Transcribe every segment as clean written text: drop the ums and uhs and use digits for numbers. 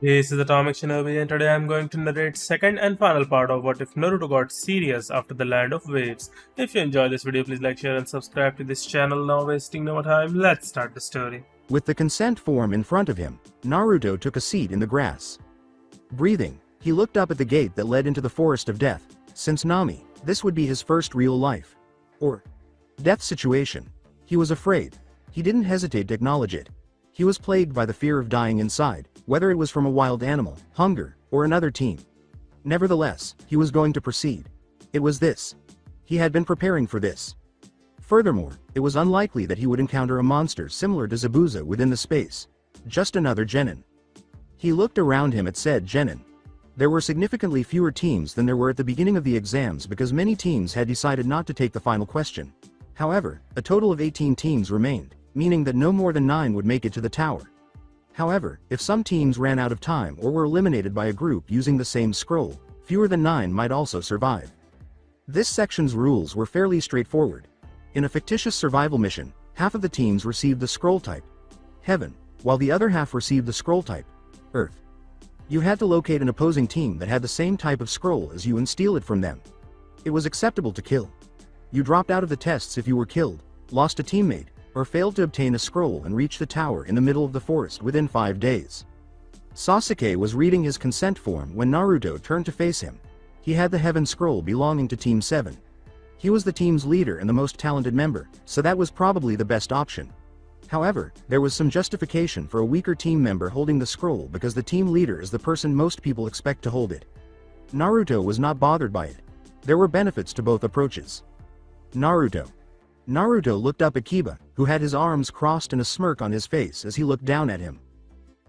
This is Atomic Shinobi and today I'm going to narrate second and final part of What If Naruto Got Serious After the Land of Waves. If you enjoy this video, please like, share and subscribe to this channel. Now wasting no more time, let's start the story. With the consent form in front of him, Naruto took a seat in the grass. Breathing, he looked up at the gate that led into the forest of death. Since Nami, this would be his first real life or death situation. He was afraid. He didn't hesitate to acknowledge it. He was plagued by the fear of dying inside, whether it was from a wild animal, hunger, or another team. Nevertheless, he was going to proceed. It was this. He had been preparing for this. Furthermore, it was unlikely that he would encounter a monster similar to Zabuza within the space. Just another genin. He looked around him at said genin. There were significantly fewer teams than there were at the beginning of the exams because many teams had decided not to take the final question. However, a total of 18 teams remained, meaning that no more than 9 would make it to the tower. However, if some teams ran out of time or were eliminated by a group using the same scroll, fewer than 9 might also survive. This section's rules were fairly straightforward. In a fictitious survival mission, half of the teams received the scroll type, Heaven, while the other half received the scroll type, Earth. You had to locate an opposing team that had the same type of scroll as you and steal it from them. It was acceptable to kill. You dropped out of the tests if you were killed, lost a teammate, or failed to obtain a scroll and reach the tower in the middle of the forest within 5 days. Sasuke was reading his consent form when Naruto turned to face him. He had the Heaven Scroll belonging to Team 7. He was the team's leader and the most talented member, so that was probably the best option. However, there was some justification for a weaker team member holding the scroll because the team leader is the person most people expect to hold it. Naruto was not bothered by it. There were benefits to both approaches. Naruto looked up at Kiba, who had his arms crossed and a smirk on his face as he looked down at him.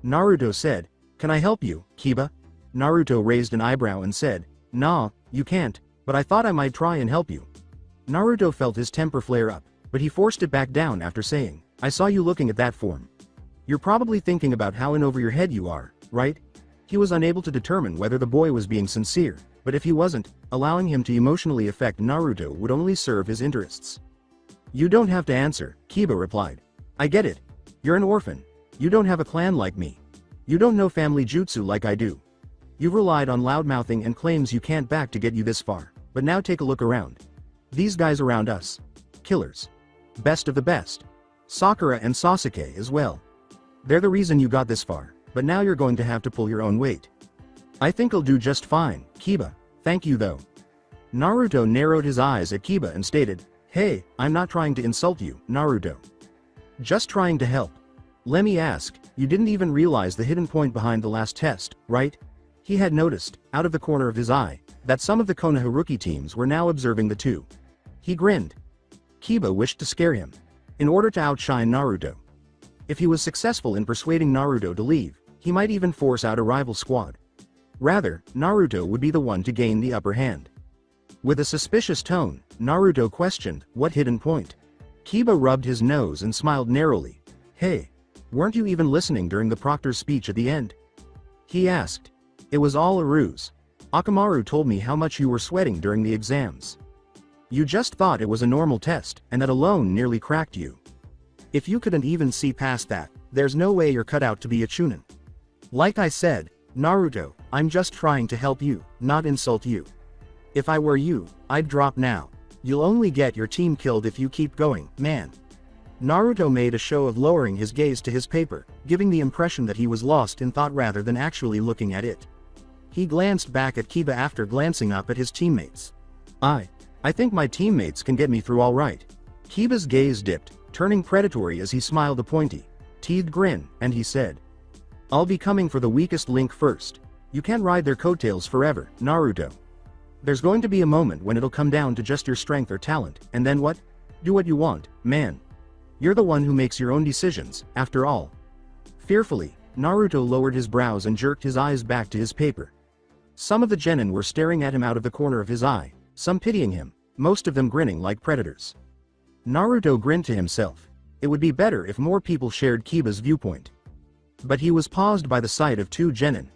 Naruto said, "Can I help you, Kiba?" Naruto raised an eyebrow and said, "Nah, you can't, but I thought I might try and help you." Naruto felt his temper flare up, but he forced it back down after saying, "I saw you looking at that form. You're probably thinking about how in over your head you are, right?" He was unable to determine whether the boy was being sincere, but if he wasn't, allowing him to emotionally affect Naruto would only serve his interests. "You don't have to answer," Kiba replied. "I get it. You're an orphan. You don't have a clan like me. You don't know family jutsu like I do. You've relied on loudmouthing and claims you can't back to get you this far, but now take a look around. These guys around us. Killers. Best of the best. Sakura and Sasuke as well. They're the reason you got this far, but now you're going to have to pull your own weight. I think I'll do just fine, Kiba. Thank you though." Naruto narrowed his eyes at Kiba and stated, "Hey, I'm not trying to insult you, Naruto. Just trying to help. Let me ask, you didn't even realize the hidden point behind the last test, right?" He had noticed, out of the corner of his eye, that some of the Konoha teams were now observing the two. He grinned. Kiba wished to scare him, in order to outshine Naruto. If he was successful in persuading Naruto to leave, he might even force out a rival squad. Rather, Naruto would be the one to gain the upper hand. With a suspicious tone, Naruto questioned, "What hidden point?" Kiba rubbed his nose and smiled narrowly. "Hey, weren't you even listening during the proctor's speech at the end?" he asked. "It was all a ruse. Akamaru told me how much you were sweating during the exams. You just thought it was a normal test, and that alone nearly cracked you. If you couldn't even see past that, there's no way you're cut out to be a chunin. Like I said, Naruto, I'm just trying to help you, not insult you. If I were you, I'd drop now. You'll only get your team killed if you keep going, man." Naruto made a show of lowering his gaze to his paper, giving the impression that he was lost in thought rather than actually looking at it. He glanced back at Kiba after glancing up at his teammates. I think my teammates can get me through all right." Kiba's gaze dipped, turning predatory as he smiled a pointy-teethed grin, and he said, "I'll be coming for the weakest link first. You can't ride their coattails forever, Naruto. There's going to be a moment when it'll come down to just your strength or talent, and then what? Do what you want, man. You're the one who makes your own decisions, after all." Fearfully, Naruto lowered his brows and jerked his eyes back to his paper. Some of the genin were staring at him out of the corner of his eye, some pitying him, most of them grinning like predators. Naruto grinned to himself. It would be better if more people shared Kiba's viewpoint. But he was paused by the sight of 2 genin.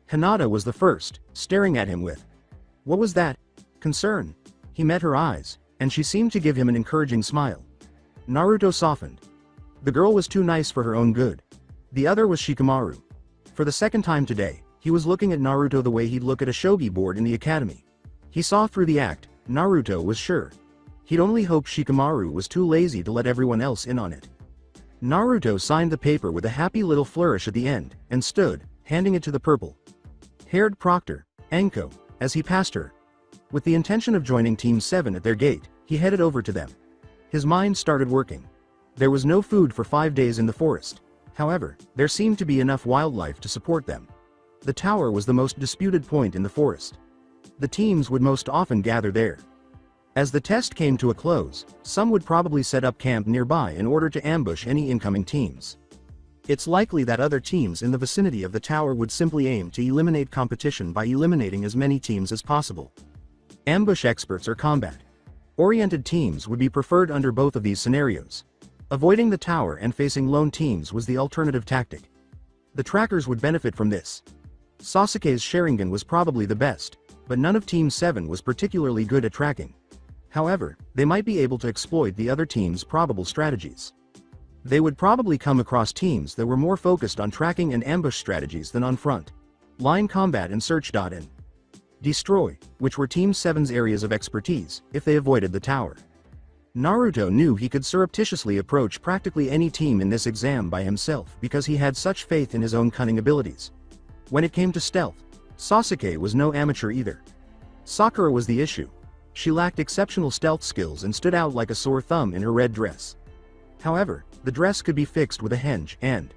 Hinata was the first, staring at him with, what was that? Concern. He met her eyes, and she seemed to give him an encouraging smile. Naruto softened. The girl was too nice for her own good. The other was Shikamaru. For the second time today, he was looking at Naruto the way he'd look at a shogi board in the academy. He saw through the act, Naruto was sure. He'd only hoped Shikamaru was too lazy to let everyone else in on it. Naruto signed the paper with a happy little flourish at the end, and stood, handing it to the purple-haired proctor, Anko, as he passed her. With the intention of joining Team 7 at their gate, he headed over to them. His mind started working. There was no food for 5 days in the forest. However, there seemed to be enough wildlife to support them. The tower was the most disputed point in the forest. The teams would most often gather there. As the test came to a close, some would probably set up camp nearby in order to ambush any incoming teams. It's likely that other teams in the vicinity of the tower would simply aim to eliminate competition by eliminating as many teams as possible. Ambush experts or combat-oriented teams would be preferred under both of these scenarios. Avoiding the tower and facing lone teams was the alternative tactic. The trackers would benefit from this. Sasuke's Sharingan was probably the best, but none of Team 7 was particularly good at tracking. However, they might be able to exploit the other team's probable strategies. They would probably come across teams that were more focused on tracking and ambush strategies than on front-line combat and search-and destroy, which were Team 7's areas of expertise, if they avoided the tower. Naruto knew he could surreptitiously approach practically any team in this exam by himself because he had such faith in his own cunning abilities. When it came to stealth, Sasuke was no amateur either. Sakura was the issue. She lacked exceptional stealth skills and stood out like a sore thumb in her red dress. However, the dress could be fixed with a henge and...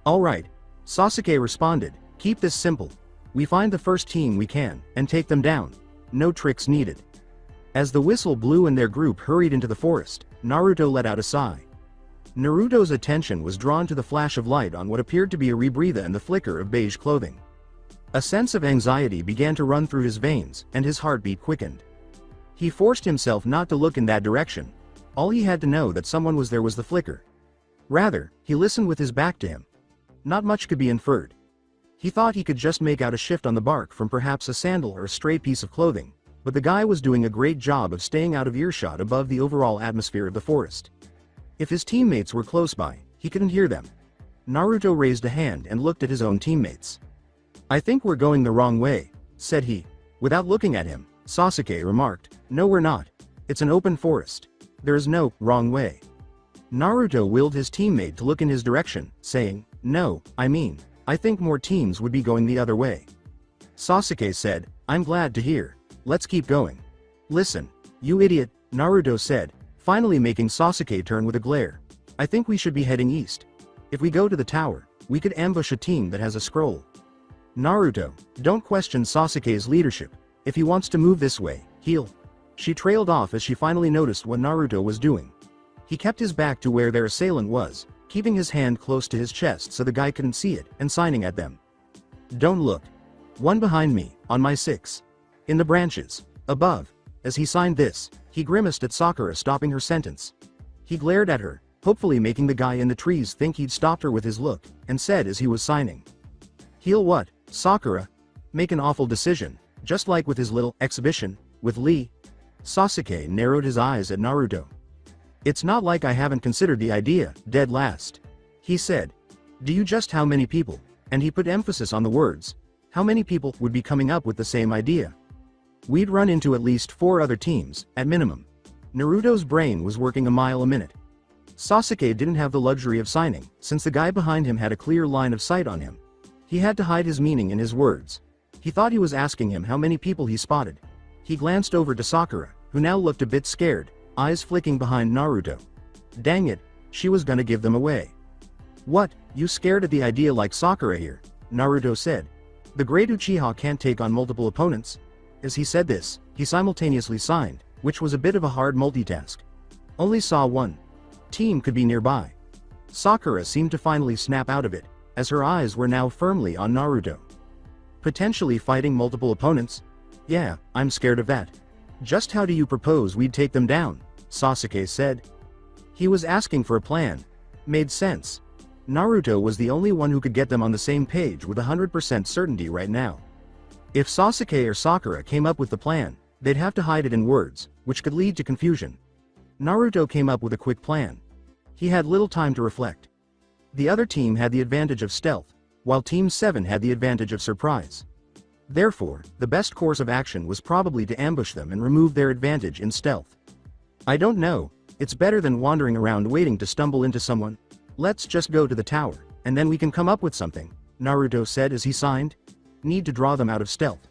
"Alright," Sasuke responded, "keep this simple. We find the first team we can, and take them down. No tricks needed." As the whistle blew and their group hurried into the forest, Naruto let out a sigh. Naruto's attention was drawn to the flash of light on what appeared to be a rebreather and the flicker of beige clothing. A sense of anxiety began to run through his veins, and his heartbeat quickened. He forced himself not to look in that direction. All he had to know that someone was there was the flicker. Rather, he listened with his back to him. Not much could be inferred. He thought he could just make out a shift on the bark from perhaps a sandal or a stray piece of clothing, but the guy was doing a great job of staying out of earshot above the overall atmosphere of the forest. If his teammates were close by, he couldn't hear them. Naruto raised a hand and looked at his own teammates. "I think we're going the wrong way," said he. Without looking at him, Sasuke remarked, "No, we're not. It's an open forest. There is no wrong way." Naruto willed his teammate to look in his direction, saying, "No, I think more teams would be going the other way." Sasuke said, "I'm glad to hear. Let's keep going." "Listen, you idiot," Naruto said, finally making Sasuke turn with a glare. "I think we should be heading east. If we go to the tower, we could ambush a team that has a scroll." "Naruto, don't question Sasuke's leadership. If he wants to move this way, he'll..." She trailed off as she finally noticed what Naruto was doing. He kept his back to where their assailant was, keeping his hand close to his chest so the guy couldn't see it, and signing at them. "Don't look. One behind me, on my 6. In the branches. Above." As he signed this, he grimaced at Sakura, stopping her sentence. He glared at her, hopefully making the guy in the trees think he'd stopped her with his look, and said as he was signing, "He'll what, Sakura? Make an awful decision, just like with his little exhibition with Lee." Sasuke narrowed his eyes at Naruto. "It's not like I haven't considered the idea, dead last," he said. "Do you just how many people," and he put emphasis on the words, "how many people would be coming up with the same idea? We'd run into at least 4 other teams, at minimum." Naruto's brain was working a mile a minute. Sasuke didn't have the luxury of signing, since the guy behind him had a clear line of sight on him. He had to hide his meaning in his words. He thought he was asking him how many people he spotted. He glanced over to Sakura, who now looked a bit scared, eyes flicking behind Naruto. Dang it, she was gonna give them away. "What, you scared at the idea like Sakura here?" Naruto said. "The great Uchiha can't take on multiple opponents." As he said this, he simultaneously signed, which was a bit of a hard multitask. Only saw one team could be nearby. Sakura seemed to finally snap out of it, as her eyes were now firmly on Naruto. "Potentially fighting multiple opponents? Yeah, I'm scared of that. Just how do you propose we'd take them down?" Sasuke said. He was asking for a plan. Made sense. Naruto was the only one who could get them on the same page with 100% certainty right now. If Sasuke or Sakura came up with the plan, they'd have to hide it in words, which could lead to confusion. Naruto came up with a quick plan. He had little time to reflect. The other team had the advantage of stealth, while Team 7 had the advantage of surprise. Therefore, the best course of action was probably to ambush them and remove their advantage in stealth. I don't know, it's better than wandering around waiting to stumble into someone. Let's just go to the tower, and then we can come up with something, Naruto said as he signed. Need to draw them out of stealth.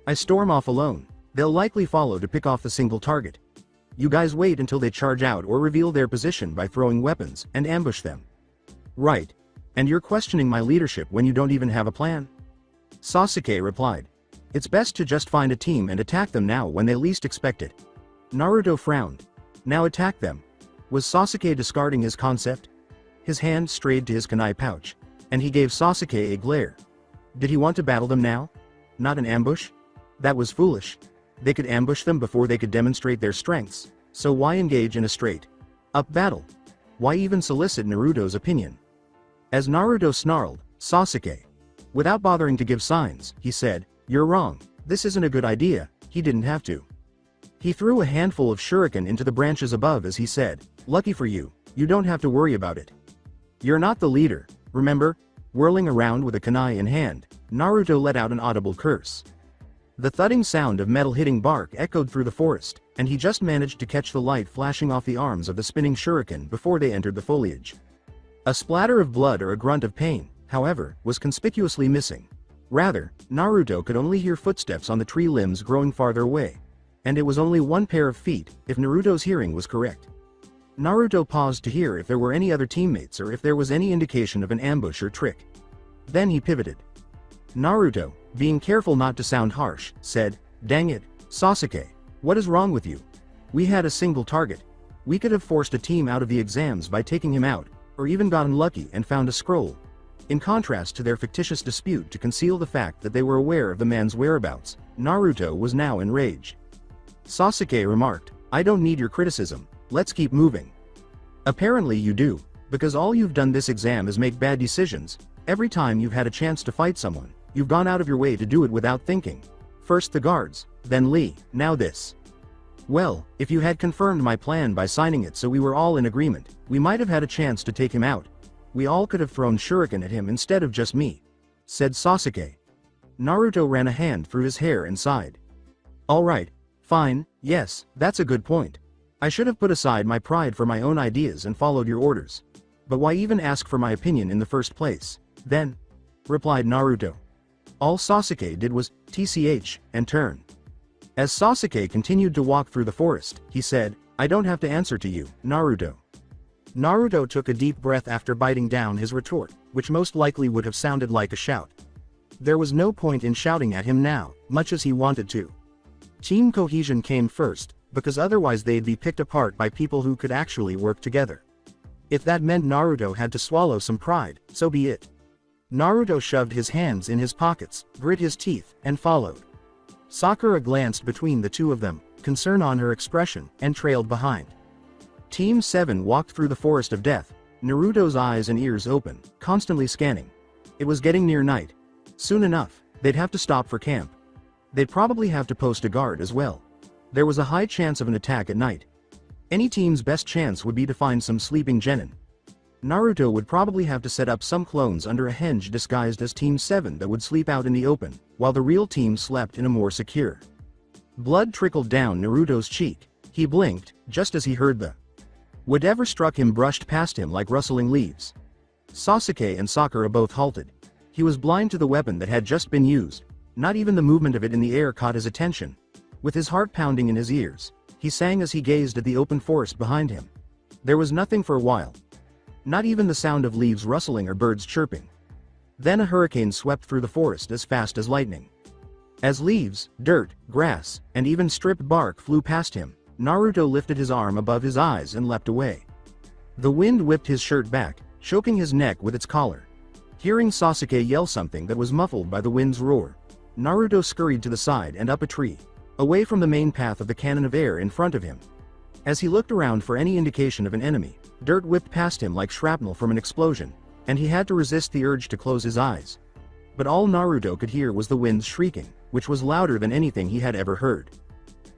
I storm off alone, they'll likely follow to pick off the single target. You guys wait until they charge out or reveal their position by throwing weapons and ambush them. Right. And you're questioning my leadership when you don't even have a plan? Sasuke replied. It's best to just find a team and attack them now when they least expect it. Naruto frowned. Now attack them. Was Sasuke discarding his concept? His hand strayed to his kunai pouch, and he gave Sasuke a glare. Did he want to battle them now? Not an ambush? That was foolish. They could ambush them before they could demonstrate their strengths, so why engage in a straight-up battle? Why even solicit Naruto's opinion? As Naruto snarled, Sasuke, without bothering to give signs, he said, "You're wrong, this isn't a good idea." He didn't have to. He threw a handful of shuriken into the branches above as he said, "Lucky for you, you don't have to worry about it. You're not the leader, remember?" Whirling around with a kunai in hand, Naruto let out an audible curse. The thudding sound of metal hitting bark echoed through the forest, and he just managed to catch the light flashing off the arms of the spinning shuriken before they entered the foliage. A splatter of blood or a grunt of pain, however, was conspicuously missing. Rather, Naruto could only hear footsteps on the tree limbs growing farther away. And it was only one pair of feet, if Naruto's hearing was correct. Naruto paused to hear if there were any other teammates or if there was any indication of an ambush or trick. Then he pivoted. Naruto, being careful not to sound harsh, said, "Dang it, Sasuke, what is wrong with you? We had a single target. We could have forced a team out of the exams by taking him out, or even gotten lucky and found a scroll." In contrast to their fictitious dispute to conceal the fact that they were aware of the man's whereabouts, Naruto was now enraged. Sasuke remarked, "I don't need your criticism, let's keep moving." Apparently you do, because all you've done this exam is make bad decisions. Every time you've had a chance to fight someone, you've gone out of your way to do it without thinking. First the guards, then Lee, now this. Well, if you had confirmed my plan by signing it so we were all in agreement, we might have had a chance to take him out. We all could have thrown shuriken at him instead of just me," said Sasuke. Naruto ran a hand through his hair and sighed. "Alright, fine, yes, that's a good point. I should have put aside my pride for my own ideas and followed your orders. But why even ask for my opinion in the first place, then?" replied Naruto. All Sasuke did was, "TCH, and turn." As Sasuke continued to walk through the forest, he said, "I don't have to answer to you, Naruto." Naruto took a deep breath after biting down his retort, which most likely would have sounded like a shout. There was no point in shouting at him now, much as he wanted to. Team cohesion came first, because otherwise they'd be picked apart by people who could actually work together. If that meant Naruto had to swallow some pride, so be it. Naruto shoved his hands in his pockets, grit his teeth, and followed. Sakura glanced between the two of them, concern on her expression, and trailed behind. Team 7 walked through the forest of death, Naruto's eyes and ears open, constantly scanning. It was getting near night. Soon enough, they'd have to stop for camp. They'd probably have to post a guard as well. There was a high chance of an attack at night. Any team's best chance would be to find some sleeping genin. Naruto would probably have to set up some clones under a henge disguised as Team 7 that would sleep out in the open, while the real team slept in a more secure. Blood trickled down Naruto's cheek. He blinked, just as he heard the whatever struck him brushed past him like rustling leaves. Sasuke and Sakura both halted. He was blind to the weapon that had just been used. Not even the movement of it in the air caught his attention. With his heart pounding in his ears, he sang as he gazed at the open forest behind him. There was nothing for a while. Not even the sound of leaves rustling or birds chirping. Then a hurricane swept through the forest as fast as lightning. As leaves, dirt, grass, and even stripped bark flew past him, Naruto lifted his arm above his eyes and leapt away. The wind whipped his shirt back, choking his neck with its collar. Hearing Sasuke yell something that was muffled by the wind's roar, Naruto scurried to the side and up a tree, away from the main path of the cannon of air in front of him. As he looked around for any indication of an enemy, dirt whipped past him like shrapnel from an explosion, and he had to resist the urge to close his eyes. But all Naruto could hear was the wind's shrieking, which was louder than anything he had ever heard.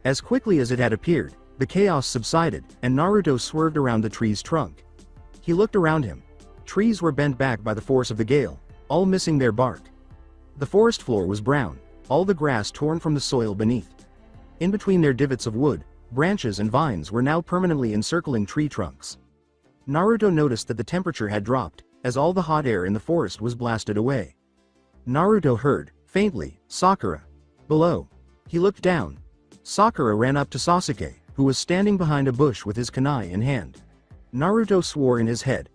As quickly as it had appeared, the chaos subsided, and Naruto swerved around the tree's trunk. He looked around him. Trees were bent back by the force of the gale, all missing their bark. The forest floor was brown, all the grass torn from the soil beneath. In between their divots of wood, branches and vines were now permanently encircling tree trunks. Naruto noticed that the temperature had dropped, as all the hot air in the forest was blasted away. Naruto heard, faintly, Sakura. Below. He looked down. Sakura ran up to Sasuke, who was standing behind a bush with his kunai in hand. Naruto swore in his head.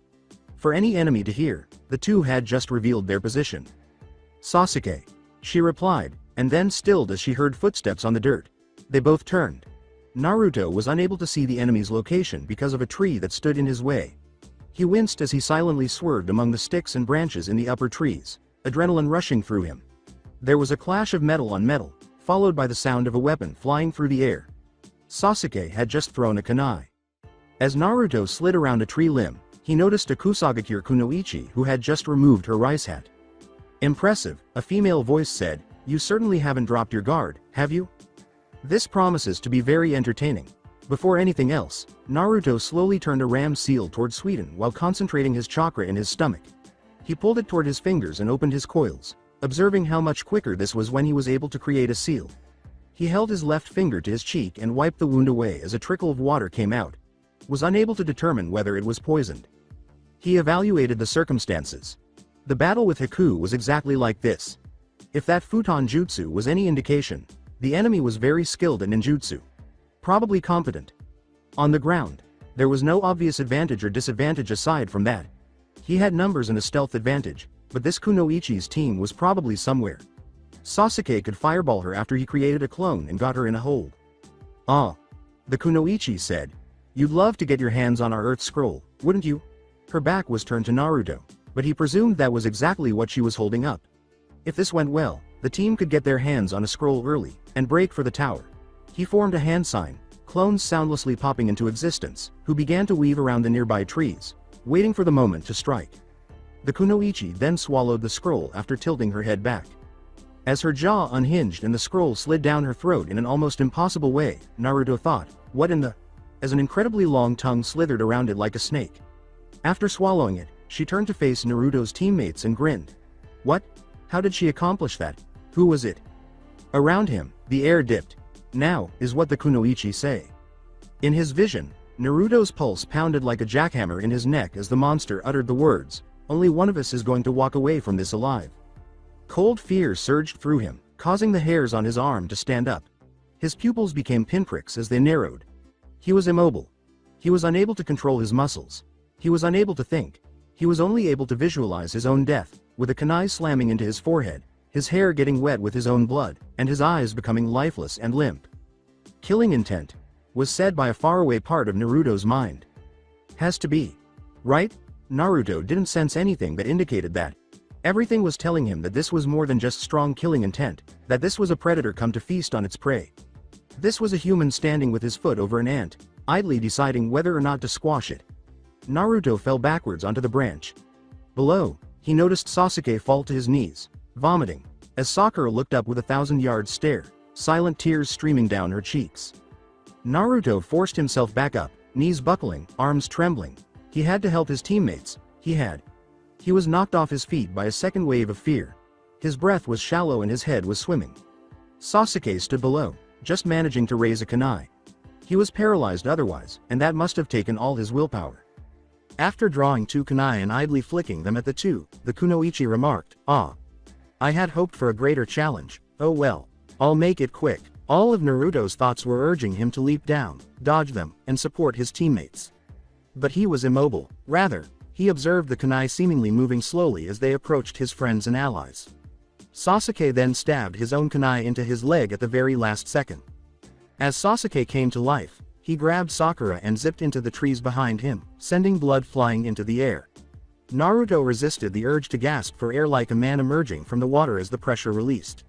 For any enemy to hear, the two had just revealed their position. Sasuke. She replied, and then stilled as she heard footsteps on the dirt. They both turned. Naruto was unable to see the enemy's location because of a tree that stood in his way. He winced as he silently swerved among the sticks and branches in the upper trees, adrenaline rushing through him. There was a clash of metal on metal, followed by the sound of a weapon flying through the air. Sasuke had just thrown a kunai. As Naruto slid around a tree limb, he noticed a Kusagakure Kunoichi who had just removed her rice hat. Impressive, a female voice said, "You certainly haven't dropped your guard, have you?" This promises to be very entertaining. Before anything else, Naruto slowly turned a ram seal toward Sweden while concentrating his chakra in his stomach. He pulled it toward his fingers and opened his coils, observing how much quicker this was when he was able to create a seal. He held his left finger to his cheek and wiped the wound away as a trickle of water came out. Was unable to determine whether it was poisoned. He evaluated the circumstances. The battle with Haku was exactly like this. If that futon jutsu was any indication, the enemy was very skilled in ninjutsu. Probably competent. On the ground, there was no obvious advantage or disadvantage aside from that. He had numbers and a stealth advantage, but this Kunoichi's team was probably somewhere. Sasuke could fireball her after he created a clone and got her in a hold. "Ah," the Kunoichi said. "You'd love to get your hands on our Earth Scroll, wouldn't you?" Her back was turned to Naruto, but he presumed that was exactly what she was holding up. If this went well, the team could get their hands on a scroll early, and break for the tower. He formed a hand sign, clones soundlessly popping into existence, who began to weave around the nearby trees, waiting for the moment to strike. The Kunoichi then swallowed the scroll after tilting her head back. As her jaw unhinged and the scroll slid down her throat in an almost impossible way, Naruto thought, "What in the—" as an incredibly long tongue slithered around it like a snake. After swallowing it, she turned to face Naruto's teammates and grinned. What? How did she accomplish that? Who was it? Around him, the air dipped. Now, is what the Kunoichi say. In his vision, Naruto's pulse pounded like a jackhammer in his neck as the monster uttered the words, "Only one of us is going to walk away from this alive." Cold fear surged through him, causing the hairs on his arm to stand up. His pupils became pinpricks as they narrowed. He was immobile. He was unable to control his muscles. He was unable to think. He was only able to visualize his own death, with a kunai slamming into his forehead, his hair getting wet with his own blood, and his eyes becoming lifeless and limp. Killing intent, was said by a faraway part of Naruto's mind. Has to be. Right? Naruto didn't sense anything that indicated that. Everything was telling him that this was more than just strong killing intent, that this was a predator come to feast on its prey. This was a human standing with his foot over an ant, idly deciding whether or not to squash it. Naruto fell backwards onto the branch. Below, he noticed Sasuke fall to his knees, vomiting, as Sakura looked up with a 1,000-yard stare, silent tears streaming down her cheeks. Naruto forced himself back up, knees buckling, arms trembling. He had to help his teammates, He was knocked off his feet by a second wave of fear. His breath was shallow and his head was swimming. Sasuke stood below, just managing to raise a kunai. He was paralyzed otherwise, and that must have taken all his willpower. After drawing 2 kunai and idly flicking them at the two, the Kunoichi remarked, "Ah. I had hoped for a greater challenge. Oh well. I'll make it quick." All of Naruto's thoughts were urging him to leap down, dodge them, and support his teammates. But he was immobile. Rather, he observed the kunai seemingly moving slowly as they approached his friends and allies. Sasuke then stabbed his own kunai into his leg at the very last second. As Sasuke came to life, he grabbed Sakura and zipped into the trees behind him, sending blood flying into the air. Naruto resisted the urge to gasp for air like a man emerging from the water as the pressure released.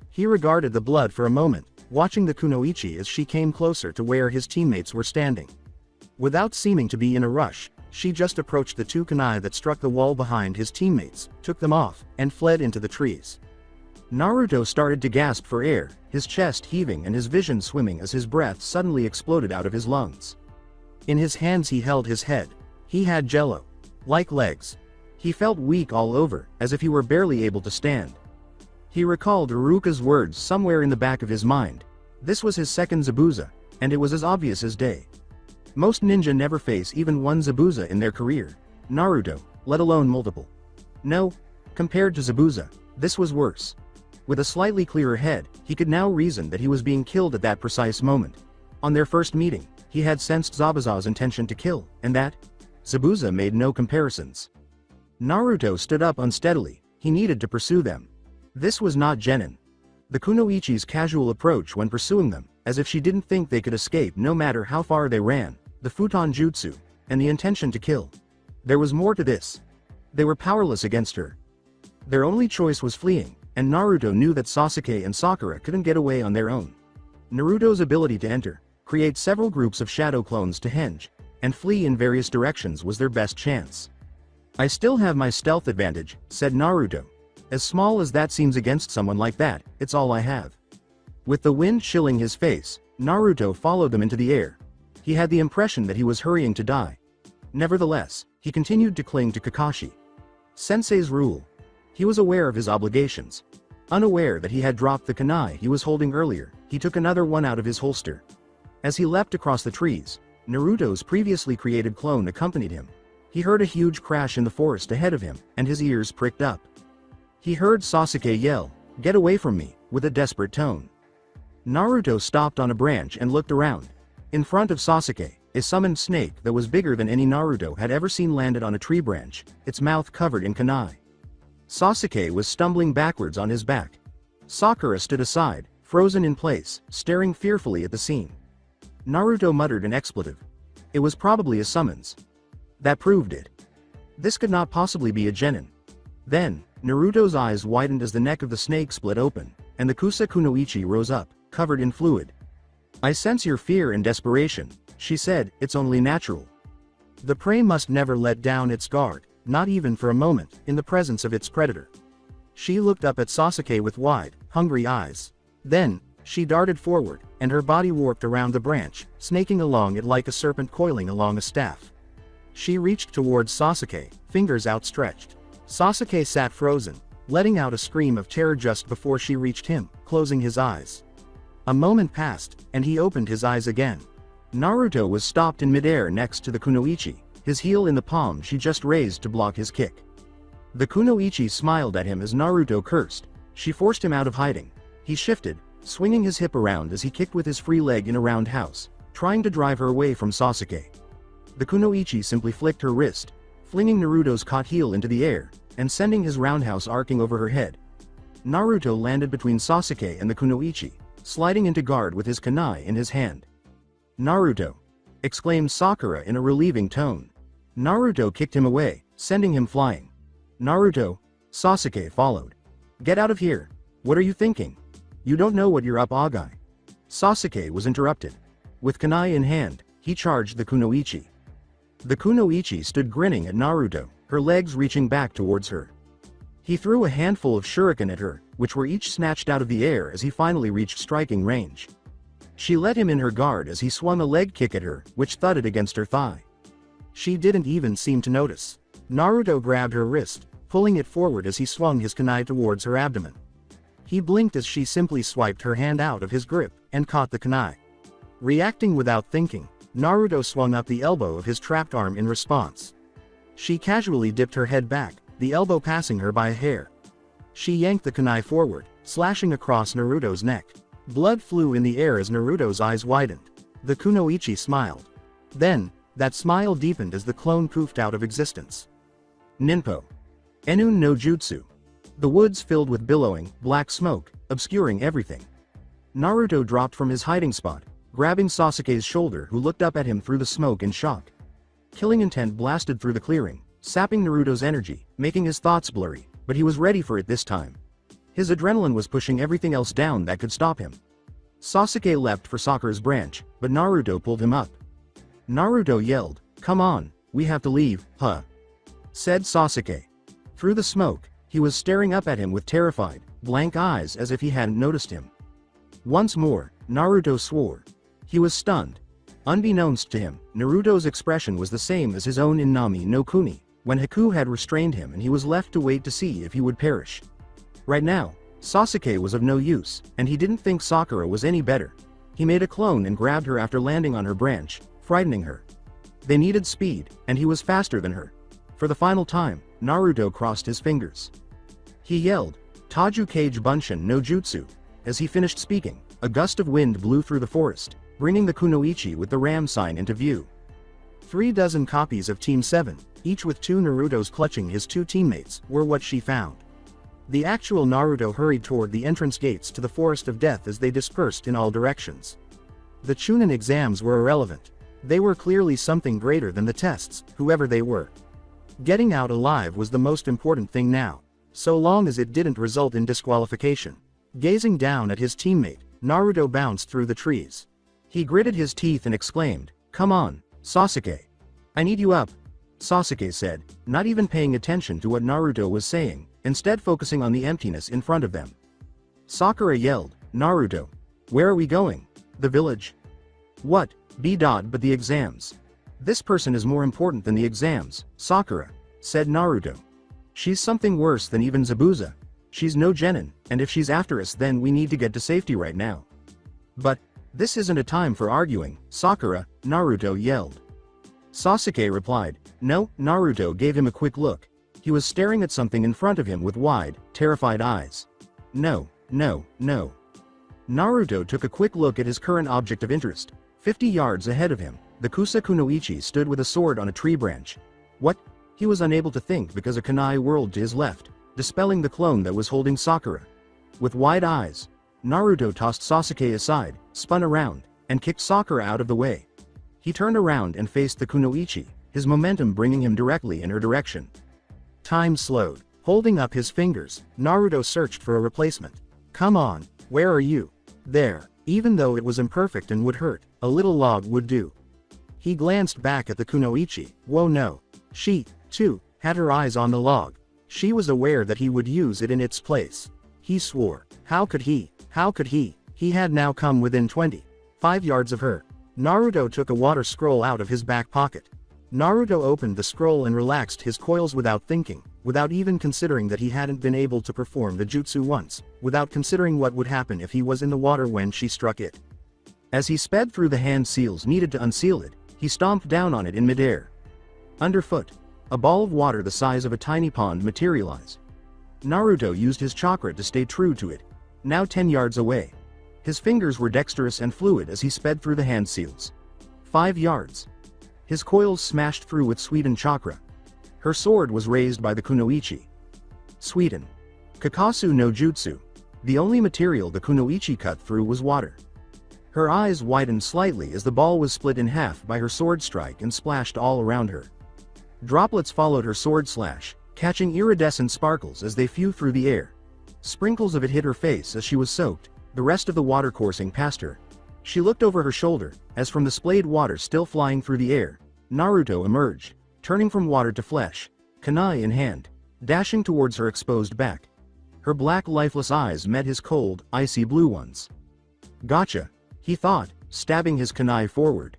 He regarded the blood for a moment, watching the Kunoichi as she came closer to where his teammates were standing. Without seeming to be in a rush, she just approached the 2 kunai that struck the wall behind his teammates, took them off, and fled into the trees. Naruto started to gasp for air, his chest heaving and his vision swimming as his breath suddenly exploded out of his lungs. In his hands he held his head. He had jello-like legs. He felt weak all over, as if he were barely able to stand. He recalled Iruka's words somewhere in the back of his mind. This was his second Zabuza, and it was as obvious as day. Most ninja never face even one Zabuza in their career. Naruto, let alone multiple. No, compared to Zabuza, this was worse. With a slightly clearer head, he could now reason that he was being killed at that precise moment. On their first meeting, he had sensed Zabuza's intention to kill, and that Zabuza made no comparisons. Naruto stood up unsteadily. He needed to pursue them. This was not genin. The kunoichi's casual approach when pursuing them, as if she didn't think they could escape no matter how far they ran, the futon jutsu, and the intention to kill. There was more to this. They were powerless against her. Their only choice was fleeing, and Naruto knew that Sasuke and Sakura couldn't get away on their own. Naruto's ability to enter, create several groups of shadow clones to henge, and flee in various directions was their best chance. I still have my stealth advantage, said Naruto. As small as that seems against someone like that, it's all I have. With the wind chilling his face, Naruto followed them into the air. He had the impression that he was hurrying to die. Nevertheless, he continued to cling to Kakashi. Sensei's rule. He was aware of his obligations. Unaware that he had dropped the kunai he was holding earlier, he took another one out of his holster. As he leapt across the trees, Naruto's previously created clone accompanied him. He heard a huge crash in the forest ahead of him, and his ears pricked up. He heard Sasuke yell, "Get away from me," with a desperate tone. Naruto stopped on a branch and looked around. In front of Sasuke, a summoned snake that was bigger than any Naruto had ever seen landed on a tree branch, its mouth covered in kunai. Sasuke was stumbling backwards on his back. Sakura stood aside, frozen in place, staring fearfully at the scene. Naruto muttered an expletive. It was probably a summons. That proved it. This could not possibly be a genin. Then, Naruto's eyes widened as the neck of the snake split open, and the Kusa Kunoichi rose up, covered in fluid. I sense your fear and desperation, she said. It's only natural. The prey must never let down its guard, not even for a moment, in the presence of its predator. She looked up at Sasuke with wide, hungry eyes. Then, she darted forward, and her body warped around the branch, snaking along it like a serpent coiling along a staff. She reached towards Sasuke, fingers outstretched. Sasuke sat frozen, letting out a scream of terror just before she reached him, closing his eyes. A moment passed, and he opened his eyes again. Naruto was stopped in midair next to the kunoichi, his heel in the palm she just raised to block his kick. The kunoichi smiled at him as Naruto cursed. She forced him out of hiding. He shifted, swinging his hip around as he kicked with his free leg in a roundhouse, trying to drive her away from Sasuke. The kunoichi simply flicked her wrist, flinging Naruto's caught heel into the air, and sending his roundhouse arcing over her head. Naruto landed between Sasuke and the kunoichi, sliding into guard with his kunai in his hand. Naruto! Exclaimed Sakura in a relieving tone. Naruto kicked him away, sending him flying. Naruto! Sasuke followed. Get out of here! What are you thinking? You don't know what you're up Agai. Sasuke was interrupted. With kunai in hand, he charged the kunoichi. The kunoichi stood grinning at Naruto, her legs reaching back towards her. He threw a handful of shuriken at her, which were each snatched out of the air as he finally reached striking range. She let him in her guard as he swung a leg kick at her, which thudded against her thigh. She didn't even seem to notice. Naruto grabbed her wrist, pulling it forward as he swung his kunai towards her abdomen. He blinked as she simply swiped her hand out of his grip, and caught the kunai. Reacting without thinking, Naruto swung up the elbow of his trapped arm in response. She casually dipped her head back, the elbow passing her by a hair. She yanked the kunai forward, slashing across Naruto's neck. Blood flew in the air as Naruto's eyes widened. The kunoichi smiled. Then, that smile deepened as the clone poofed out of existence. Ninpo. Enun no Jutsu. The woods filled with billowing, black smoke, obscuring everything. Naruto dropped from his hiding spot, grabbing Sasuke's shoulder, who looked up at him through the smoke in shock. Killing intent blasted through the clearing, sapping Naruto's energy, making his thoughts blurry, but he was ready for it this time. His adrenaline was pushing everything else down that could stop him. Sasuke leapt for Sakura's branch, but Naruto pulled him up. Naruto yelled, "Come on, we have to leave, huh?" said Sasuke. Through the smoke, he was staring up at him with terrified, blank eyes as if he hadn't noticed him. Once more, Naruto swore. He was stunned. Unbeknownst to him, Naruto's expression was the same as his own in Nami no Kuni, when Haku had restrained him and he was left to wait to see if he would perish. Right now, Sasuke was of no use, and he didn't think Sakura was any better. He made a clone and grabbed her after landing on her branch, frightening her. They needed speed, and he was faster than her. For the final time, Naruto crossed his fingers. He yelled, "Taju Kage Bunshin no Jutsu." As he finished speaking, a gust of wind blew through the forest, bringing the kunoichi with the ram sign into view. 36 copies of Team 7, each with 2 Narutos clutching his 2 teammates, were what she found. The actual Naruto hurried toward the entrance gates to the Forest of Death as they dispersed in all directions. The Chunin exams were irrelevant. They were clearly something greater than the tests, whoever they were. Getting out alive was the most important thing now, so long as it didn't result in disqualification. Gazing down at his teammate, Naruto bounced through the trees. He gritted his teeth and exclaimed, "Come on, Sasuke. I need you up," Sasuke said, not even paying attention to what Naruto was saying, instead focusing on the emptiness in front of them. Sakura yelled, "Naruto. Where are we going? The village?" "What, but the exams. This person is more important than the exams, Sakura," said Naruto. "She's something worse than even Zabuza. She's no genin, and if she's after us then we need to get to safety right now." "But, this isn't a time for arguing, Sakura," Naruto yelled. Sasuke replied, "No." Naruto gave him a quick look. He was staring at something in front of him with wide, terrified eyes. No. Naruto took a quick look at his current object of interest. 50 yards ahead of him, the Kusa Kunoichi stood with a sword on a tree branch. What? He was unable to think because a kunai whirled to his left, dispelling the clone that was holding Sakura. With wide eyes, Naruto tossed Sasuke aside, spun around, and kicked Sakura out of the way. He turned around and faced the kunoichi, his momentum bringing him directly in her direction. Time slowed. Holding up his fingers, Naruto searched for a replacement. "Come on, where are you?" "There." Even though it was imperfect and would hurt, a little log would do. He glanced back at the kunoichi. Whoa, no. She, too, had her eyes on the log. She was aware that he would use it in its place. He swore. How could he? He had now come within 25 yards of her. Naruto took a water scroll out of his back pocket. Naruto opened the scroll and relaxed his coils without thinking, without even considering that he hadn't been able to perform the jutsu once, without considering what would happen if he was in the water when she struck it. As he sped through the hand seals needed to unseal it, he stomped down on it in midair. Underfoot, a ball of water the size of a tiny pond materialized. Naruto used his chakra to stay true to it. Now 10 yards away. His fingers were dexterous and fluid as he sped through the hand seals. 5 yards. His coils smashed through with Suiten chakra. Her sword was raised by the kunoichi. Suiten. Kakasu no jutsu. The only material the kunoichi cut through was water. Her eyes widened slightly as the ball was split in half by her sword strike and splashed all around her. Droplets followed her sword slash, catching iridescent sparkles as they flew through the air. Sprinkles of it hit her face as she was soaked, the rest of the water coursing past her. She looked over her shoulder, as from the splayed water still flying through the air, Naruto emerged, turning from water to flesh, kunai in hand, dashing towards her exposed back. Her black lifeless eyes met his cold, icy blue ones. Gotcha, he thought, stabbing his kunai forward.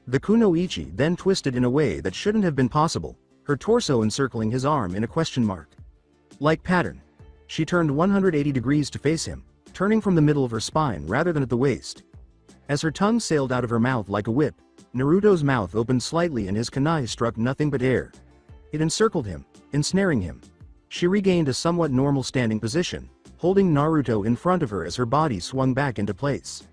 The kunoichi then twisted in a way that shouldn't have been possible, her torso encircling his arm in a question mark. Like pattern. She turned 180 degrees to face him, turning from the middle of her spine rather than at the waist. As her tongue sailed out of her mouth like a whip, Naruto's mouth opened slightly and his kunai struck nothing but air. It encircled him, ensnaring him. She regained a somewhat normal standing position, holding Naruto in front of her as her body swung back into place.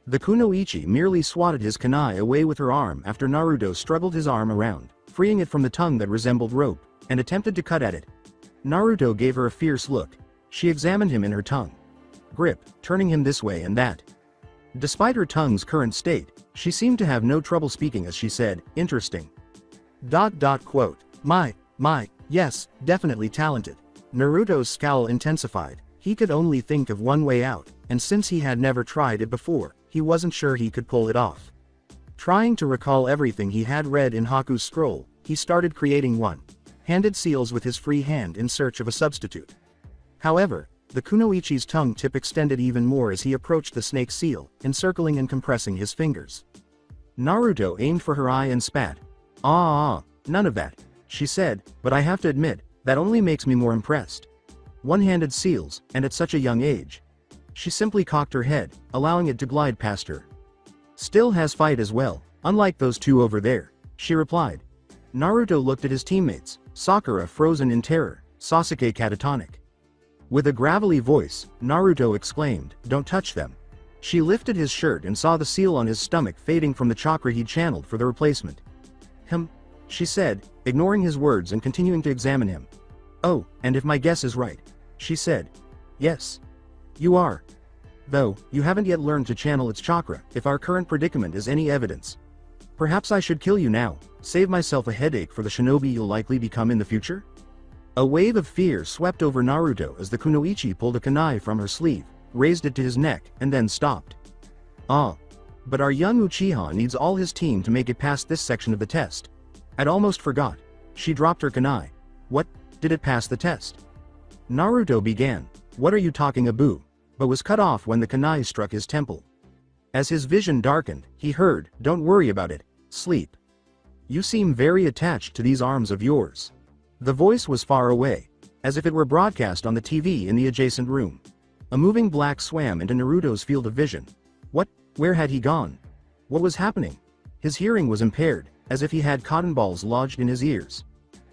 The kunoichi merely swatted his kunai away with her arm after Naruto struggled his arm around, freeing it from the tongue that resembled rope, and attempted to cut at it. Naruto gave her a fierce look. She examined him in her tongue. Grip, turning him this way and that. Despite her tongue's current state, she seemed to have no trouble speaking as she said, "Interesting." Quote. My, yes, definitely talented. Naruto's scowl intensified. He could only think of one way out, and since he had never tried it before, he wasn't sure he could pull it off. Trying to recall everything he had read in Haku's scroll, he started creating one-handed seals with his free hand in search of a substitute. However, the kunoichi's tongue tip extended even more as he approached the snake seal, encircling and compressing his fingers. Naruto aimed for her eye and spat. None of that. she said, but I have to admit, that only makes me more impressed. One-handed seals, and at such a young age. She simply cocked her head, allowing it to glide past her. Still has fight as well, unlike those two over there, she replied. Naruto looked at his teammates, Sakura frozen in terror, Sasuke catatonic. With a gravelly voice, Naruto exclaimed, "Don't touch them." She lifted his shirt and saw the seal on his stomach fading from the chakra he'd channeled for the replacement. She said, ignoring his words and continuing to examine him. "Oh, and if my guess is right," she said. "Yes. You are. Though, you haven't yet learned to channel its chakra, if our current predicament is any evidence. Perhaps I should kill you now, save myself a headache for the shinobi you'll likely become in the future?" A wave of fear swept over Naruto as the kunoichi pulled a kunai from her sleeve, raised it to his neck, and then stopped. But our young Uchiha needs all his team to make it past this section of the test. I'd almost forgot. She dropped her kunai. "What, did it pass the test?" Naruto began, "What are you talking about?" but was cut off when the kunai struck his temple. As his vision darkened, he heard, "Don't worry about it, sleep. You seem very attached to these arms of yours." The voice was far away, as if it were broadcast on the TV in the adjacent room. A moving black swam into Naruto's field of vision. What? Where had he gone? What was happening? His hearing was impaired, as if he had cotton balls lodged in his ears.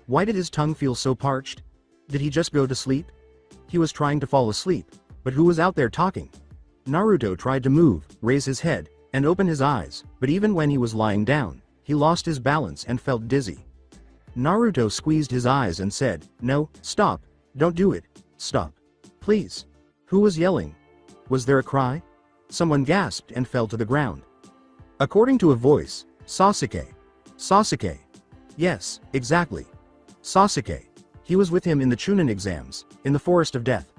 Why did his tongue feel so parched? Did he just go to sleep? He was trying to fall asleep, but who was out there talking? Naruto tried to move, raise his head, and open his eyes, but even when he was lying down, he lost his balance and felt dizzy. Naruto squeezed his eyes and said, "No, stop, don't do it, stop. Please." Who was yelling? Was there a cry? Someone gasped and fell to the ground. According to a voice, Sasuke. Sasuke. Yes, exactly. Sasuke. He was with him in the Chunin exams, in the Forest of Death.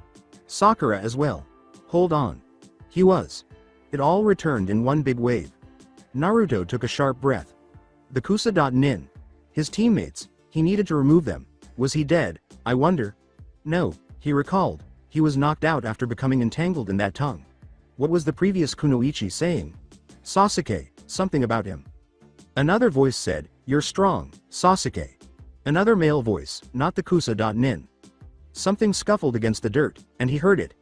Sakura as well. Hold on. He was. It all returned in one big wave. Naruto took a sharp breath. The Kusa.nin. His teammates, he needed to remove them. Was he dead, I wonder? No, he recalled. He was knocked out after becoming entangled in that tongue. What was the previous kunoichi saying? Sasuke, something about him. Another voice said, "You're strong, Sasuke." Another male voice, not the Kusa.nin. Something scuffled against the dirt, and he heard it.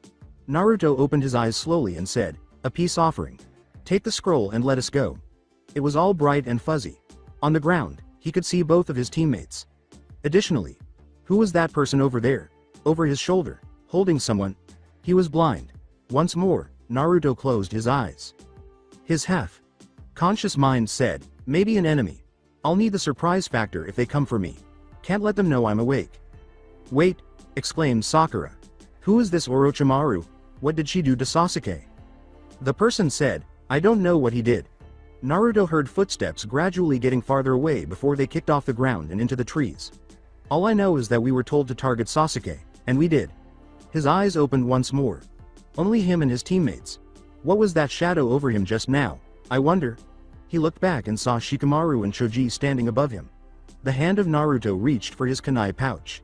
Naruto opened his eyes slowly and said, "A peace offering. Take the scroll and let us go." It was all bright and fuzzy. On the ground, he could see both of his teammates. Additionally, who was that person over there, over his shoulder, holding someone? He was blind. Once more, Naruto closed his eyes. His half-conscious mind said, "Maybe an enemy. I'll need the surprise factor if they come for me. Can't let them know I'm awake." "Wait," exclaimed Sakura. "Who is this Orochimaru? What did she do to Sasuke?" The person said, "I don't know what he did." Naruto heard footsteps gradually getting farther away before they kicked off the ground and into the trees. "All I know is that we were told to target Sasuke, and we did." His eyes opened once more. Only him and his teammates. What was that shadow over him just now, I wonder? He looked back and saw Shikamaru and Choji standing above him. The hand of Naruto reached for his kunai pouch.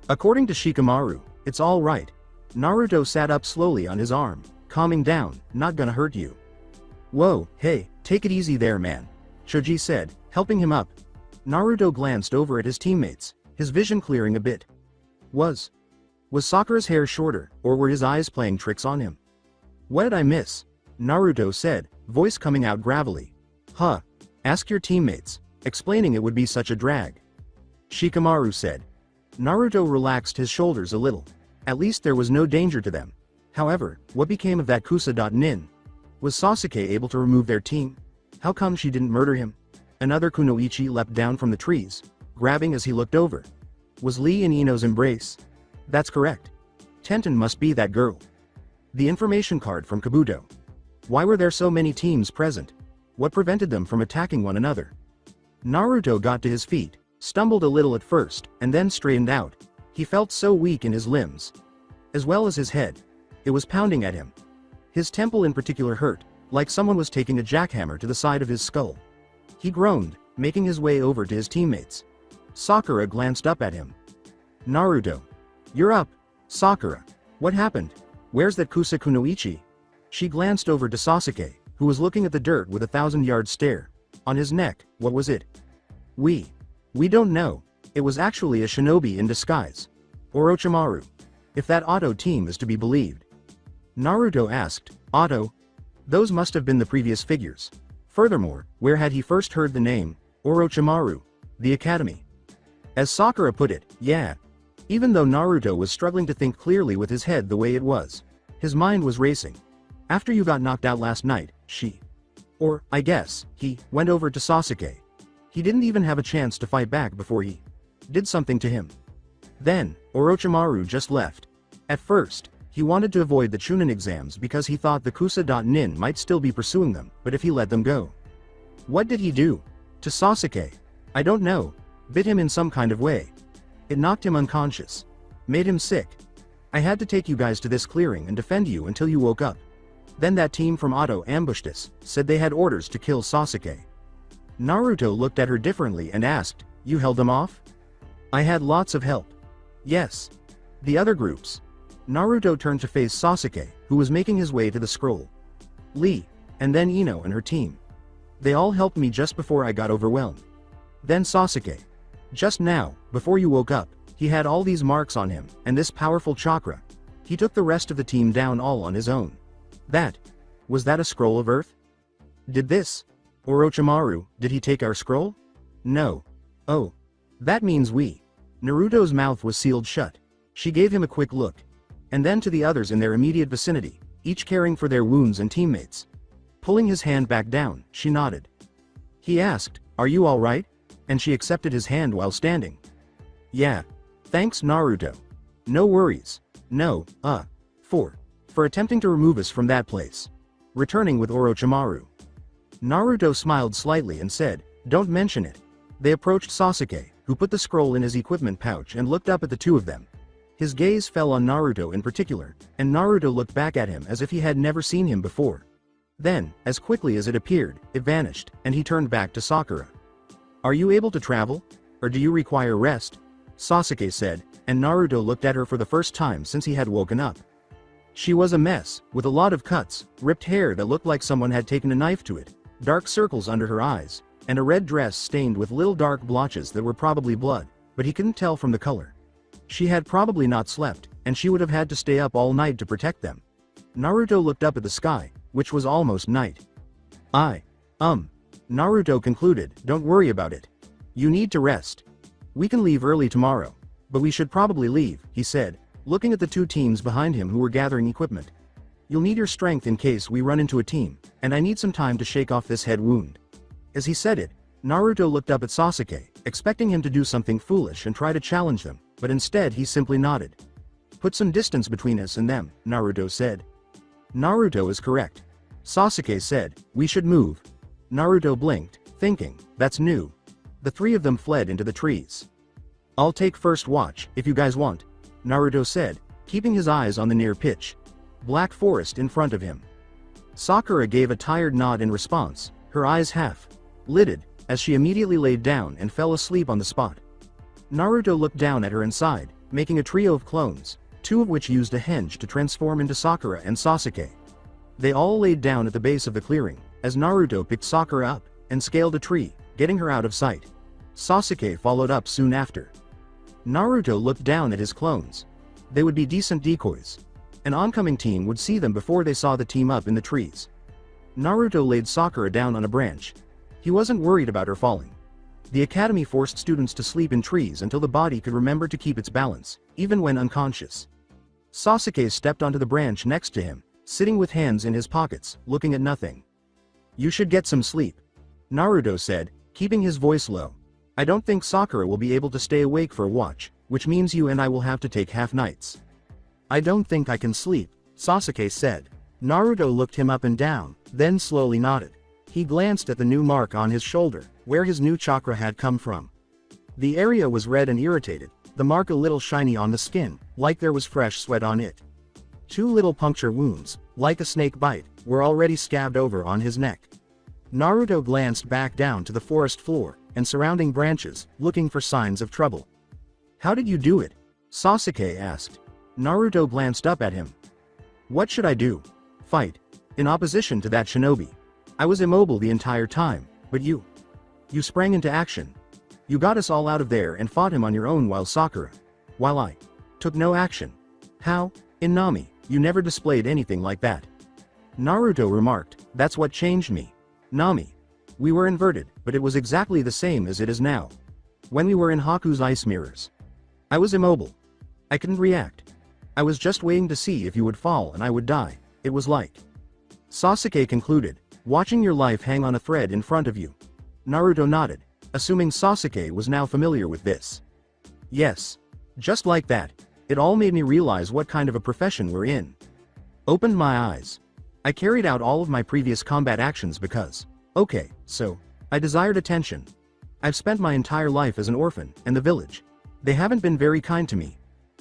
According to Shikamaru, it's all right. Naruto sat up slowly on his arm, calming down, "Not gonna hurt you." "Whoa, hey, take it easy there, man," Choji said, helping him up. Naruto glanced over at his teammates, his vision clearing a bit. Was Sakura's hair shorter, or were his eyes playing tricks on him? "What did I miss?" Naruto said, voice coming out gravelly. Ask your teammates," explaining it would be such a drag. Shikamaru said. Naruto relaxed his shoulders a little. At least there was no danger to them. However, what became of that Kusa.nin? Was Sasuke able to remove their team? How come she didn't murder him? Another kunoichi leapt down from the trees, grabbing as he looked over. Was Lee in Ino's embrace? That's correct. Tenten must be that girl. The information card from Kabuto. Why were there so many teams present? What prevented them from attacking one another? Naruto got to his feet, stumbled a little at first, and then straightened out. He felt so weak in his limbs, as well as his head. It was pounding at him. His temple in particular hurt, like someone was taking a jackhammer to the side of his skull. He groaned, making his way over to his teammates. Sakura glanced up at him. Naruto. You're up. Sakura. What happened? Where's that Kusa kunoichi? She glanced over to Sasuke, who was looking at the dirt with a 1,000-yard stare. On his neck, what was it? We don't know. It was actually a shinobi in disguise. Orochimaru. If that Auto team is to be believed. Naruto asked, Auto? Those must have been the previous figures. Furthermore, where had he first heard the name, Orochimaru? The academy. As Sakura put it, yeah. Even though Naruto was struggling to think clearly with his head the way it was. His mind was racing. After you got knocked out last night, or, I guess, he went over to Sasuke. He didn't even have a chance to fight back before he did something to him. Then, Orochimaru just left. At first, he wanted to avoid the Chunin exams because he thought the Kusa.nin might still be pursuing them, but if he let them go. What did he do? To Sasuke? I don't know. Bit him in some kind of way. It knocked him unconscious. Made him sick. I had to take you guys to this clearing and defend you until you woke up. Then that team from Auto ambushed us, said they had orders to kill Sasuke. Naruto looked at her differently and asked, you held them off? I had lots of help. Yes. The other groups. Naruto turned to face Sasuke, who was making his way to the scroll. Lee, and then Ino and her team. They all helped me just before I got overwhelmed. Then Sasuke. Just now, before you woke up, he had all these marks on him, and this powerful chakra. He took the rest of the team down all on his own. Was that a scroll of earth? Did Orochimaru, did he take our scroll? No. Oh. That means we. Naruto's mouth was sealed shut. She gave him a quick look. And then to the others in their immediate vicinity, each caring for their wounds and teammates. Pulling his hand back down, she nodded. He asked, are you alright? And she accepted his hand while standing. Yeah. Thanks Naruto. No worries. No, for attempting to remove us from that place. Returning with Orochimaru. Naruto smiled slightly and said, don't mention it. They approached Sasuke, who put the scroll in his equipment pouch and looked up at the two of them. His gaze fell on Naruto in particular, and Naruto looked back at him as if he had never seen him before. Then, as quickly as it appeared, it vanished, and he turned back to Sakura. Are you able to travel? Or do you require rest? Sasuke said, and Naruto looked at her for the first time since he had woken up. She was a mess, with a lot of cuts, ripped hair that looked like someone had taken a knife to it, dark circles under her eyes, and a red dress stained with little dark blotches that were probably blood, but he couldn't tell from the color. She had probably not slept, and she would have had to stay up all night to protect them. Naruto looked up at the sky, which was almost night. Naruto concluded, don't worry about it. You need to rest. We can leave early tomorrow. But we should probably leave, he said, looking at the two teams behind him who were gathering equipment. You'll need your strength in case we run into a team, and I need some time to shake off this head wound. As he said it, Naruto looked up at Sasuke, expecting him to do something foolish and try to challenge them, but instead he simply nodded. Put some distance between us and them, Naruto said. Naruto is correct. Sasuke said, we should move. Naruto blinked, thinking, that's new. The three of them fled into the trees. I'll take first watch, if you guys want, Naruto said, keeping his eyes on the near pitch. Black forest in front of him. Sakura gave a tired nod in response, her eyes half-lidded, as she immediately laid down and fell asleep on the spot. Naruto looked down at her and sighed, making a trio of clones, two of which used a henge to transform into Sakura and Sasuke. They all laid down at the base of the clearing, as Naruto picked Sakura up, and scaled a tree, getting her out of sight. Sasuke followed up soon after. Naruto looked down at his clones. They would be decent decoys. An oncoming team would see them before they saw the team up in the trees. Naruto laid Sakura down on a branch. He wasn't worried about her falling. The academy forced students to sleep in trees until the body could remember to keep its balance, even when unconscious. Sasuke stepped onto the branch next to him, sitting with hands in his pockets, looking at nothing. You should get some sleep, Naruto said, keeping his voice low. I don't think Sakura will be able to stay awake for a watch, which means you and I will have to take half nights. I don't think I can sleep, Sasuke said. Naruto looked him up and down, then slowly nodded. He glanced at the new mark on his shoulder, where his new chakra had come from. The area was red and irritated, the mark a little shiny on the skin, like there was fresh sweat on it. Two little puncture wounds, like a snake bite, were already scabbed over on his neck. Naruto glanced back down to the forest floor and surrounding branches, looking for signs of trouble. How did you do it? Sasuke asked. Naruto glanced up at him. What should I do? Fight. In opposition to that shinobi. I was immobile the entire time, but you sprang into action. You got us all out of there and fought him on your own while I took no action. How? In Nami, you never displayed anything like that. Naruto remarked, that's what changed me. Nami. We were inverted, but it was exactly the same as it is now. When we were in Haku's ice mirrors. I was immobile. I couldn't react. I was just waiting to see if you would fall and I would die. It was like. Sasuke concluded, watching your life hang on a thread in front of you. Naruto nodded, assuming Sasuke was now familiar with this. Yes. Just like that, it all made me realize what kind of a profession we're in. Opened my eyes. I carried out all of my previous combat actions because, okay, so, I desired attention. I've spent my entire life as an orphan, and the village. They haven't been very kind to me.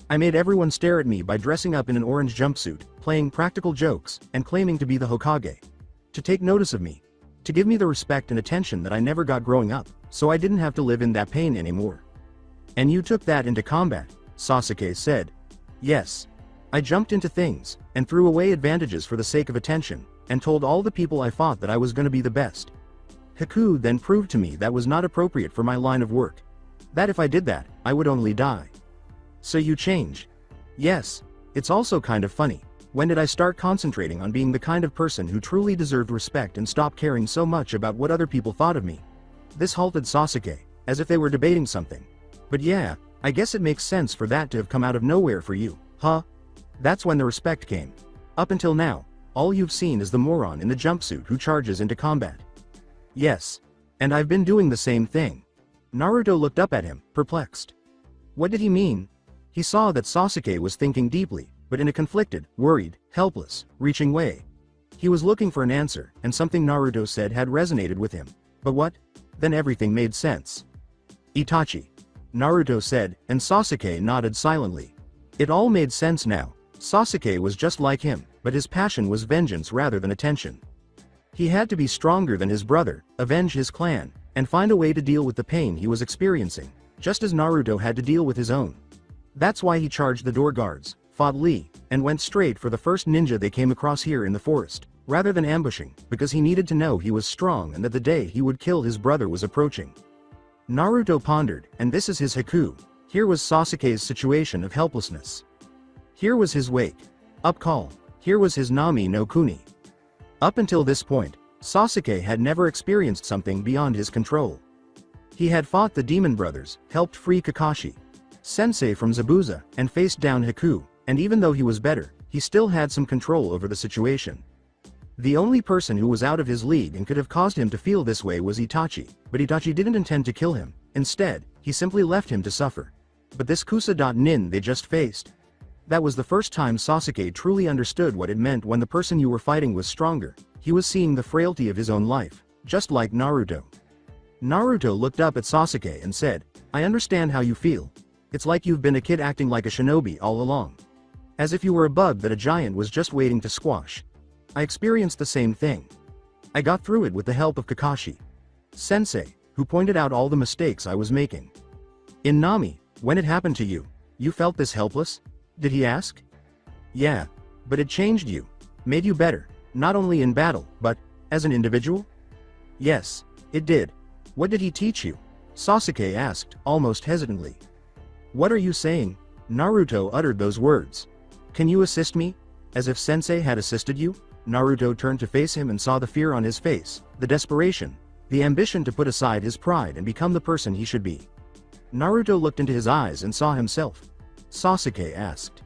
I made everyone stare at me by dressing up in an orange jumpsuit, playing practical jokes, and claiming to be the Hokage. To take notice of me. To give me the respect and attention that I never got growing up, so I didn't have to live in that pain anymore. And you took that into combat, Sasuke said. Yes. I jumped into things, and threw away advantages for the sake of attention, and told all the people I fought that I was gonna be the best. Haku then proved to me that was not appropriate for my line of work. That if I did that, I would only die. So you changed. Yes. It's also kind of funny. When did I start concentrating on being the kind of person who truly deserved respect and stop caring so much about what other people thought of me? This halted Sasuke, as if they were debating something. But yeah, I guess it makes sense for that to have come out of nowhere for you, huh? That's when the respect came. Up until now, all you've seen is the moron in the jumpsuit who charges into combat. Yes. And I've been doing the same thing. Naruto looked up at him, perplexed. What did he mean? He saw that Sasuke was thinking deeply, but in a conflicted, worried, helpless, reaching way. He was looking for an answer, and something Naruto said had resonated with him. But what? Then everything made sense. Itachi. Naruto said, and Sasuke nodded silently. It all made sense now. Sasuke was just like him, but his passion was vengeance rather than attention. He had to be stronger than his brother, avenge his clan, and find a way to deal with the pain he was experiencing, just as Naruto had to deal with his own. That's why he charged the door guards, fought Lee, and went straight for the first ninja they came across here in the forest, rather than ambushing, because he needed to know he was strong and that the day he would kill his brother was approaching. Naruto pondered, and this is his Haku. Here was Sasuke's situation of helplessness. Here was his wake up call. Here was his Nami no Kuni. Up until this point, Sasuke had never experienced something beyond his control. He had fought the Demon Brothers, helped free Kakashi Sensei from Zabuza, and faced down Haku, and even though he was better, he still had some control over the situation. The only person who was out of his league and could have caused him to feel this way was Itachi, but Itachi didn't intend to kill him. Instead, he simply left him to suffer. But this Kusa.nin they just faced. That was the first time Sasuke truly understood what it meant when the person you were fighting was stronger. He was seeing the frailty of his own life, just like Naruto. Naruto looked up at Sasuke and said, I understand how you feel. It's like you've been a kid acting like a shinobi all along. As if you were a bug that a giant was just waiting to squash. I experienced the same thing. I got through it with the help of Kakashi Sensei, who pointed out all the mistakes I was making. In Nami, when it happened to you, you felt this helpless? Did he ask? Yeah. But it changed you. Made you better, not only in battle, but as an individual? Yes, it did. What did he teach you? Sasuke asked, almost hesitantly. What are you saying? Naruto uttered those words. Can you assist me? As if Sensei had assisted you? Naruto turned to face him and saw the fear on his face, the desperation, the ambition to put aside his pride and become the person he should be. Naruto looked into his eyes and saw himself. Sasuke asked.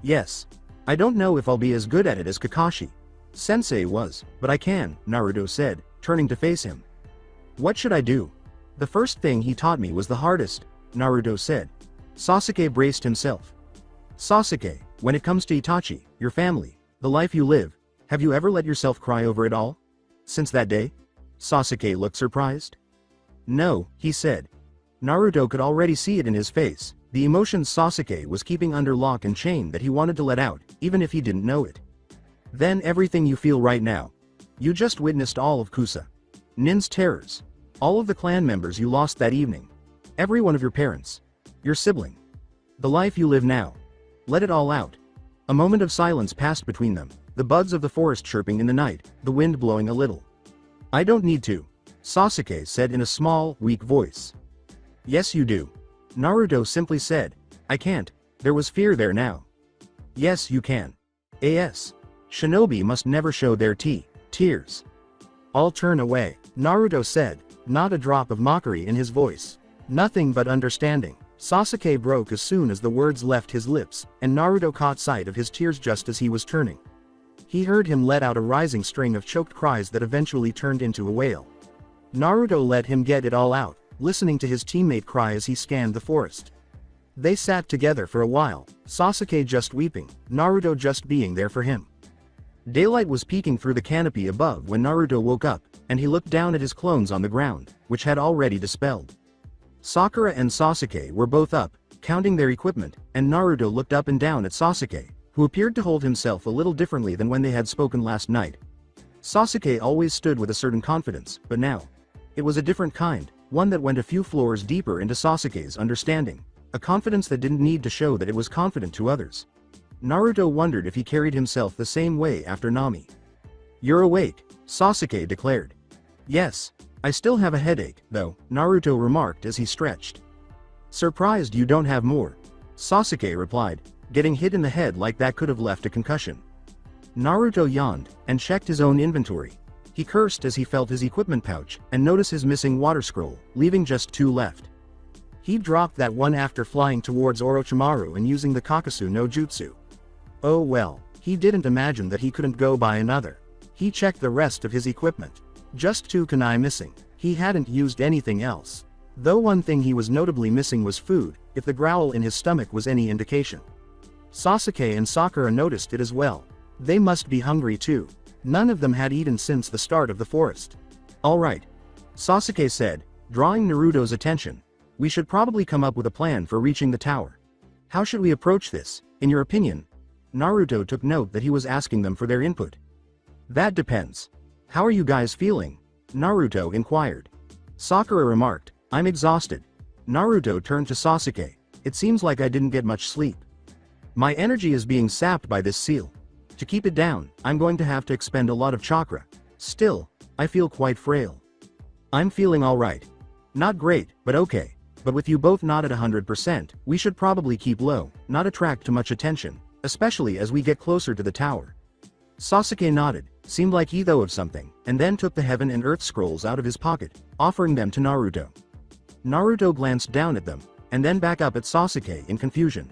Yes. I don't know if I'll be as good at it as Kakashi Sensei was, but I can, Naruto said, turning to face him. What should I do? The first thing he taught me was the hardest, Naruto said. Sasuke braced himself. Sasuke, when it comes to Itachi, your family, the life you live, have you ever let yourself cry over it all? Since that day? Sasuke looked surprised. No, he said. Naruto could already see it in his face, the emotions Sasuke was keeping under lock and chain that he wanted to let out, even if he didn't know it. Then everything you feel right now. You just witnessed all of Kusa Nin's terrors. All of the clan members you lost that evening. Every one of your parents. Your sibling. The life you live now. Let it all out. A moment of silence passed between them, the buds of the forest chirping in the night, the wind blowing a little. I don't need to, Sasuke said in a small, weak voice. Yes you do. Naruto simply said. I can't. There was fear there now. Yes you can. As. Shinobi must never show their tears. I'll turn away, Naruto said, not a drop of mockery in his voice. Nothing but understanding. Sasuke broke as soon as the words left his lips, and Naruto caught sight of his tears just as he was turning. He heard him let out a rising string of choked cries that eventually turned into a wail. Naruto let him get it all out, listening to his teammate cry as he scanned the forest. They sat together for a while, Sasuke just weeping, Naruto just being there for him. Daylight was peeking through the canopy above when Naruto woke up, and he looked down at his clones on the ground, which had already dispelled. Sakura and Sasuke were both up, counting their equipment, and Naruto looked up and down at Sasuke, who appeared to hold himself a little differently than when they had spoken last night. Sasuke always stood with a certain confidence, but now, it was a different kind, one that went a few floors deeper into Sasuke's understanding, a confidence that didn't need to show that it was confident to others. Naruto wondered if he carried himself the same way after Nami. You're awake, Sasuke declared. Yes, I still have a headache, though, Naruto remarked as he stretched. Surprised you don't have more, Sasuke replied, getting hit in the head like that could have left a concussion. Naruto yawned, and checked his own inventory. He cursed as he felt his equipment pouch, and noticed his missing water scroll, leaving just 2 left. He dropped that one after flying towards Orochimaru and using the Kakasu no Jutsu. Oh well, he didn't imagine that he couldn't go buy another. He checked the rest of his equipment. Just 2 kunai missing. He hadn't used anything else. Though one thing he was notably missing was food, if the growl in his stomach was any indication. Sasuke and Sakura noticed it as well. They must be hungry too. None of them had eaten since the start of the forest. Alright, Sasuke said, drawing Naruto's attention. We should probably come up with a plan for reaching the tower. How should we approach this, in your opinion? Naruto took note that he was asking them for their input. That depends. How are you guys feeling? Naruto inquired. Sakura remarked, I'm exhausted. Naruto turned to Sasuke. It seems like I didn't get much sleep. My energy is being sapped by this seal. To keep it down, I'm going to have to expend a lot of chakra. Still, I feel quite frail. I'm feeling alright. Not great, but okay. But with you both not at 100%, we should probably keep low, not attract too much attention, especially as we get closer to the tower. Sasuke nodded, seemed like he thought of something, and then took the Heaven and Earth scrolls out of his pocket, offering them to Naruto. Naruto glanced down at them, and then back up at Sasuke in confusion.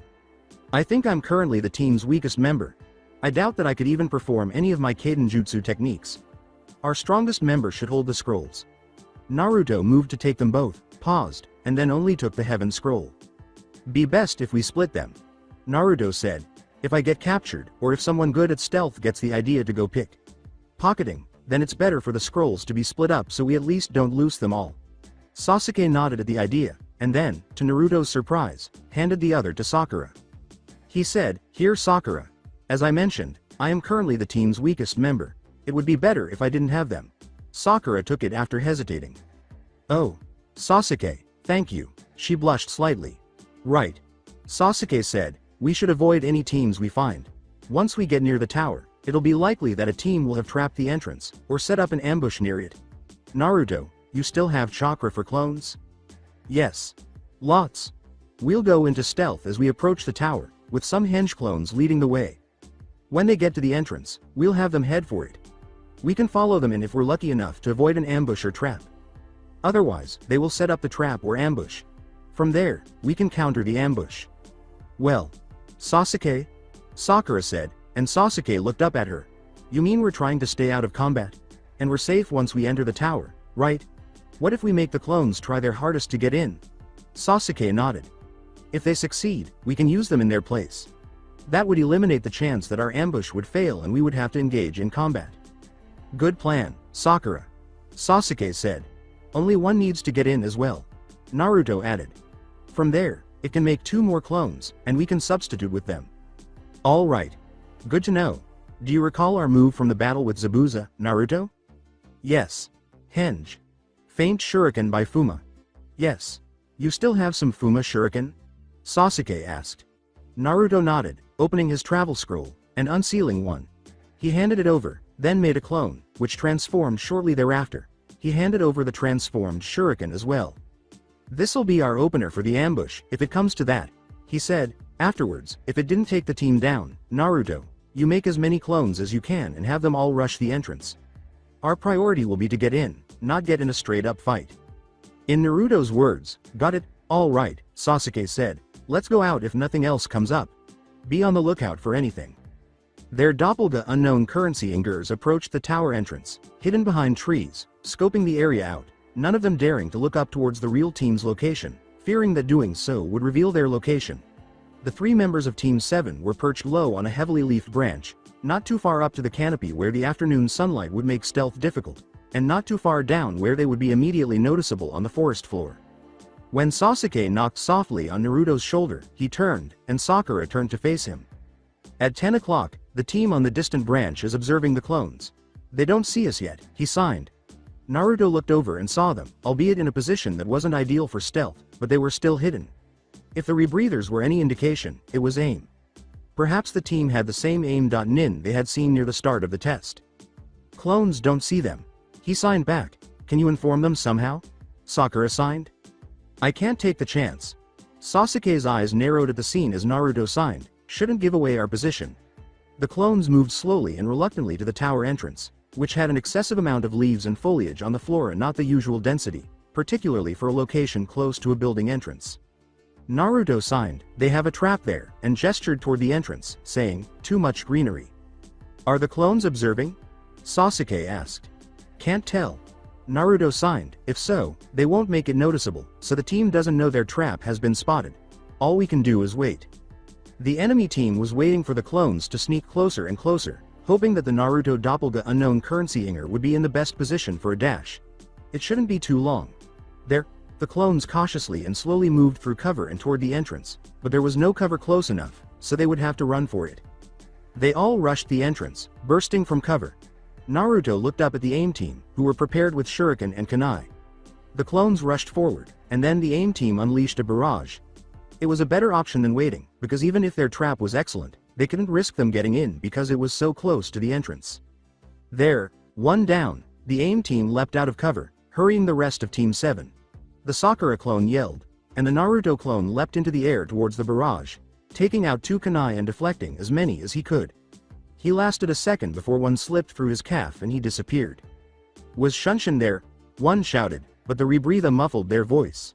I think I'm currently the team's weakest member. I doubt that I could even perform any of my Kaiden Jutsu techniques. Our strongest member should hold the scrolls. Naruto moved to take them both, paused, and then only took the Heaven scroll. Be best if we split them. Naruto said. If I get captured, or if someone good at stealth gets the idea to go pick pocketing, then it's better for the scrolls to be split up so we at least don't lose them all. Sasuke nodded at the idea, and then, to Naruto's surprise, handed the other to Sakura. He said, Here Sakura. As I mentioned, I am currently the team's weakest member. It would be better if I didn't have them. Sakura took it after hesitating. Oh. Sasuke, thank you. She blushed slightly. Right. Sasuke said, we should avoid any teams we find. Once we get near the tower, it'll be likely that a team will have trapped the entrance, or set up an ambush near it. Naruto, you still have chakra for clones? Yes. Lots. We'll go into stealth as we approach the tower, with some henge clones leading the way. When they get to the entrance, we'll have them head for it. We can follow them in if we're lucky enough to avoid an ambush or trap. Otherwise, they will set up the trap or ambush. From there, we can counter the ambush. Well, Sasuke? Sakura said, and Sasuke looked up at her. You mean we're trying to stay out of combat? And we're safe once we enter the tower, right? What if we make the clones try their hardest to get in? Sasuke nodded. If they succeed, we can use them in their place. That would eliminate the chance that our ambush would fail and we would have to engage in combat. Good plan, Sakura. Sasuke said. Only one needs to get in as well. Naruto added. From there, it can make 2 more clones, and we can substitute with them. All right. Good to know. Do you recall our move from the battle with Zabuza, Naruto? Yes. Henge. Faint shuriken by Fuma. Yes. You still have some Fuma shuriken? Sasuke asked. Naruto nodded, opening his travel scroll, and unsealing one. He handed it over, then made a clone, which transformed shortly thereafter. He handed over the transformed shuriken as well. This'll be our opener for the ambush, if it comes to that, he said. Afterwards, if it didn't take the team down, Naruto, you make as many clones as you can and have them all rush the entrance. Our priority will be to get in, not get in a straight-up fight. In Naruto's words, got it, all right, Sasuke said, let's go out if nothing else comes up. Be on the lookout for anything. Their doppelganger unknown currency ingers approached the tower entrance, hidden behind trees, scoping the area out, none of them daring to look up towards the real team's location, fearing that doing so would reveal their location. The 3 members of Team 7 were perched low on a heavily leafed branch, not too far up to the canopy where the afternoon sunlight would make stealth difficult, and not too far down where they would be immediately noticeable on the forest floor. When Sasuke knocked softly on Naruto's shoulder, he turned, and Sakura turned to face him. At 10 o'clock, the team on the distant branch is observing the clones. They don't see us yet, he signed. Naruto looked over and saw them, albeit in a position that wasn't ideal for stealth, but they were still hidden. If the rebreathers were any indication, it was aim. Perhaps the team had the same aim.nin they had seen near the start of the test. Clones don't see them. He signed back. Can you inform them somehow? Sakura signed. I can't take the chance. Sasuke's eyes narrowed at the scene as Naruto signed, shouldn't give away our position. The clones moved slowly and reluctantly to the tower entrance, which had an excessive amount of leaves and foliage on the floor and not the usual density, particularly for a location close to a building entrance. Naruto signed, they have a trap there, and gestured toward the entrance, saying, too much greenery. Are the clones observing? Sasuke asked. Can't tell. Naruto signed, if so, they won't make it noticeable, so the team doesn't know their trap has been spotted. All we can do is wait. The enemy team was waiting for the clones to sneak closer and closer, hoping that the Naruto doppelganger unknown currency inger would be in the best position for a dash. It shouldn't be too long. There, the clones cautiously and slowly moved through cover and toward the entrance, but there was no cover close enough, so they would have to run for it. They all rushed the entrance, bursting from cover. Naruto looked up at the AIM team, who were prepared with shuriken and kunai. The clones rushed forward, and then the AIM team unleashed a barrage. It was a better option than waiting, because even if their trap was excellent, they couldn't risk them getting in because it was so close to the entrance. There, one down, the AIM team leapt out of cover, hurrying the rest of Team 7. The Sakura clone yelled, and the Naruto clone leapt into the air towards the barrage, taking out 2 kunai and deflecting as many as he could. He lasted a second before one slipped through his calf and he disappeared. Was Shunshin there? One shouted, but the rebreather muffled their voice.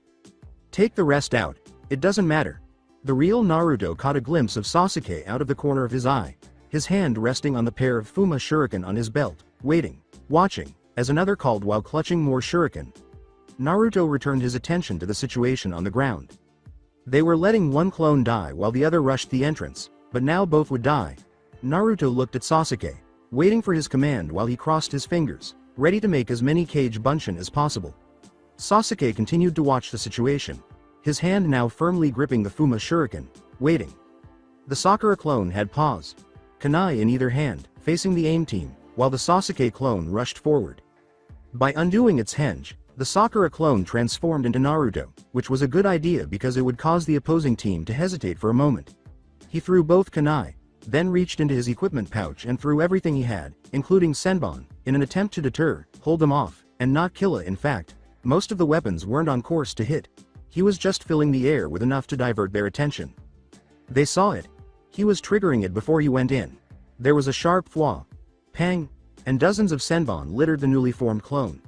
Take the rest out, it doesn't matter. The real Naruto caught a glimpse of Sasuke out of the corner of his eye, his hand resting on the pair of Fuma shuriken on his belt, waiting, watching, as another called while clutching more shuriken. Naruto returned his attention to the situation on the ground. They were letting one clone die while the other rushed the entrance, but now both would die. Naruto looked at Sasuke, waiting for his command while he crossed his fingers, ready to make as many Kage Bunshin as possible. Sasuke continued to watch the situation, his hand now firmly gripping the Fuma shuriken, waiting. The Sakura clone had paws, kunai in either hand, facing the AIM team, while the Sasuke clone rushed forward. By undoing its henge, the Sakura clone transformed into Naruto, which was a good idea because it would cause the opposing team to hesitate for a moment. He threw both kunai, then reached into his equipment pouch and threw everything he had, including senbon, in an attempt to deter, hold them off, and not kill it. In fact, most of the weapons weren't on course to hit. He was just filling the air with enough to divert their attention. They saw it. He was triggering it before he went in. There was a sharp thwack, pang, and dozens of senbon littered the newly formed clone.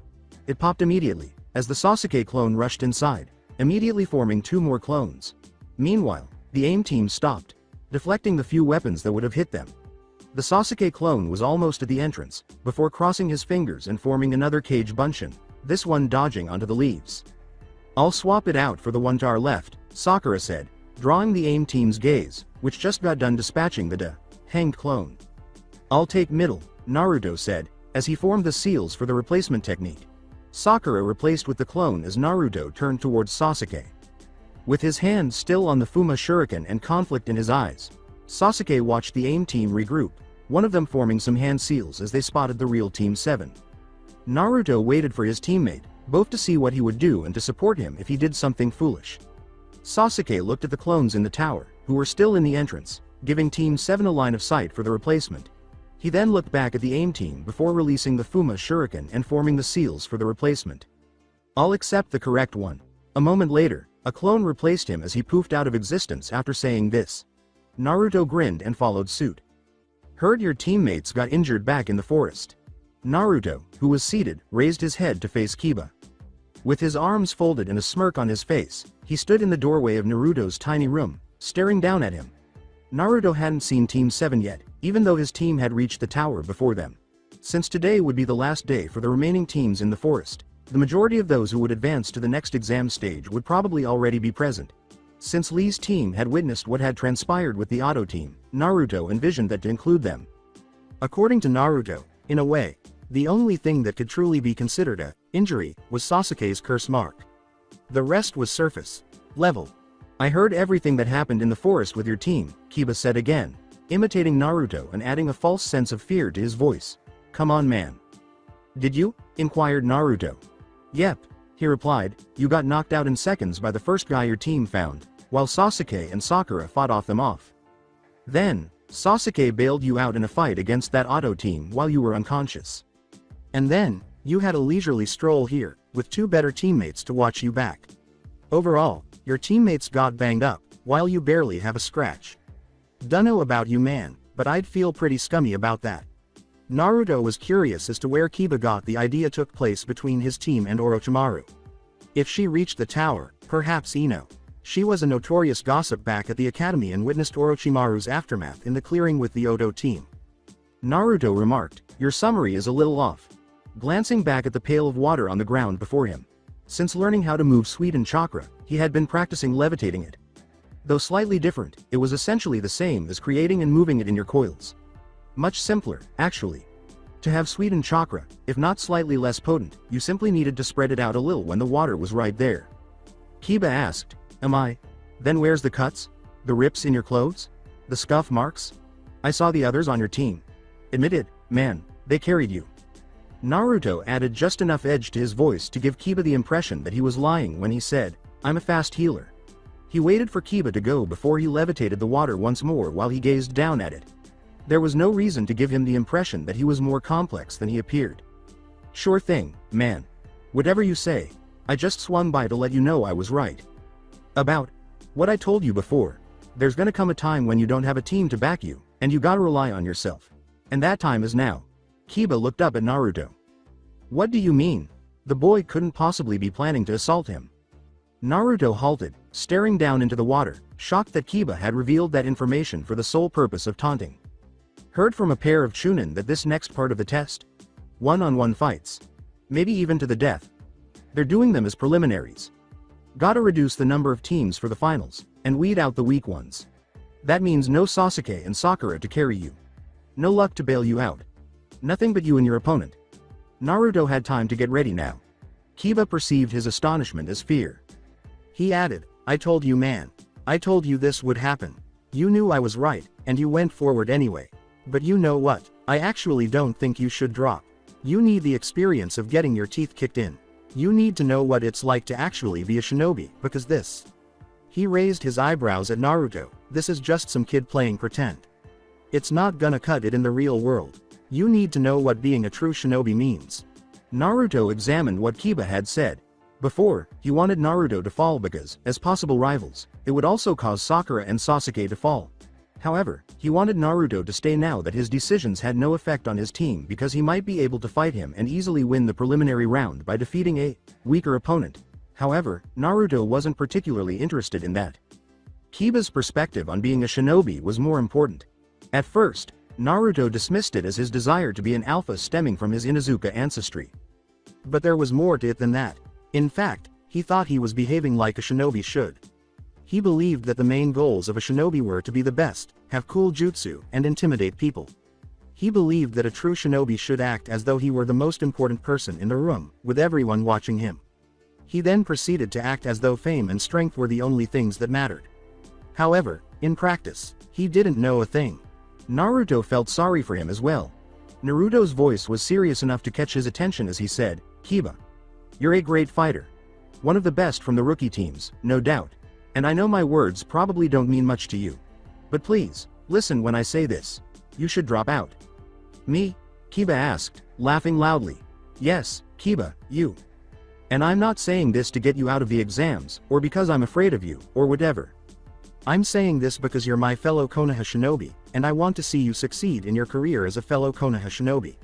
It popped immediately, as the Sasuke clone rushed inside, immediately forming 2 more clones. Meanwhile, the AIM team stopped, deflecting the few weapons that would have hit them. The Sasuke clone was almost at the entrance, before crossing his fingers and forming another Kage Bunshin, this one dodging onto the leaves. I'll swap it out for the one to our left, Sakura said, drawing the AIM team's gaze, which just got done dispatching the hanged clone. I'll take middle, Naruto said, as he formed the seals for the replacement technique. Sakura replaced with the clone as Naruto turned towards Sasuke. With his hand still on the Fuma shuriken and conflict in his eyes, Sasuke watched the AIM team regroup, one of them forming some hand seals as they spotted the real Team 7. Naruto waited for his teammate, both to see what he would do and to support him if he did something foolish. Sasuke looked at the clones in the tower, who were still in the entrance, giving Team 7 a line of sight for the replacement. He then looked back at the AIM team before releasing the Fuma shuriken and forming the seals for the replacement. I'll accept the correct one. A moment later, a clone replaced him as he poofed out of existence after saying this. Naruto grinned and followed suit. Heard your teammates got injured back in the forest. Naruto, who was seated, raised his head to face Kiba. With his arms folded and a smirk on his face, he stood in the doorway of Naruto's tiny room, staring down at him. Naruto hadn't seen Team 7 yet, even though his team had reached the tower before them. Since today would be the last day for the remaining teams in the forest, the majority of those who would advance to the next exam stage would probably already be present. Since Lee's team had witnessed what had transpired with the Auto team, Naruto envisioned that to include them. According to Naruto, in a way, the only thing that could truly be considered a injury was Sasuke's curse mark. The rest was surface level. I heard everything that happened in the forest with your team, Kiba said again, imitating Naruto and adding a false sense of fear to his voice. Come on, man. Did you? Inquired Naruto. Yep, he replied, you got knocked out in seconds by the first guy your team found, while Sasuke and Sakura fought them off. Then, Sasuke bailed you out in a fight against that Auto team while you were unconscious. And then, you had a leisurely stroll here, with two better teammates to watch you back. Overall, your teammates got banged up, while you barely have a scratch. Dunno about you, man, but I'd feel pretty scummy about that. Naruto was curious as to where Kiba got the idea took place between his team and Orochimaru. If she reached the tower, perhaps Ino. She was a notorious gossip back at the academy and witnessed Orochimaru's aftermath in the clearing with the Odo team. Naruto remarked, your summary is a little off. Glancing back at the pail of water on the ground before him. Since learning how to move Suiten chakra, he had been practicing levitating it. Though slightly different, it was essentially the same as creating and moving it in your coils. Much simpler, actually. To have Suiten chakra, if not slightly less potent, you simply needed to spread it out a little when the water was right there. Kiba asked, am I? Then where's the cuts? The rips in your clothes? The scuff marks? I saw the others on your team. Admit it, man, they carried you. Naruto added just enough edge to his voice to give Kiba the impression that he was lying when he said, I'm a fast healer. He waited for Kiba to go before he levitated the water once more while he gazed down at it. There was no reason to give him the impression that he was more complex than he appeared. Sure thing, man. Whatever you say. I just swung by to let you know I was right. About what I told you before. There's gonna come a time when you don't have a team to back you, and you gotta rely on yourself. And that time is now. Kiba looked up at Naruto. What do you mean? The boy couldn't possibly be planning to assault him. Naruto halted, staring down into the water, shocked that Kiba had revealed that information for the sole purpose of taunting. Heard from a pair of Chunin that this next part of the test? One-on-one fights. Maybe even to the death. They're doing them as preliminaries. Gotta reduce the number of teams for the finals, and weed out the weak ones. That means no Sasuke and Sakura to carry you. No luck to bail you out. Nothing but you and your opponent. Naruto had time to get ready now. Kiba perceived his astonishment as fear. He added, I told you, man. I told you this would happen. You knew I was right, and you went forward anyway. But you know what? I actually don't think you should drop. You need the experience of getting your teeth kicked in. You need to know what it's like to actually be a shinobi, because this. He raised his eyebrows at Naruto, this is just some kid playing pretend. It's not gonna cut it in the real world. You need to know what being a true shinobi means. Naruto examined what Kiba had said. Before, he wanted Naruto to fall because, as possible rivals, it would also cause Sakura and Sasuke to fall. However, he wanted Naruto to stay now that his decisions had no effect on his team because he might be able to fight him and easily win the preliminary round by defeating a weaker opponent. However, Naruto wasn't particularly interested in that. Kiba's perspective on being a shinobi was more important. At first, Naruto dismissed it as his desire to be an alpha stemming from his Inuzuka ancestry. But there was more to it than that. In fact, he thought he was behaving like a shinobi should. He believed that the main goals of a shinobi were to be the best, have cool jutsu, and intimidate people. He believed that a true shinobi should act as though he were the most important person in the room, with everyone watching him. He then proceeded to act as though fame and strength were the only things that mattered. However, in practice, he didn't know a thing. Naruto felt sorry for him as well. Naruto's voice was serious enough to catch his attention as he said, Kiba. You're a great fighter. One of the best from the rookie teams, no doubt. And I know my words probably don't mean much to you. But please, listen when I say this. You should drop out. Me? Kiba asked, laughing loudly. Yes, Kiba, you. And I'm not saying this to get you out of the exams, or because I'm afraid of you, or whatever. I'm saying this because you're my fellow Konoha shinobi, and I want to see you succeed in your career as a fellow Konoha shinobi.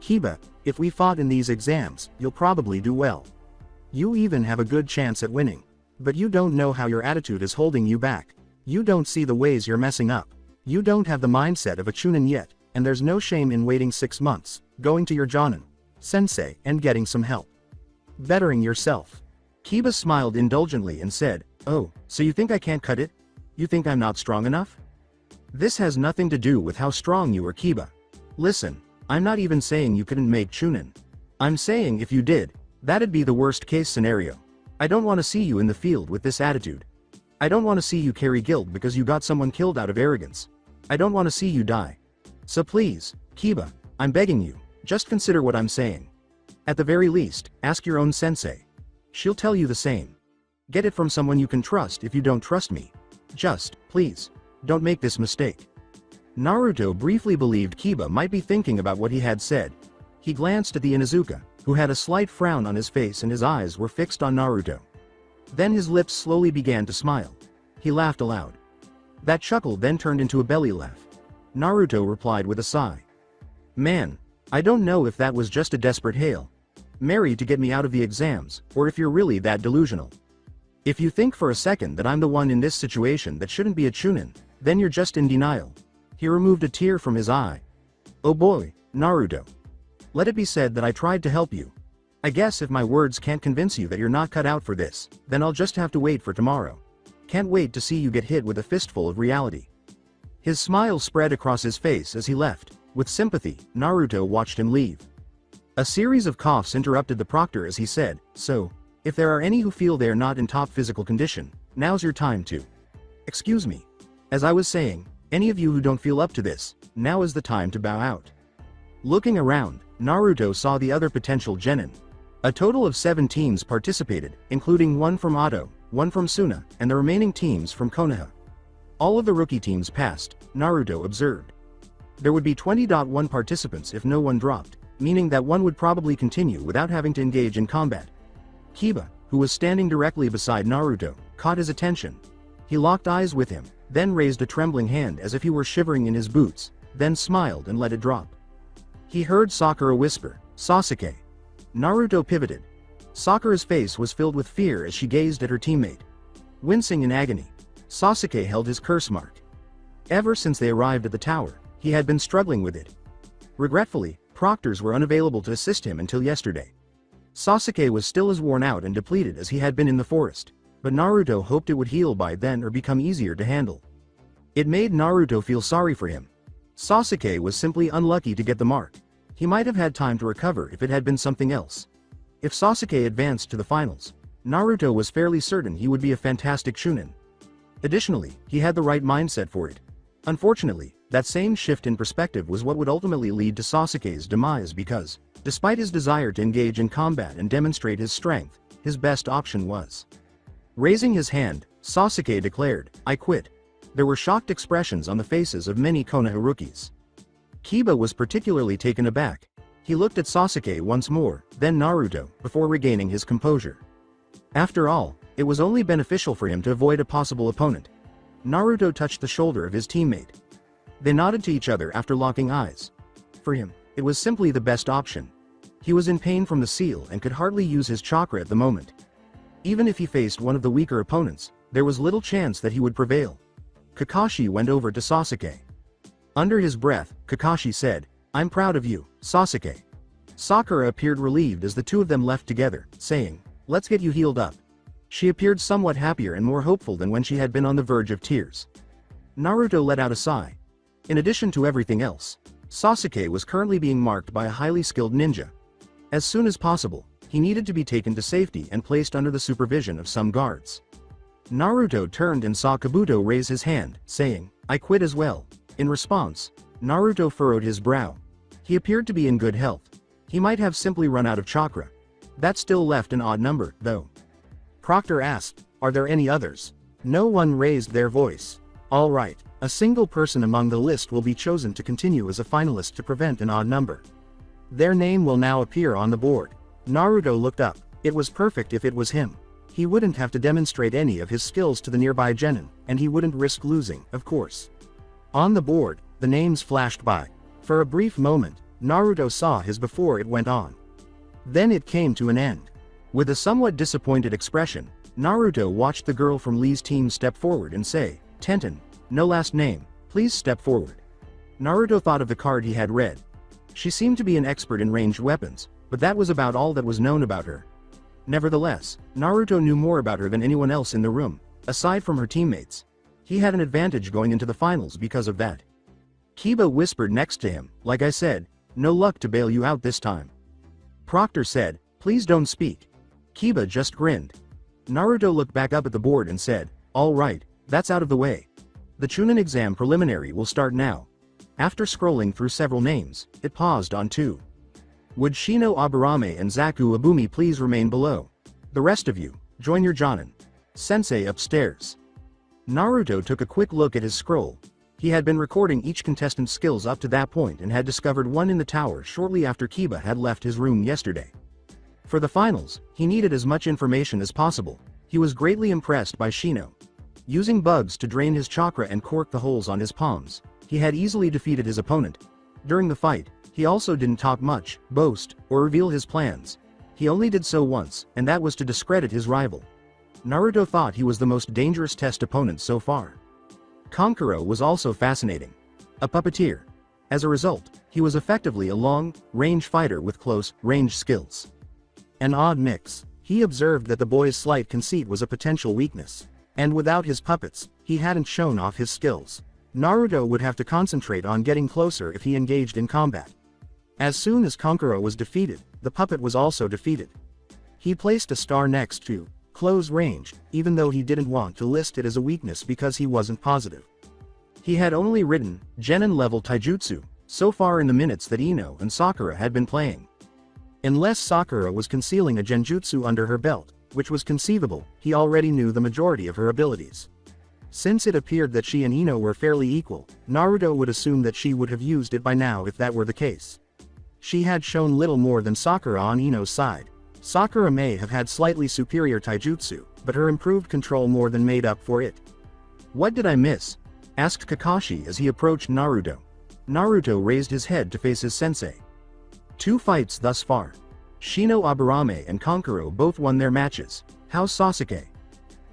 Kiba, if we fought in these exams, you'll probably do well. You even have a good chance at winning. But you don't know how your attitude is holding you back. You don't see the ways you're messing up. You don't have the mindset of a chunin yet, and there's no shame in waiting 6 months, going to your jonin sensei and getting some help. Bettering yourself. Kiba smiled indulgently and said, "Oh, so you think I can't cut it? You think I'm not strong enough?" This has nothing to do with how strong you are, Kiba. Listen, I'm not even saying you couldn't make chunin. I'm saying if you did, that'd be the worst case scenario. I don't want to see you in the field with this attitude. I don't want to see you carry guilt because you got someone killed out of arrogance. I don't want to see you die. So please, Kiba, I'm begging you, just consider what I'm saying. At the very least, ask your own sensei. She'll tell you the same. Get it from someone you can trust if you don't trust me. Just, please, don't make this mistake. Naruto briefly believed Kiba might be thinking about what he had said. He glanced at the Inuzuka, who had a slight frown on his face and his eyes were fixed on Naruto. Then his lips slowly began to smile. He laughed aloud. That chuckle then turned into a belly laugh. Naruto replied with a sigh. Man, I don't know if that was just a desperate hail Mary to get me out of the exams, or if you're really that delusional. If you think for a second that I'm the one in this situation that shouldn't be a chunin, then you're just in denial. He removed a tear from his eye. Oh boy, Naruto. Let it be said that I tried to help you. I guess if my words can't convince you that you're not cut out for this, then I'll just have to wait for tomorrow. Can't wait to see you get hit with a fistful of reality. His smile spread across his face as he left. With sympathy, Naruto watched him leave. A series of coughs interrupted the proctor as he said, "So, if there are any who feel they're not in top physical condition, now's your time to. Excuse me. As I was saying, any of you who don't feel up to this, now is the time to bow out." Looking around, Naruto saw the other potential genin. A total of 7 teams participated, including one from Ado, one from Suna, and the remaining teams from Konoha. All of the rookie teams passed, Naruto observed. There would be 20.1 participants if no one dropped, meaning that one would probably continue without having to engage in combat. Kiba, who was standing directly beside Naruto, caught his attention. He locked eyes with him, then raised a trembling hand as if he were shivering in his boots, then smiled and let it drop. He heard Sakura whisper, "Sasuke." Naruto pivoted. Sakura's face was filled with fear as she gazed at her teammate. Wincing in agony, Sasuke held his curse mark. Ever since they arrived at the tower, he had been struggling with it. Regretfully, proctors were unavailable to assist him until yesterday. Sasuke was still as worn out and depleted as he had been in the forest, but Naruto hoped it would heal by then or become easier to handle. It made Naruto feel sorry for him. Sasuke was simply unlucky to get the mark. He might have had time to recover if it had been something else. If Sasuke advanced to the finals, Naruto was fairly certain he would be a fantastic chunin. Additionally, he had the right mindset for it. Unfortunately, that same shift in perspective was what would ultimately lead to Sasuke's demise because, despite his desire to engage in combat and demonstrate his strength, his best option was. Raising his hand, Sasuke declared, "I quit." There were shocked expressions on the faces of many Konoha rookies. Kiba was particularly taken aback. He looked at Sasuke once more, then Naruto, before regaining his composure. After all, it was only beneficial for him to avoid a possible opponent. Naruto touched the shoulder of his teammate. They nodded to each other after locking eyes. For him, it was simply the best option. He was in pain from the seal and could hardly use his chakra at the moment. Even if he faced one of the weaker opponents, there was little chance that he would prevail. Kakashi went over to Sasuke. Under his breath, Kakashi said, "I'm proud of you, Sasuke." Sakura appeared relieved as the two of them left together, saying, "Let's get you healed up." She appeared somewhat happier and more hopeful than when she had been on the verge of tears. Naruto let out a sigh. In addition to everything else, Sasuke was currently being marked by a highly skilled ninja. As soon as possible, he needed to be taken to safety and placed under the supervision of some guards. Naruto turned and saw Kabuto raise his hand, saying, "I quit as well." In response, Naruto furrowed his brow. He appeared to be in good health. He might have simply run out of chakra. That still left an odd number, though. Proctor asked, "Are there any others?" No one raised their voice. All right, a single person among the list will be chosen to continue as a finalist to prevent an odd number. Their name will now appear on the board. Naruto looked up. It was perfect if it was him. He wouldn't have to demonstrate any of his skills to the nearby genin, and he wouldn't risk losing, of course. On the board, the names flashed by. For a brief moment, Naruto saw his before it went on. Then it came to an end. With a somewhat disappointed expression, Naruto watched the girl from Lee's team step forward and say, "Tenten, no last name, please step forward." Naruto thought of the card he had read. She seemed to be an expert in ranged weapons, but that was about all that was known about her. Nevertheless, Naruto knew more about her than anyone else in the room, aside from her teammates. He had an advantage going into the finals because of that. Kiba whispered next to him, "Like I said, no luck to bail you out this time." Proctor said, "Please don't speak." Kiba just grinned. Naruto looked back up at the board and said, "All right, that's out of the way. The Chunin exam preliminary will start now." After scrolling through several names, it paused on 2. Would Shino Aburame and Zaku Abumi please remain below? The rest of you, join your Jonin. Sensei upstairs. Naruto took a quick look at his scroll. He had been recording each contestant's skills up to that point and had discovered one in the tower shortly after Kiba had left his room yesterday. For the finals, he needed as much information as possible. He was greatly impressed by Shino. Using bugs to drain his chakra and cork the holes on his palms, he had easily defeated his opponent. During the fight, he also didn't talk much, boast, or reveal his plans. He only did so once, and that was to discredit his rival. Naruto thought he was the most dangerous test opponent so far. Kankuro was also fascinating. A puppeteer. As a result, he was effectively a long-range fighter with close-range skills. An odd mix. He observed that the boy's slight conceit was a potential weakness. And without his puppets, he hadn't shown off his skills. Naruto would have to concentrate on getting closer if he engaged in combat. As soon as Kankuro was defeated, the puppet was also defeated. He placed a star next to close range, even though he didn't want to list it as a weakness because he wasn't positive. He had only written Genin-level taijutsu so far in the minutes that Ino and Sakura had been playing. Unless Sakura was concealing a genjutsu under her belt, which was conceivable, he already knew the majority of her abilities. Since it appeared that she and Ino were fairly equal, Naruto would assume that she would have used it by now if that were the case. She had shown little more than Sakura on Ino's side. Sakura may have had slightly superior taijutsu, but her improved control more than made up for it. "What did I miss?" asked Kakashi as he approached Naruto. Naruto raised his head to face his sensei. 2 fights thus far. Shino Aburame and Kankuro both won their matches. How's Sasuke?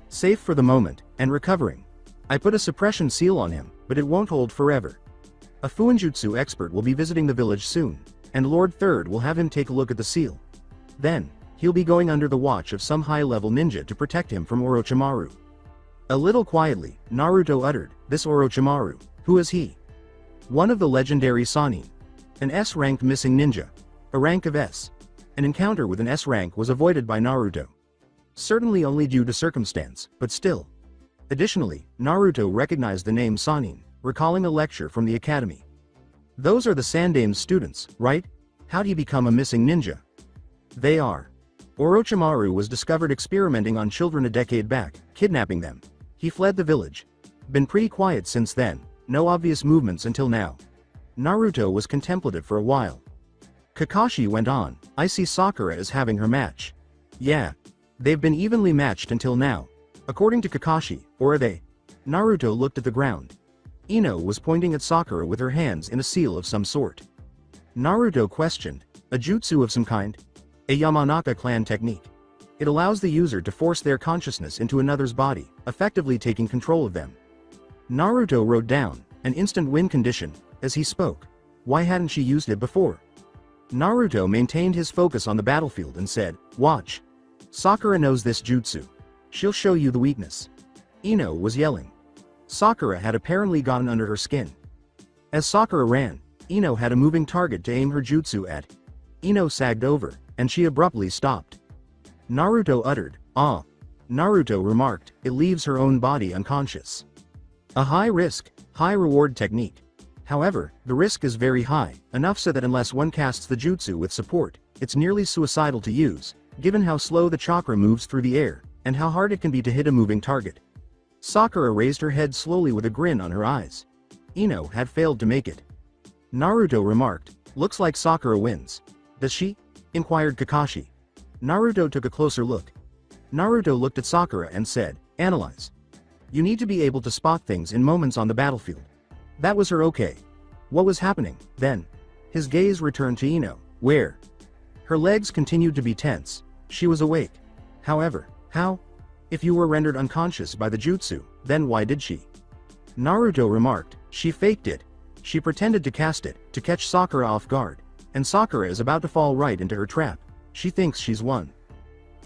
Safe for the moment, and recovering. I put a suppression seal on him, but it won't hold forever. A Fuinjutsu expert will be visiting the village soon, and Lord Third will have him take a look at the seal. Then, he'll be going under the watch of some high-level ninja to protect him from Orochimaru. A little quietly, Naruto uttered, "This Orochimaru, who is he?" "One of the legendary Sannin. An S-rank missing ninja. A rank of S. An encounter with an S rank was avoided by Naruto. Certainly only due to circumstance, but still. Additionally, Naruto recognized the name Sannin, recalling a lecture from the academy. Those are the Sandame's students, right? How'd he become a missing ninja? They are. Orochimaru was discovered experimenting on children a decade back, kidnapping them. He fled the village. Been pretty quiet since then, no obvious movements until now. Naruto was contemplative for a while. Kakashi went on, I see Sakura is having her match. Yeah. They've been evenly matched until now. According to Kakashi, or are they? Naruto looked at the ground. Ino was pointing at Sakura with her hands in a seal of some sort. Naruto questioned, a jutsu of some kind? A Yamanaka clan technique. It allows the user to force their consciousness into another's body, effectively taking control of them. Naruto wrote down, an instant win condition, as he spoke. Why hadn't she used it before? Naruto maintained his focus on the battlefield and said, watch. Sakura knows this jutsu. She'll show you the weakness. Ino was yelling. Sakura had apparently gotten under her skin. As Sakura ran, Ino had a moving target to aim her jutsu at. Ino sagged over, and she abruptly stopped. Naruto uttered, ah. Naruto remarked, it leaves her own body unconscious. A high-risk, high-reward technique. However, the risk is very high, enough so that unless one casts the jutsu with support, it's nearly suicidal to use, given how slow the chakra moves through the air, and how hard it can be to hit a moving target. Sakura raised her head slowly with a grin on her eyes. Ino had failed to make it. Naruto remarked, looks like Sakura wins. Does she? Inquired Kakashi. Naruto took a closer look. Naruto looked at Sakura and said, "Analyze. You need to be able to spot things in moments on the battlefield." That was her okay. What was happening, then? His gaze returned to Ino. Where? Her legs continued to be tense. She was awake. However, how? If you were rendered unconscious by the jutsu, then why did she? Naruto remarked, she faked it. She pretended to cast it, to catch Sakura off guard. And Sakura is about to fall right into her trap. She thinks she's won.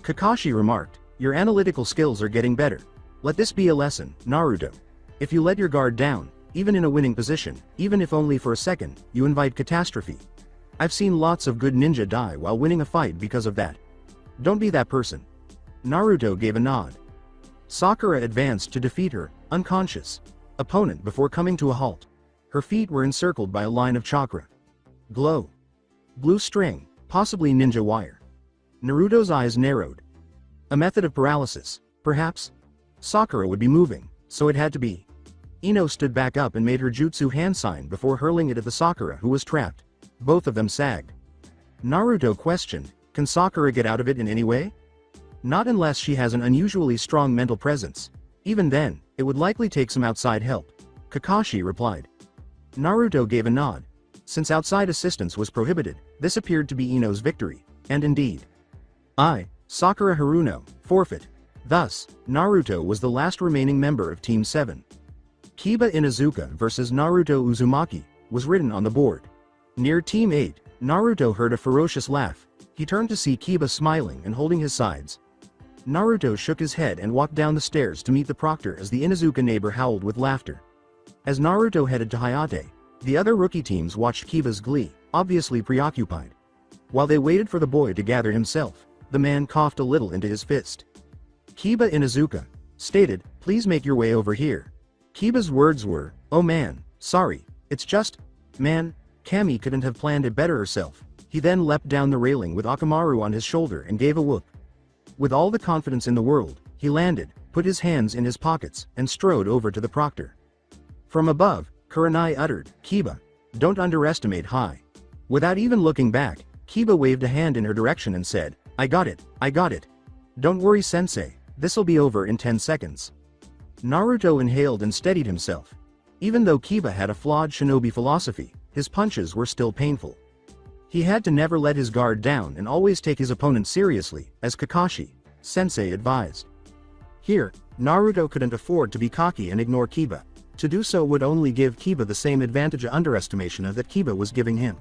Kakashi remarked, your analytical skills are getting better. Let this be a lesson, Naruto. If you let your guard down, even in a winning position, even if only for a second, you invite catastrophe. I've seen lots of good ninja die while winning a fight because of that. Don't be that person. Naruto gave a nod. Sakura advanced to defeat her, unconscious, opponent before coming to a halt. Her feet were encircled by a line of chakra. Glow. Blue string, possibly ninja wire. Naruto's eyes narrowed. A method of paralysis, perhaps? Sakura would be moving, so it had to be. Ino stood back up and made her jutsu hand sign before hurling it at the Sakura who was trapped. Both of them sagged. Naruto questioned, can Sakura get out of it in any way? Not unless she has an unusually strong mental presence. Even then, it would likely take some outside help. Kakashi replied. Naruto gave a nod. Since outside assistance was prohibited, this appeared to be Ino's victory, and indeed. Sakura Haruno, forfeit. Thus, Naruto was the last remaining member of Team 7. Kiba Inuzuka vs Naruto Uzumaki was written on the board. Near Team 8, Naruto heard a ferocious laugh. He turned to see Kiba smiling and holding his sides. Naruto shook his head and walked down the stairs to meet the proctor as the Inuzuka neighbor howled with laughter. As Naruto headed to Hayate, the other rookie teams watched Kiba's glee, obviously preoccupied. While they waited for the boy to gather himself, the man coughed a little into his fist. Kiba Inuzuka stated, please make your way over here. Kiba's words were, oh man, sorry, it's just, man, Kami couldn't have planned it better herself. He then leapt down the railing with Akamaru on his shoulder and gave a whoop. With all the confidence in the world, he landed, put his hands in his pockets, and strode over to the proctor. From above, Kurenai uttered, Kiba, don't underestimate Hai. Without even looking back, Kiba waved a hand in her direction and said, I got it, I got it. Don't worry sensei, this'll be over in 10 seconds. Naruto inhaled and steadied himself. Even though Kiba had a flawed shinobi philosophy, his punches were still painful. He had to never let his guard down and always take his opponent seriously, as Kakashi sensei advised. Here, Naruto couldn't afford to be cocky and ignore Kiba. To do so would only give Kiba the same advantage of underestimation that Kiba was giving him.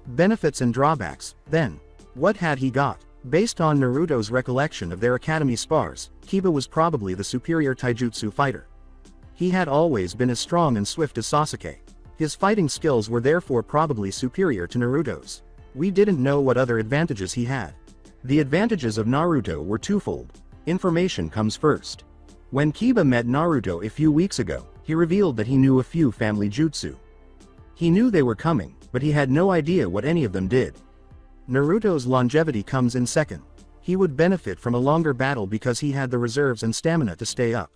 Benefits and drawbacks, then. What had he got? Based on Naruto's recollection of their academy spars, Kiba was probably the superior taijutsu fighter. He had always been as strong and swift as Sasuke. His fighting skills were therefore probably superior to Naruto's. We didn't know what other advantages he had. The advantages of Naruto were twofold. Information comes first. When Kiba met Naruto a few weeks ago, he revealed that he knew a few family jutsu. He knew they were coming, but he had no idea what any of them did. Naruto's longevity comes in second. He would benefit from a longer battle because he had the reserves and stamina to stay up.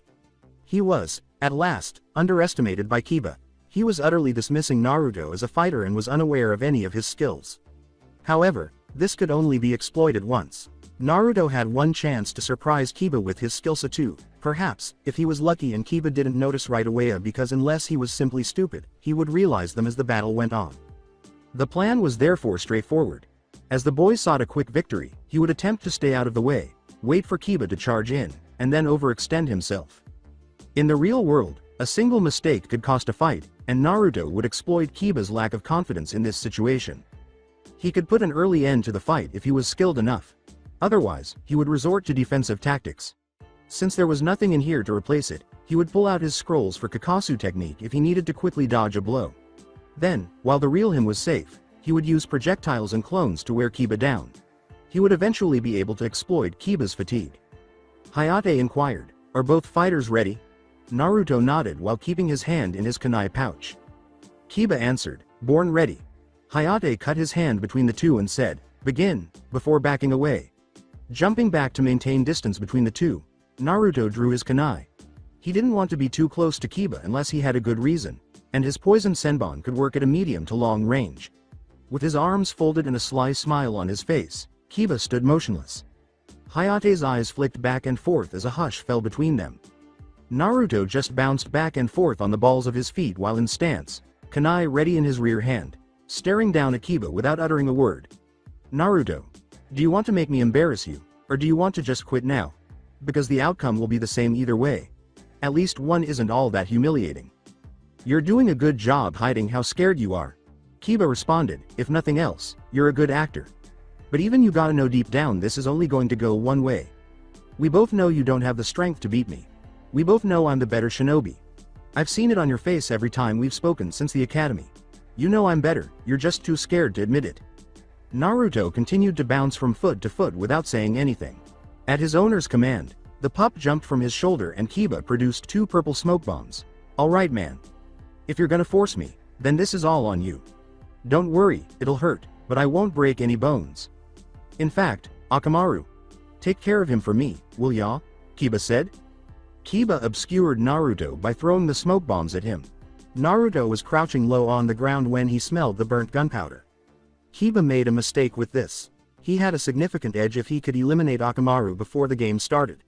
He was, at last, underestimated by Kiba. He was utterly dismissing Naruto as a fighter and was unaware of any of his skills. However, this could only be exploited once. Naruto had one chance to surprise Kiba with his skill too. Perhaps, if he was lucky and Kiba didn't notice right away because unless he was simply stupid, he would realize them as the battle went on. The plan was therefore straightforward. As the boy sought a quick victory, he would attempt to stay out of the way, wait for Kiba to charge in, and then overextend himself. In the real world, a single mistake could cost a fight, and Naruto would exploit Kiba's lack of confidence in this situation. He could put an early end to the fight if he was skilled enough. Otherwise, he would resort to defensive tactics. Since there was nothing in here to replace it, he would pull out his scrolls for Kakasu technique if he needed to quickly dodge a blow. Then, while the real him was safe, he would use projectiles and clones to wear Kiba down. He would eventually be able to exploit Kiba's fatigue. Hayate inquired, are both fighters ready? Naruto nodded while keeping his hand in his kunai pouch. Kiba answered, born ready. Hayate cut his hand between the two and said, begin, before backing away. Jumping back to maintain distance between the two, Naruto drew his kunai. He didn't want to be too close to Kiba unless he had a good reason, and his poison senbon could work at a medium to long range. With his arms folded and a sly smile on his face, Kiba stood motionless. Hayate's eyes flicked back and forth as a hush fell between them. Naruto just bounced back and forth on the balls of his feet while in stance, kunai ready in his rear hand, staring down at Kiba without uttering a word. Naruto, do you want to make me embarrass you, or do you want to just quit now? Because the outcome will be the same either way. At least one isn't all that humiliating. You're doing a good job hiding how scared you are. Kiba responded, if nothing else, you're a good actor. But even you gotta know deep down this is only going to go one way. We both know you don't have the strength to beat me. We both know I'm the better shinobi. I've seen it on your face every time we've spoken since the academy. You know I'm better, you're just too scared to admit it. Naruto continued to bounce from foot to foot without saying anything. At his owner's command, the pup jumped from his shoulder and Kiba produced 2 purple smoke bombs. Alright man. If you're gonna force me, then this is all on you. Don't worry, it'll hurt, but I won't break any bones. In fact, Akamaru, take care of him for me, will ya? Kiba said. Kiba obscured Naruto by throwing the smoke bombs at him. Naruto was crouching low on the ground when he smelled the burnt gunpowder. Kiba made a mistake with this. He had a significant edge if he could eliminate Akamaru before the game started.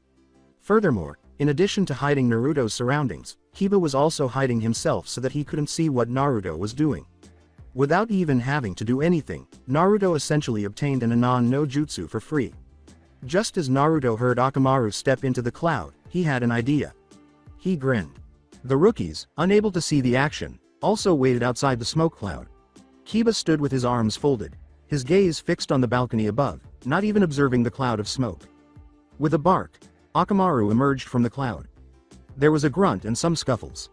Furthermore, in addition to hiding Naruto's surroundings, Kiba was also hiding himself so that he couldn't see what Naruto was doing. Without even having to do anything, Naruto essentially obtained an Anon no Jutsu for free. Just as Naruto heard Akamaru step into the cloud, he had an idea. He grinned. The rookies, unable to see the action, also waited outside the smoke cloud. Kiba stood with his arms folded, his gaze fixed on the balcony above, not even observing the cloud of smoke. With a bark, Akamaru emerged from the cloud. There was a grunt and some scuffles.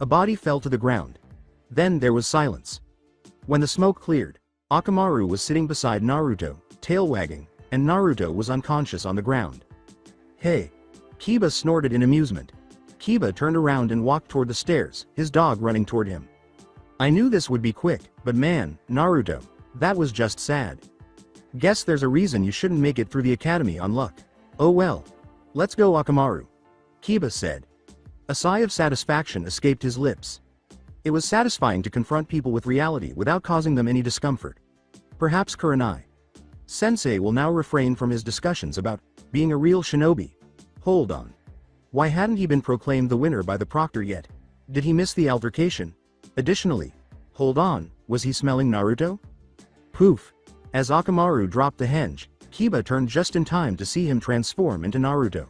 A body fell to the ground. Then there was silence. When the smoke cleared, Akamaru was sitting beside Naruto, tail wagging, and Naruto was unconscious on the ground. Hey! Kiba snorted in amusement. Kiba turned around and walked toward the stairs, his dog running toward him. I knew this would be quick, but man, Naruto, that was just sad. Guess there's a reason you shouldn't make it through the academy on luck. Oh well. Let's go Akamaru. Kiba said. A sigh of satisfaction escaped his lips. It was satisfying to confront people with reality without causing them any discomfort. Perhaps Kurenai Sensei will now refrain from his discussions about being a real shinobi. Hold on. Why hadn't he been proclaimed the winner by the proctor yet? Did he miss the altercation? Additionally, hold on, was he smelling Naruto? Poof! As Akamaru dropped the henge, Kiba turned just in time to see him transform into Naruto.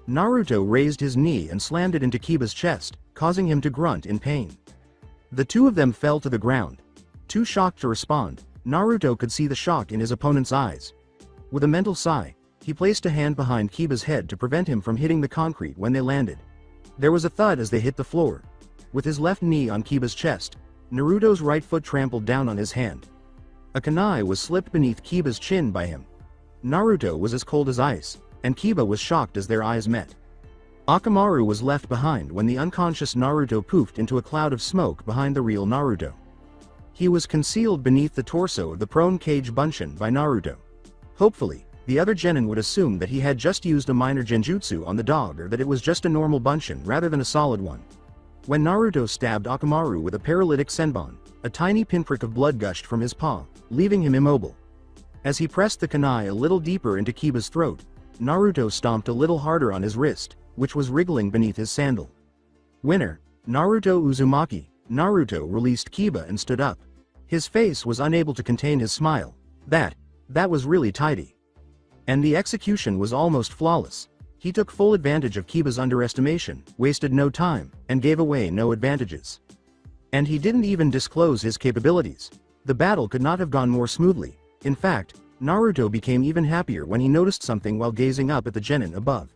Naruto raised his knee and slammed it into Kiba's chest, causing him to grunt in pain. The two of them fell to the ground. Too shocked to respond, Naruto could see the shock in his opponent's eyes. With a mental sigh, he placed a hand behind Kiba's head to prevent him from hitting the concrete when they landed. There was a thud as they hit the floor. With his left knee on Kiba's chest, Naruto's right foot trampled down on his hand. A kunai was slipped beneath Kiba's chin by him. Naruto was as cold as ice, and Kiba was shocked as their eyes met. Akamaru was left behind when the unconscious Naruto poofed into a cloud of smoke behind the real Naruto. He was concealed beneath the torso of the prone cage Bunshin by Naruto. Hopefully, the other genin would assume that he had just used a minor genjutsu on the dog or that it was just a normal Bunshin rather than a solid one. When Naruto stabbed Akamaru with a paralytic senbon, a tiny pinprick of blood gushed from his paw, leaving him immobile. As he pressed the kunai a little deeper into Kiba's throat, Naruto stomped a little harder on his wrist, which was wriggling beneath his sandal. Winner, Naruto Uzumaki. Naruto released Kiba and stood up. His face was unable to contain his smile. That was really tidy. And the execution was almost flawless. He took full advantage of Kiba's underestimation, wasted no time, and gave away no advantages. And he didn't even disclose his capabilities. The battle could not have gone more smoothly. In fact, Naruto became even happier when he noticed something while gazing up at the genin above.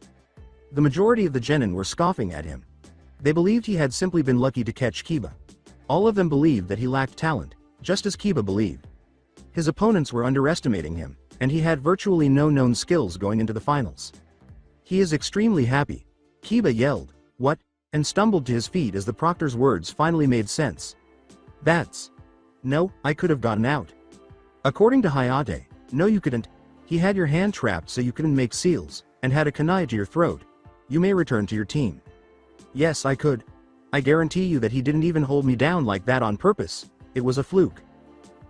The majority of the genin were scoffing at him. They believed he had simply been lucky to catch Kiba. All of them believed that he lacked talent, just as Kiba believed. His opponents were underestimating him, and he had virtually no known skills going into the finals. He is extremely happy. Kiba yelled, "What?" and stumbled to his feet as the proctor's words finally made sense. No, I could have gotten out. According to Hayate, no you couldn't. He had your hand trapped so you couldn't make seals, and had a kunai to your throat. You may return to your team. Yes, I could. I guarantee you that he didn't even hold me down like that on purpose. It was a fluke.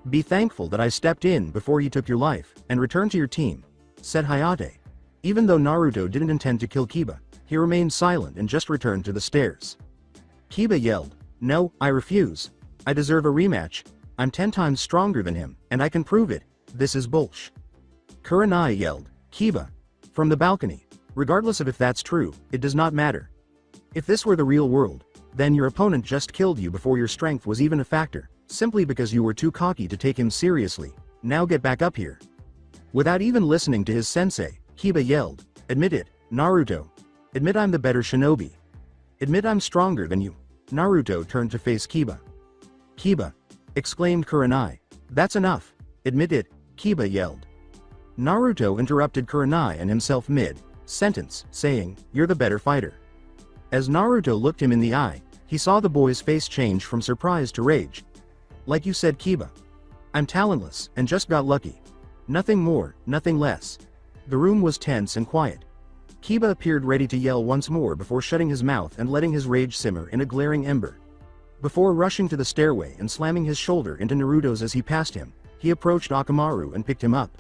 Be thankful that I stepped in before he took your life, and returned to your team, said Hayate. Even though Naruto didn't intend to kill Kiba, he remained silent and just returned to the stairs. Kiba yelled, "No, I refuse. I deserve a rematch. I'm 10 times stronger than him, and I can prove it. This is bullsh." Kurenai yelled, "Kiba!" from the balcony. "Regardless of if that's true, it does not matter. If this were the real world, then your opponent just killed you before your strength was even a factor, simply because you were too cocky to take him seriously. Now get back up here." Without even listening to his sensei, Kiba yelled, "Admit it, Naruto. Admit I'm the better shinobi. Admit I'm stronger than you." Naruto turned to face Kiba. "Kiba!" exclaimed Kurenai. "That's enough. Admit it," Kiba yelled. Naruto interrupted Kurenai and himself mid-sentence, saying, "You're the better fighter." As Naruto looked him in the eye, he saw the boy's face change from surprise to rage. "Like you said, Kiba. I'm talentless, and just got lucky. Nothing more, nothing less." The room was tense and quiet. Kiba appeared ready to yell once more before shutting his mouth and letting his rage simmer in a glaring ember. Before rushing to the stairway and slamming his shoulder into Naruto's as he passed him, he approached Akamaru and picked him up.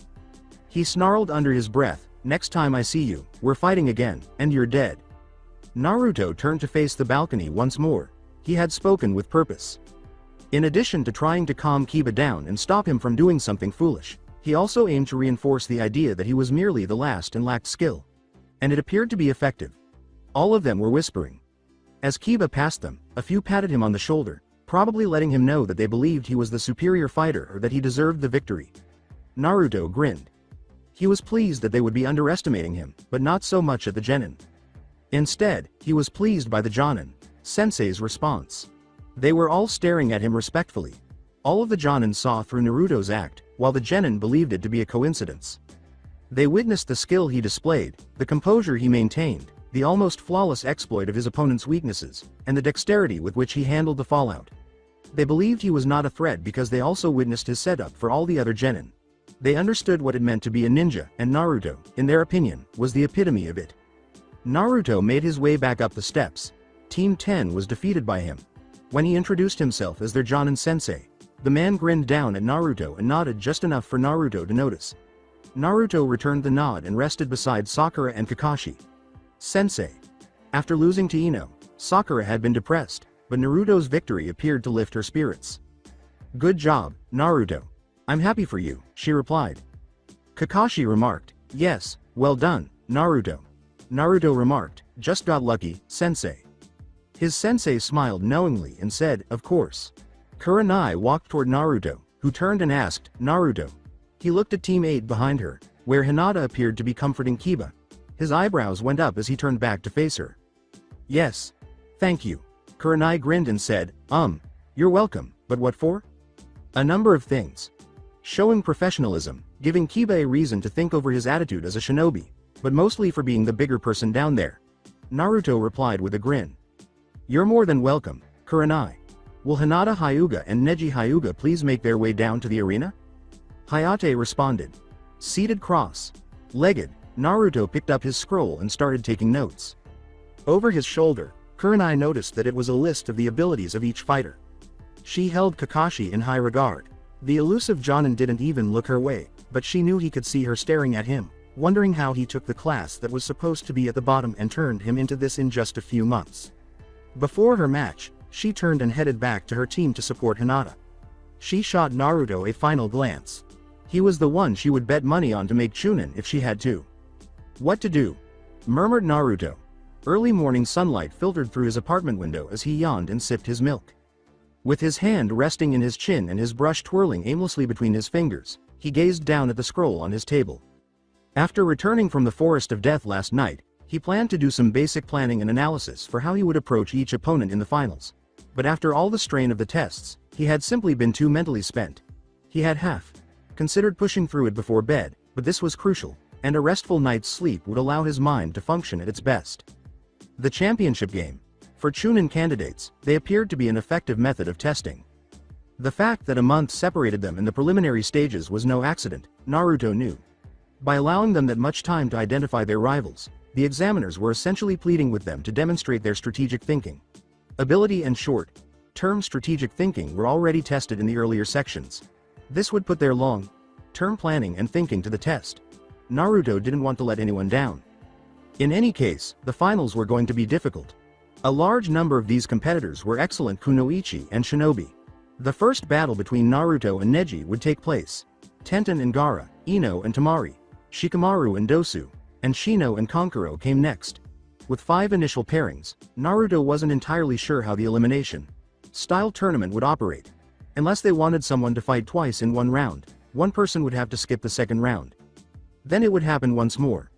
He snarled under his breath, "Next time I see you, we're fighting again, and you're dead." Naruto turned to face the balcony once more. He had spoken with purpose. In addition to trying to calm Kiba down and stop him from doing something foolish, he also aimed to reinforce the idea that he was merely the last and lacked skill. And it appeared to be effective. All of them were whispering. As Kiba passed them, a few patted him on the shoulder, probably letting him know that they believed he was the superior fighter or that he deserved the victory. Naruto grinned. He was pleased that they would be underestimating him, but not so much at the genin. Instead, he was pleased by the Jonin sensei's response. They were all staring at him respectfully. All of the Jonin saw through Naruto's act, while the genin believed it to be a coincidence. They witnessed the skill he displayed, the composure he maintained, the almost flawless exploit of his opponent's weaknesses, and the dexterity with which he handled the fallout. They believed he was not a threat because they also witnessed his setup for all the other genin. They understood what it meant to be a ninja, and Naruto, in their opinion, was the epitome of it. Naruto made his way back up the steps. Team 10 was defeated by him. When he introduced himself as their Jonin sensei, the man grinned down at Naruto and nodded just enough for Naruto to notice. Naruto returned the nod and rested beside Sakura and Kakashi. "Sensei." After losing to Ino, Sakura had been depressed, but Naruto's victory appeared to lift her spirits. "Good job, Naruto. I'm happy for you," she replied. Kakashi remarked, "Yes, well done, Naruto." Naruto remarked, "Just got lucky, sensei." His sensei smiled knowingly and said, "Of course." Kurenai walked toward Naruto, who turned and asked, "Naruto?" He looked at Team 8 behind her, where Hinata appeared to be comforting Kiba. His eyebrows went up as he turned back to face her. "Yes. Thank you." Kurenai grinned and said, You're welcome, but what for?" "A number of things. Showing professionalism, giving Kiba a reason to think over his attitude as a shinobi, but mostly for being the bigger person down there." Naruto replied with a grin. "You're more than welcome, Kurenai. Will Hinata Hyuga and Neji Hyuga please make their way down to the arena?" Hayate responded. Seated cross-legged, Naruto picked up his scroll and started taking notes. Over his shoulder, Kurenai noticed that it was a list of the abilities of each fighter. She held Kakashi in high regard. The elusive Jonin didn't even look her way, but she knew he could see her staring at him, wondering how he took the class that was supposed to be at the bottom and turned him into this in just a few months. Before her match, she turned and headed back to her team to support Hinata. She shot Naruto a final glance. He was the one she would bet money on to make Chunin if she had to. "What to do?" murmured Naruto. Early morning sunlight filtered through his apartment window as he yawned and sipped his milk. With his hand resting in his chin and his brush twirling aimlessly between his fingers, he gazed down at the scroll on his table. After returning from the Forest of Death last night, he planned to do some basic planning and analysis for how he would approach each opponent in the finals. But after all the strain of the tests, he had simply been too mentally spent. He had considered pushing through it before bed, but this was crucial, and a restful night's sleep would allow his mind to function at its best. The championship game. For Chunin candidates, they appeared to be an effective method of testing. The fact that a month separated them in the preliminary stages was no accident, Naruto knew. By allowing them that much time to identify their rivals, the examiners were essentially pleading with them to demonstrate their strategic thinking. Ability and short-term strategic thinking were already tested in the earlier sections. This would put their long-term planning and thinking to the test. Naruto didn't want to let anyone down. In any case, the finals were going to be difficult. A large number of these competitors were excellent kunoichi and shinobi. The first battle between Naruto and Neji would take place. Tenten and Gaara, Ino and Temari, Shikamaru and Dosu, and Shino and Kankuro came next. With 5 initial pairings, Naruto wasn't entirely sure how the elimination style tournament would operate. Unless they wanted someone to fight twice in one round, one person would have to skip the second round. Then it would happen once more.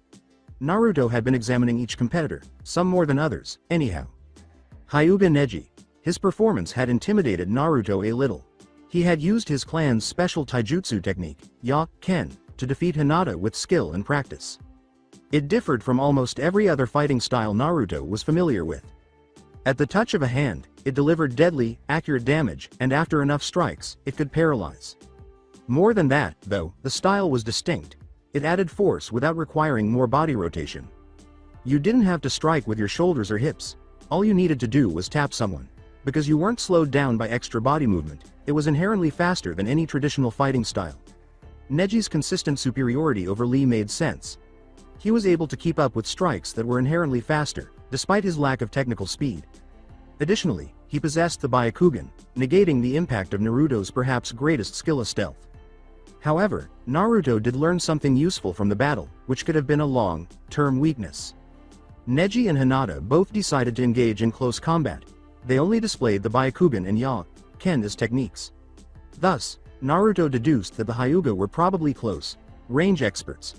Naruto had been examining each competitor, some more than others, anyhow. Hyuga Neji. His performance had intimidated Naruto a little. He had used his clan's special taijutsu technique, Ya-Ken, to defeat Hinata with skill and practice. It differed from almost every other fighting style Naruto was familiar with. At the touch of a hand, it delivered deadly, accurate damage, and after enough strikes, it could paralyze. More than that, though, the style was distinct. It added force without requiring more body rotation. You didn't have to strike with your shoulders or hips. All you needed to do was tap someone. Because you weren't slowed down by extra body movement, it was inherently faster than any traditional fighting style. Neji's consistent superiority over Lee made sense. He was able to keep up with strikes that were inherently faster, despite his lack of technical speed. Additionally, he possessed the Byakugan, negating the impact of Naruto's perhaps greatest skill of stealth. However, Naruto did learn something useful from the battle, which could have been a long-term weakness. Neji and Hinata both decided to engage in close combat. They only displayed the Byakugan and Ya-Ken as techniques. Thus, Naruto deduced that the Hyuga were probably close range experts.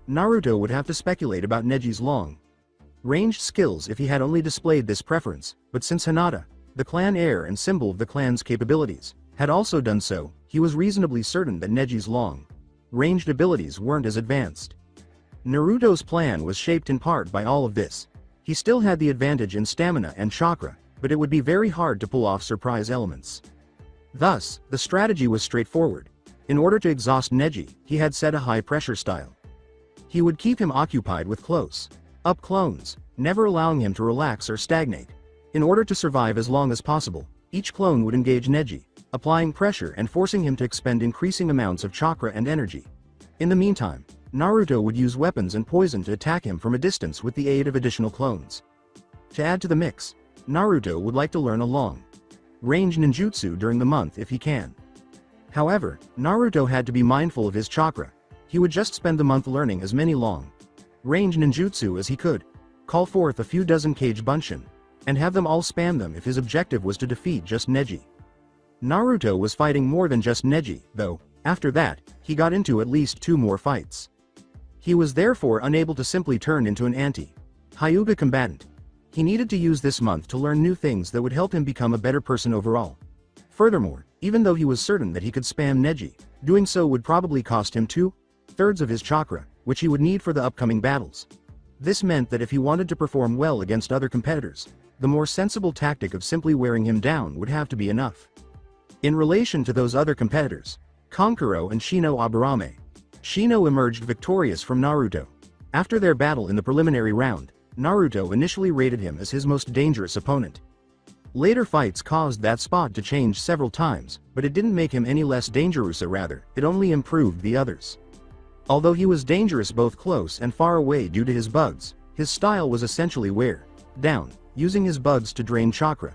Naruto would have to speculate about Neji's long-range skills if he had only displayed this preference, but since Hinata, the clan heir and symbol of the clan's capabilities, had also done so, he was reasonably certain that Neji's long-ranged abilities weren't as advanced. Naruto's plan was shaped in part by all of this. He still had the advantage in stamina and chakra, but it would be very hard to pull off surprise elements. Thus, the strategy was straightforward. In order to exhaust Neji, he had set a high-pressure style. He would keep him occupied with close-up clones, never allowing him to relax or stagnate. In order to survive as long as possible, each clone would engage Neji, applying pressure and forcing him to expend increasing amounts of chakra and energy. In the meantime, Naruto would use weapons and poison to attack him from a distance with the aid of additional clones. To add to the mix, Naruto would like to learn a long-range ninjutsu during the month if he can. However, Naruto had to be mindful of his chakra. He would just spend the month learning as many long-range ninjutsu as he could, call forth a few dozen Kage Bunshin, and have them all spam them if his objective was to defeat just Neji. Naruto was fighting more than just Neji, though. After that, he got into at least 2 more fights. He was therefore unable to simply turn into an anti-Hyuga combatant. He needed to use this month to learn new things that would help him become a better person overall. Furthermore, even though he was certain that he could spam Neji, doing so would probably cost him 2/3 of his chakra, which he would need for the upcoming battles. This meant that if he wanted to perform well against other competitors, the more sensible tactic of simply wearing him down would have to be enough. In relation to those other competitors, Kankuro and Shino Aburame, Shino emerged victorious from Naruto. After their battle in the preliminary round, Naruto initially rated him as his most dangerous opponent. Later fights caused that spot to change several times, but it didn't make him any less dangerous, or rather, it only improved the others. Although he was dangerous both close and far away due to his bugs, his style was essentially wear down, using his bugs to drain chakra.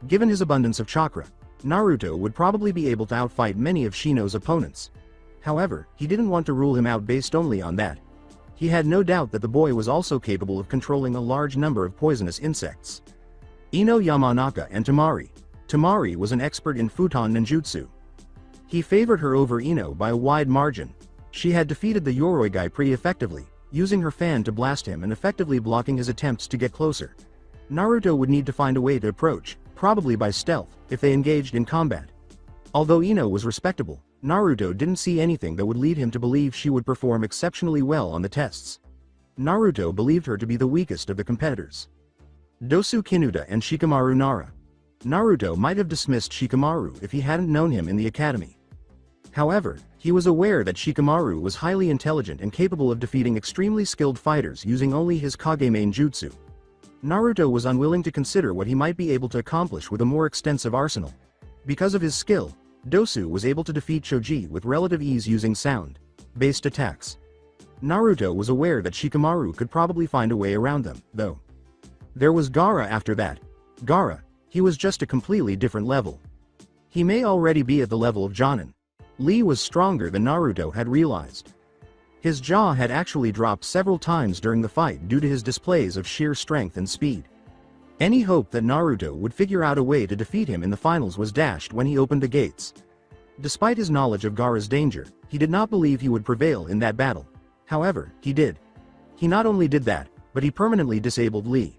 Given his abundance of chakra, Naruto would probably be able to outfight many of Shino's opponents. However, he didn't want to rule him out based only on that. He had no doubt that the boy was also capable of controlling a large number of poisonous insects. Ino Yamanaka and Temari. Temari was an expert in futon ninjutsu. He favored her over Ino by a wide margin. She had defeated the Yoroi guy pretty effectively, using her fan to blast him and effectively blocking his attempts to get closer. Naruto would need to find a way to approach, probably by stealth, if they engaged in combat. Although Ino was respectable, Naruto didn't see anything that would lead him to believe she would perform exceptionally well on the tests. Naruto believed her to be the weakest of the competitors. Dosu Kinuta and Shikamaru Nara. Naruto might have dismissed Shikamaru if he hadn't known him in the academy. However, he was aware that Shikamaru was highly intelligent and capable of defeating extremely skilled fighters using only his Kage main jutsu. Naruto was unwilling to consider what he might be able to accomplish with a more extensive arsenal. Because of his skill, Dosu was able to defeat Choji with relative ease using sound-based attacks. Naruto was aware that Shikamaru could probably find a way around them, though. There was Gaara after that. Gaara, he was just a completely different level. He may already be at the level of Jonin. Lee was stronger than Naruto had realized. His jaw had actually dropped several times during the fight due to his displays of sheer strength and speed. Any hope that Naruto would figure out a way to defeat him in the finals was dashed when he opened the gates. Despite his knowledge of Gaara's danger, he did not believe he would prevail in that battle. However, he did. He not only did that, but he permanently disabled Lee.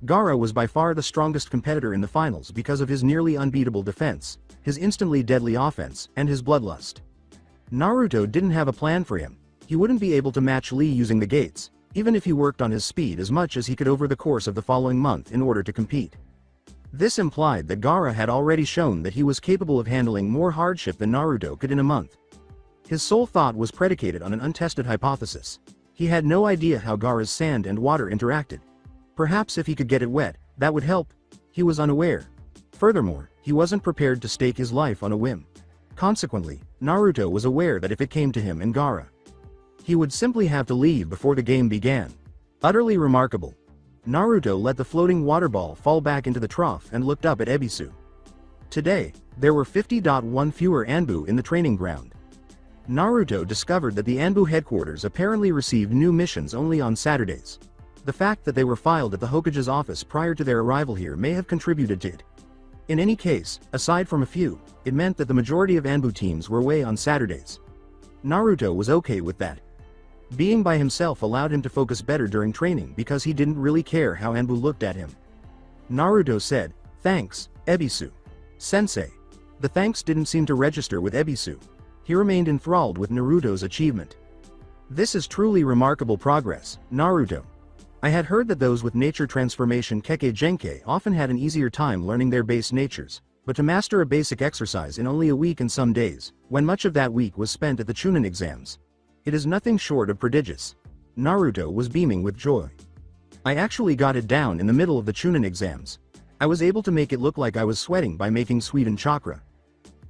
Gaara was by far the strongest competitor in the finals because of his nearly unbeatable defense, his instantly deadly offense, and his bloodlust. Naruto didn't have a plan for him. He wouldn't be able to match Lee using the gates, even if he worked on his speed as much as he could over the course of the following month in order to compete. This implied that Gaara had already shown that he was capable of handling more hardship than Naruto could in a month. His sole thought was predicated on an untested hypothesis. He had no idea how Gaara's sand and water interacted. Perhaps if he could get it wet, that would help. He was unaware. Furthermore, he wasn't prepared to stake his life on a whim. Consequently, Naruto was aware that if it came to him and Gaara, he would simply have to leave before the game began. Utterly remarkable. Naruto let the floating water ball fall back into the trough and looked up at Ebisu. Today, there were 50.1 fewer Anbu in the training ground. Naruto discovered that the Anbu headquarters apparently received new missions only on Saturdays. The fact that they were filed at the Hokage's office prior to their arrival here may have contributed to it. In any case, aside from a few, it meant that the majority of Anbu teams were away on Saturdays. Naruto was okay with that. Being by himself allowed him to focus better during training because he didn't really care how Anbu looked at him. Naruto said, "Thanks, Ebisu. Sensei." The thanks didn't seem to register with Ebisu. He remained enthralled with Naruto's achievement. "This is truly remarkable progress, Naruto. I had heard that those with nature transformation Kekkei Genkai often had an easier time learning their base natures, but to master a basic exercise in only a week and some days, when much of that week was spent at the Chunin exams, it is nothing short of prodigious." Naruto was beaming with joy. "I actually got it down in the middle of the Chunin exams. I was able to make it look like I was sweating by making Suiden chakra."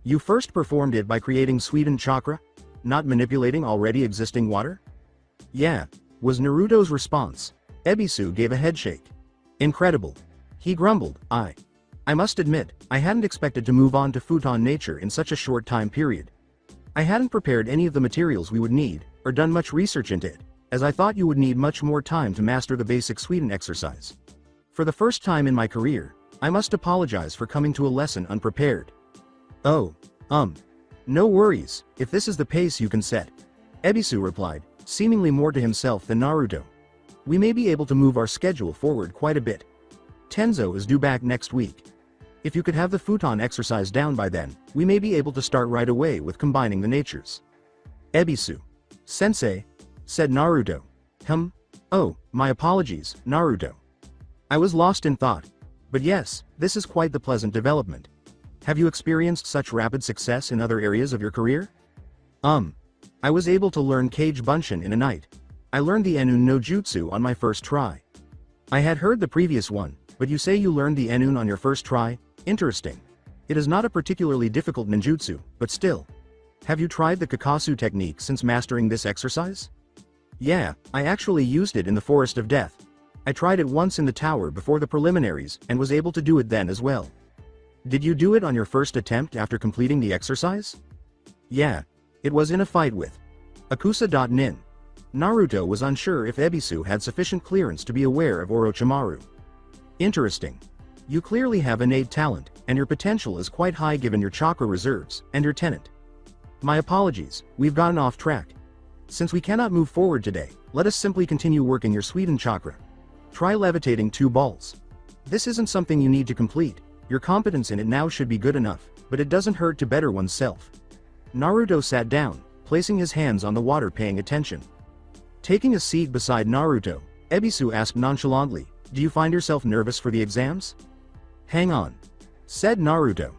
"You first performed it by creating Suiden chakra? Not manipulating already existing water?" "Yeah," was Naruto's response. Ebisu gave a headshake. "Incredible." He grumbled, I must admit, I hadn't expected to move on to futon nature in such a short time period. I hadn't prepared any of the materials we would need, or done much research into it, as I thought you would need much more time to master the basic Suiden exercise. For the first time in my career, I must apologize for coming to a lesson unprepared." "Oh, no worries, if this is the pace you can set," Ebisu replied, seemingly more to himself than Naruto. "We may be able to move our schedule forward quite a bit. Tenzo is due back next week. If you could have the futon exercise down by then, we may be able to start right away with combining the natures." "Ebisu. Sensei," said Naruto. Oh, my apologies, Naruto. I was lost in thought. But yes, this is quite the pleasant development. Have you experienced such rapid success in other areas of your career?" I was able to learn Kage Bunshin in a night. I learned the Enun no Jutsu on my first try. I had heard the previous one, but you say you learned the Enun on your first try? Interesting. It is not a particularly difficult ninjutsu, but still. Have you tried the Kakasu technique since mastering this exercise? Yeah, I actually used it in the Forest of Death. I tried it once in the tower before the preliminaries and was able to do it then as well. Did you do it on your first attempt after completing the exercise? Yeah. It was in a fight with Akusa.nin. Naruto was unsure if Ebisu had sufficient clearance to be aware of Orochimaru. Interesting. You clearly have innate talent, and your potential is quite high given your chakra reserves, and your tenant. My apologies, we've gotten off track. Since we cannot move forward today, let us simply continue working your Suiden chakra. Try levitating 2 balls. This isn't something you need to complete, your competence in it now should be good enough, but it doesn't hurt to better oneself. Naruto sat down, placing his hands on the water paying attention. Taking a seat beside Naruto, Ebisu asked nonchalantly, "Do you find yourself nervous for the exams?" "Hang on," said Naruto.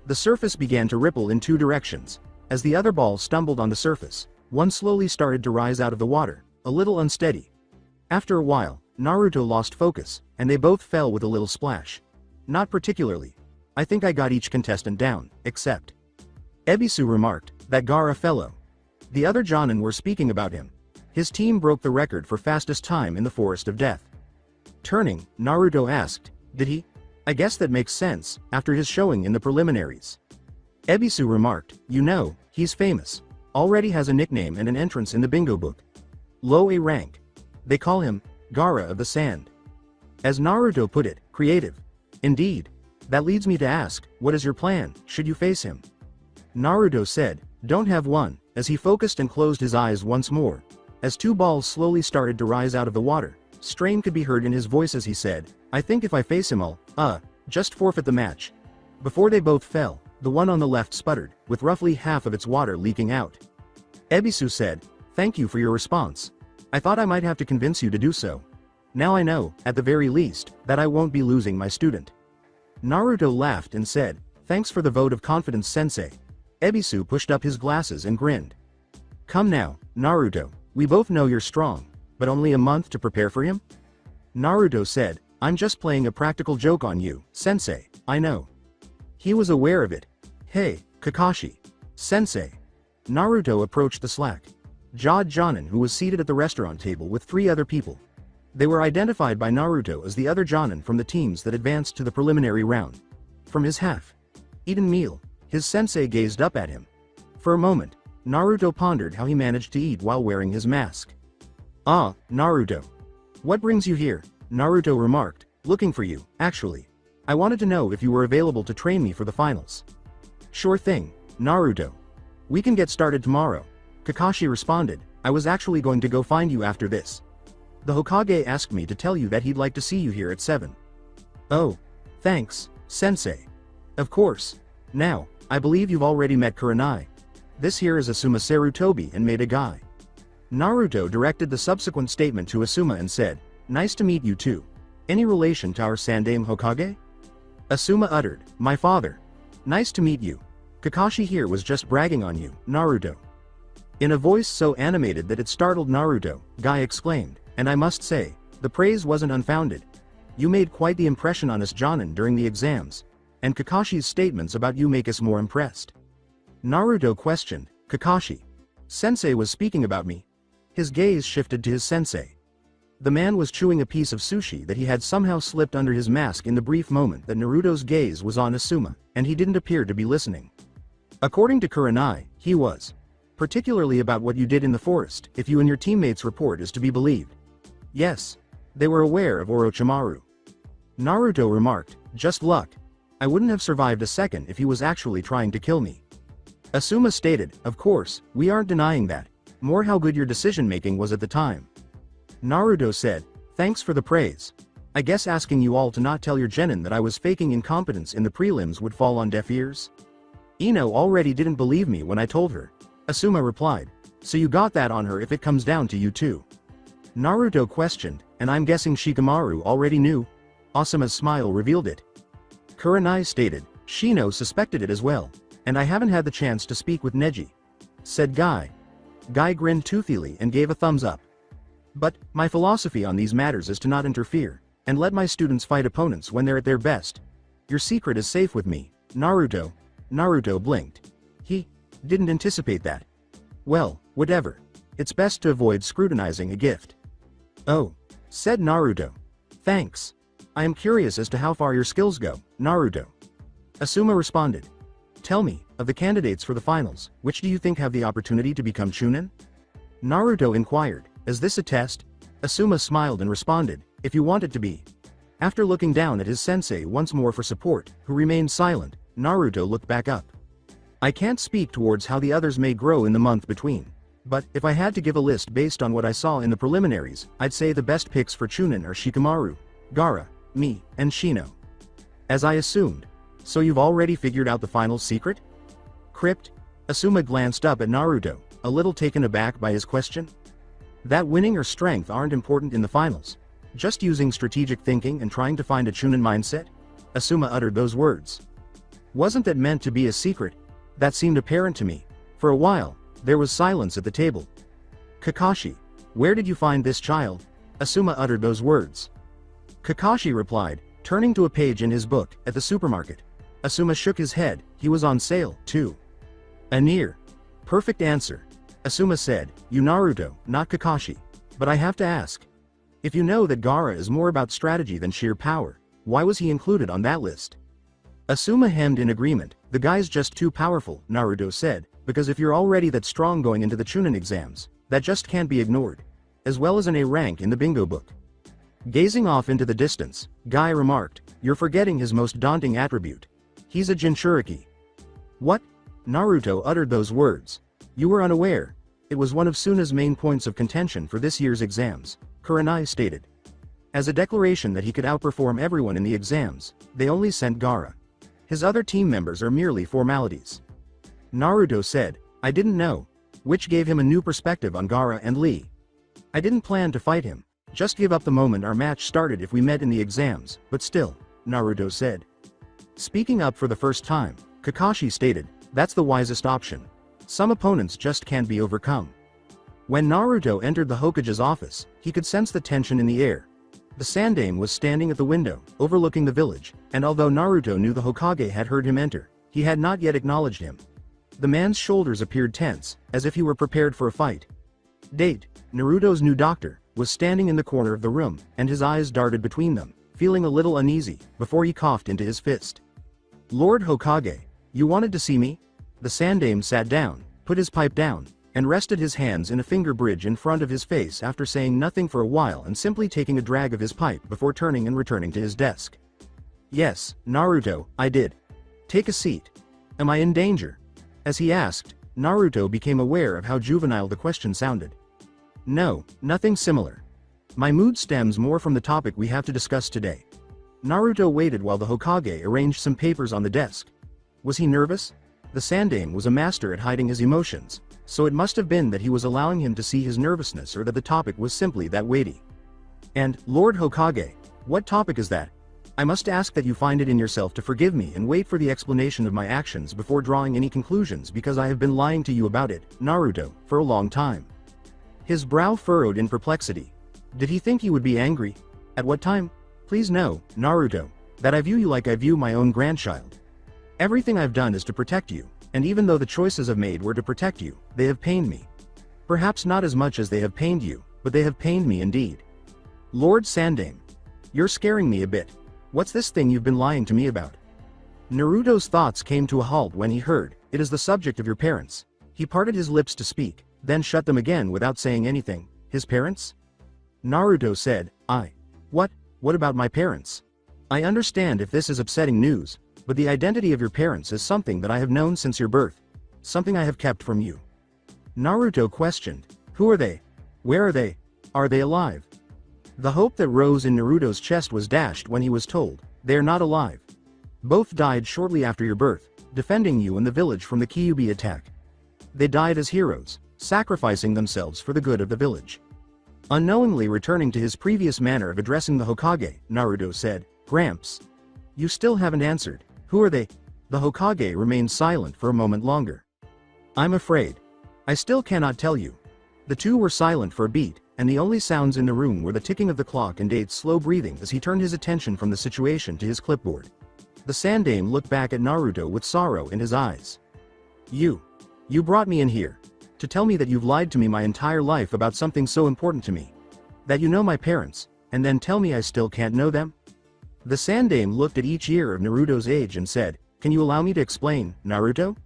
The surface began to ripple in 2 directions. As the other ball stumbled on the surface, one slowly started to rise out of the water, a little unsteady. After a while, Naruto lost focus, and they both fell with a little splash. Not particularly. I think I got each contestant down, except. Ebisu remarked, "That Gaara fellow. The other Jonin were speaking about him. His team broke the record for fastest time in the Forest of Death. Turning, Naruto asked, "Did he? I guess that makes sense, after his showing in the preliminaries." Ebisu remarked, "You know, he's famous. Already has a nickname and an entrance in the bingo book. Low A rank. They call him, Gaara of the Sand." As Naruto put it, creative. Indeed. That leads me to ask, what is your plan, should you face him? Naruto said, "Don't have one," as he focused and closed his eyes once more. As two balls slowly started to rise out of the water, strain could be heard in his voice as he said, "I think if I face him I'll, just forfeit the match." Before they both fell, the one on the left sputtered, with roughly half of its water leaking out. Ebisu said, "Thank you for your response. I thought I might have to convince you to do so. Now I know, at the very least, that I won't be losing my student." Naruto laughed and said, "Thanks for the vote of confidence, sensei." Ebisu pushed up his glasses and grinned. "Come now, Naruto, we both know you're strong, but only a month to prepare for him?" Naruto said, "I'm just playing a practical joke on you, sensei, I know." He was aware of it. "Hey, Kakashi. Sensei." Naruto approached the slack-jawed Jonin who was seated at the restaurant table with 3 other people. They were identified by Naruto as the other Jonin from the teams that advanced to the preliminary round. From his half-eaten meal, his sensei gazed up at him. For a moment, Naruto pondered how he managed to eat while wearing his mask. "Ah, Naruto. What brings you here?" Naruto remarked, "Looking for you, actually. I wanted to know if you were available to train me for the finals." "Sure thing, Naruto. We can get started tomorrow." Kakashi responded, "I was actually going to go find you after this. The Hokage asked me to tell you that he'd like to see you here at 7. "Oh. Thanks, sensei." "Of course. Now, I believe you've already met Kurenai. This here is Asuma Sarutobi and Maeda Guy." Naruto directed the subsequent statement to Asuma and said, "Nice to meet you too. Any relation to our Sandaime Hokage?" Asuma uttered, "My father. Nice to meet you. Kakashi here was just bragging on you, Naruto." In a voice so animated that it startled Naruto, Guy exclaimed, "And I must say, the praise wasn't unfounded. You made quite the impression on us Jonin during the exams, and Kakashi's statements about you make us more impressed." Naruto questioned, "Kakashi? Sensei was speaking about me?" His gaze shifted to his sensei. The man was chewing a piece of sushi that he had somehow slipped under his mask in the brief moment that Naruto's gaze was on Asuma, and he didn't appear to be listening. According to Kurenai, he was. Particularly about what you did in the forest, if you and your teammates' report is to be believed. Yes. They were aware of Orochimaru. Naruto remarked, "Just luck. I wouldn't have survived a second if he was actually trying to kill me." Asuma stated, "Of course, we aren't denying that. More how good your decision-making was at the time." Naruto said, "Thanks for the praise. I guess asking you all to not tell your genin that I was faking incompetence in the prelims would fall on deaf ears?" "Ino already didn't believe me when I told her," Asuma replied, "so you got that on her if it comes down to you too." Naruto questioned, "And I'm guessing Shikamaru already knew?" Asuma's smile revealed it. Kurenai stated, "Shino suspected it as well, and I haven't had the chance to speak with Neji," said Guy. Guy grinned toothily and gave a thumbs up. "But, my philosophy on these matters is to not interfere, and let my students fight opponents when they're at their best. Your secret is safe with me, Naruto." Naruto blinked. He didn't anticipate that. "Well, whatever. It's best to avoid scrutinizing a gift." "Oh," said Naruto. "Thanks. I am curious as to how far your skills go, Naruto." Asuma responded. "Tell me, of the candidates for the finals, which do you think have the opportunity to become Chunin?" Naruto inquired, "Is this a test?" Asuma smiled and responded, "If you want it to be." After looking down at his sensei once more for support, who remained silent, Naruto looked back up. "I can't speak towards how the others may grow in the month between. But, if I had to give a list based on what I saw in the preliminaries, I'd say the best picks for Chunin are Shikamaru, Gaara, me, and Shino." "As I assumed. So you've already figured out the final secret?" Crypt? Asuma glanced up at Naruto, a little taken aback by his question. "That winning or strength aren't important in the finals. Just using strategic thinking and trying to find a Chunin mindset?" Asuma uttered those words. "Wasn't that meant to be a secret? That seemed apparent to me. For a while, there was silence at the table." "Kakashi, where did you find this child?" Asuma uttered those words. Kakashi replied, turning to a page in his book, "At the supermarket." Asuma shook his head, "He was on sale, too." "A near perfect answer." Asuma said, you Naruto, not Kakashi. But I have to ask. If you know that Gaara is more about strategy than sheer power, why was he included on that list? Asuma hemmed in agreement, the guy's just too powerful, Naruto said, because if you're already that strong going into the Chunin exams, that just can't be ignored. As well as an A rank in the bingo book. Gazing off into the distance, Guy remarked, you're forgetting his most daunting attribute. He's a Jinchuriki. What? Naruto uttered those words. You were unaware. It was one of Suna's main points of contention for this year's exams, Kurenai stated. As a declaration that he could outperform everyone in the exams, they only sent Gaara. His other team members are merely formalities. Naruto said, I didn't know. Which gave him a new perspective on Gaara and Lee. I didn't plan to fight him, just give up the moment our match started if we met in the exams, but still, Naruto said. Speaking up for the first time, Kakashi stated, that's the wisest option. Some opponents just can't be overcome. When Naruto entered the Hokage's office, he could sense the tension in the air. The Sandaime was standing at the window, overlooking the village, and although Naruto knew the Hokage had heard him enter, he had not yet acknowledged him. The man's shoulders appeared tense, as if he were prepared for a fight. Date, Naruto's new doctor, was standing in the corner of the room, and his eyes darted between them, feeling a little uneasy, before he coughed into his fist. Lord Hokage, you wanted to see me? The Sandaime sat down, put his pipe down, and rested his hands in a finger bridge in front of his face after saying nothing for a while and simply taking a drag of his pipe before turning and returning to his desk. Yes, Naruto, I did. Take a seat. Am I in danger? As he asked, Naruto became aware of how juvenile the question sounded. No, nothing similar. My mood stems more from the topic we have to discuss today. Naruto waited while the Hokage arranged some papers on the desk. Was he nervous? The Sandaime was a master at hiding his emotions, so it must have been that he was allowing him to see his nervousness or that the topic was simply that weighty. And, Lord Hokage, what topic is that? I must ask that you find it in yourself to forgive me and wait for the explanation of my actions before drawing any conclusions because I have been lying to you about it, Naruto, for a long time. His brow furrowed in perplexity. Did he think he would be angry? At what time? Please know, Naruto, that I view you like I view my own grandchild. Everything I've done is to protect you, and even though the choices I've made were to protect you, they have pained me. Perhaps not as much as they have pained you, but they have pained me indeed. Lord Sandaime, you're scaring me a bit. What's this thing you've been lying to me about? Naruto's thoughts came to a halt when he heard, it is the subject of your parents. He parted his lips to speak, then shut them again without saying anything. His parents? Naruto said, What about my parents? I understand if this is upsetting news, but the identity of your parents is something that I have known since your birth. Something I have kept from you. Naruto questioned, who are they? Where are they? Are they alive? The hope that rose in Naruto's chest was dashed when he was told, they are not alive. Both died shortly after your birth, defending you and the village from the Kyuubi attack. They died as heroes, sacrificing themselves for the good of the village. Unknowingly returning to his previous manner of addressing the Hokage, Naruto said, Gramps. You still haven't answered. Who are they? The Hokage remained silent for a moment longer. I'm afraid. I still cannot tell you. The two were silent for a beat, and the only sounds in the room were the ticking of the clock and Date's slow breathing as he turned his attention from the situation to his clipboard. The Sandaime looked back at Naruto with sorrow in his eyes. You brought me in here. To tell me that you've lied to me my entire life about something so important to me. That you know my parents, and then tell me I still can't know them? The Sandaime looked at each year of Naruto's age and said, can you allow me to explain, Naruto?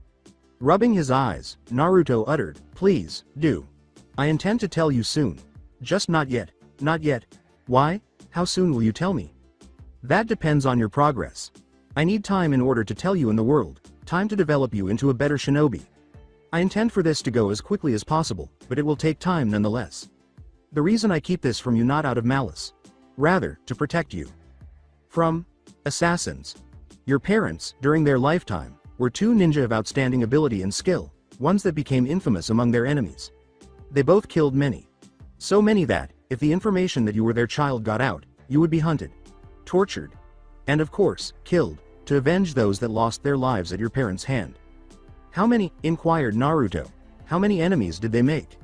Rubbing his eyes, Naruto uttered, please, do. I intend to tell you soon. Just not yet. Not yet. Why? How soon will you tell me? That depends on your progress. I need time in order to tell you in the world, time to develop you into a better shinobi. I intend for this to go as quickly as possible, but it will take time nonetheless. The reason I keep this from you not out of malice. Rather, to protect you. From assassins. Your parents, during their lifetime, were two ninja of outstanding ability and skill, ones that became infamous among their enemies. They both killed many. So many that, if the information that you were their child got out, you would be hunted, tortured, and of course, killed, to avenge those that lost their lives at your parents' hand. How many? Inquired Naruto. How many enemies did they make?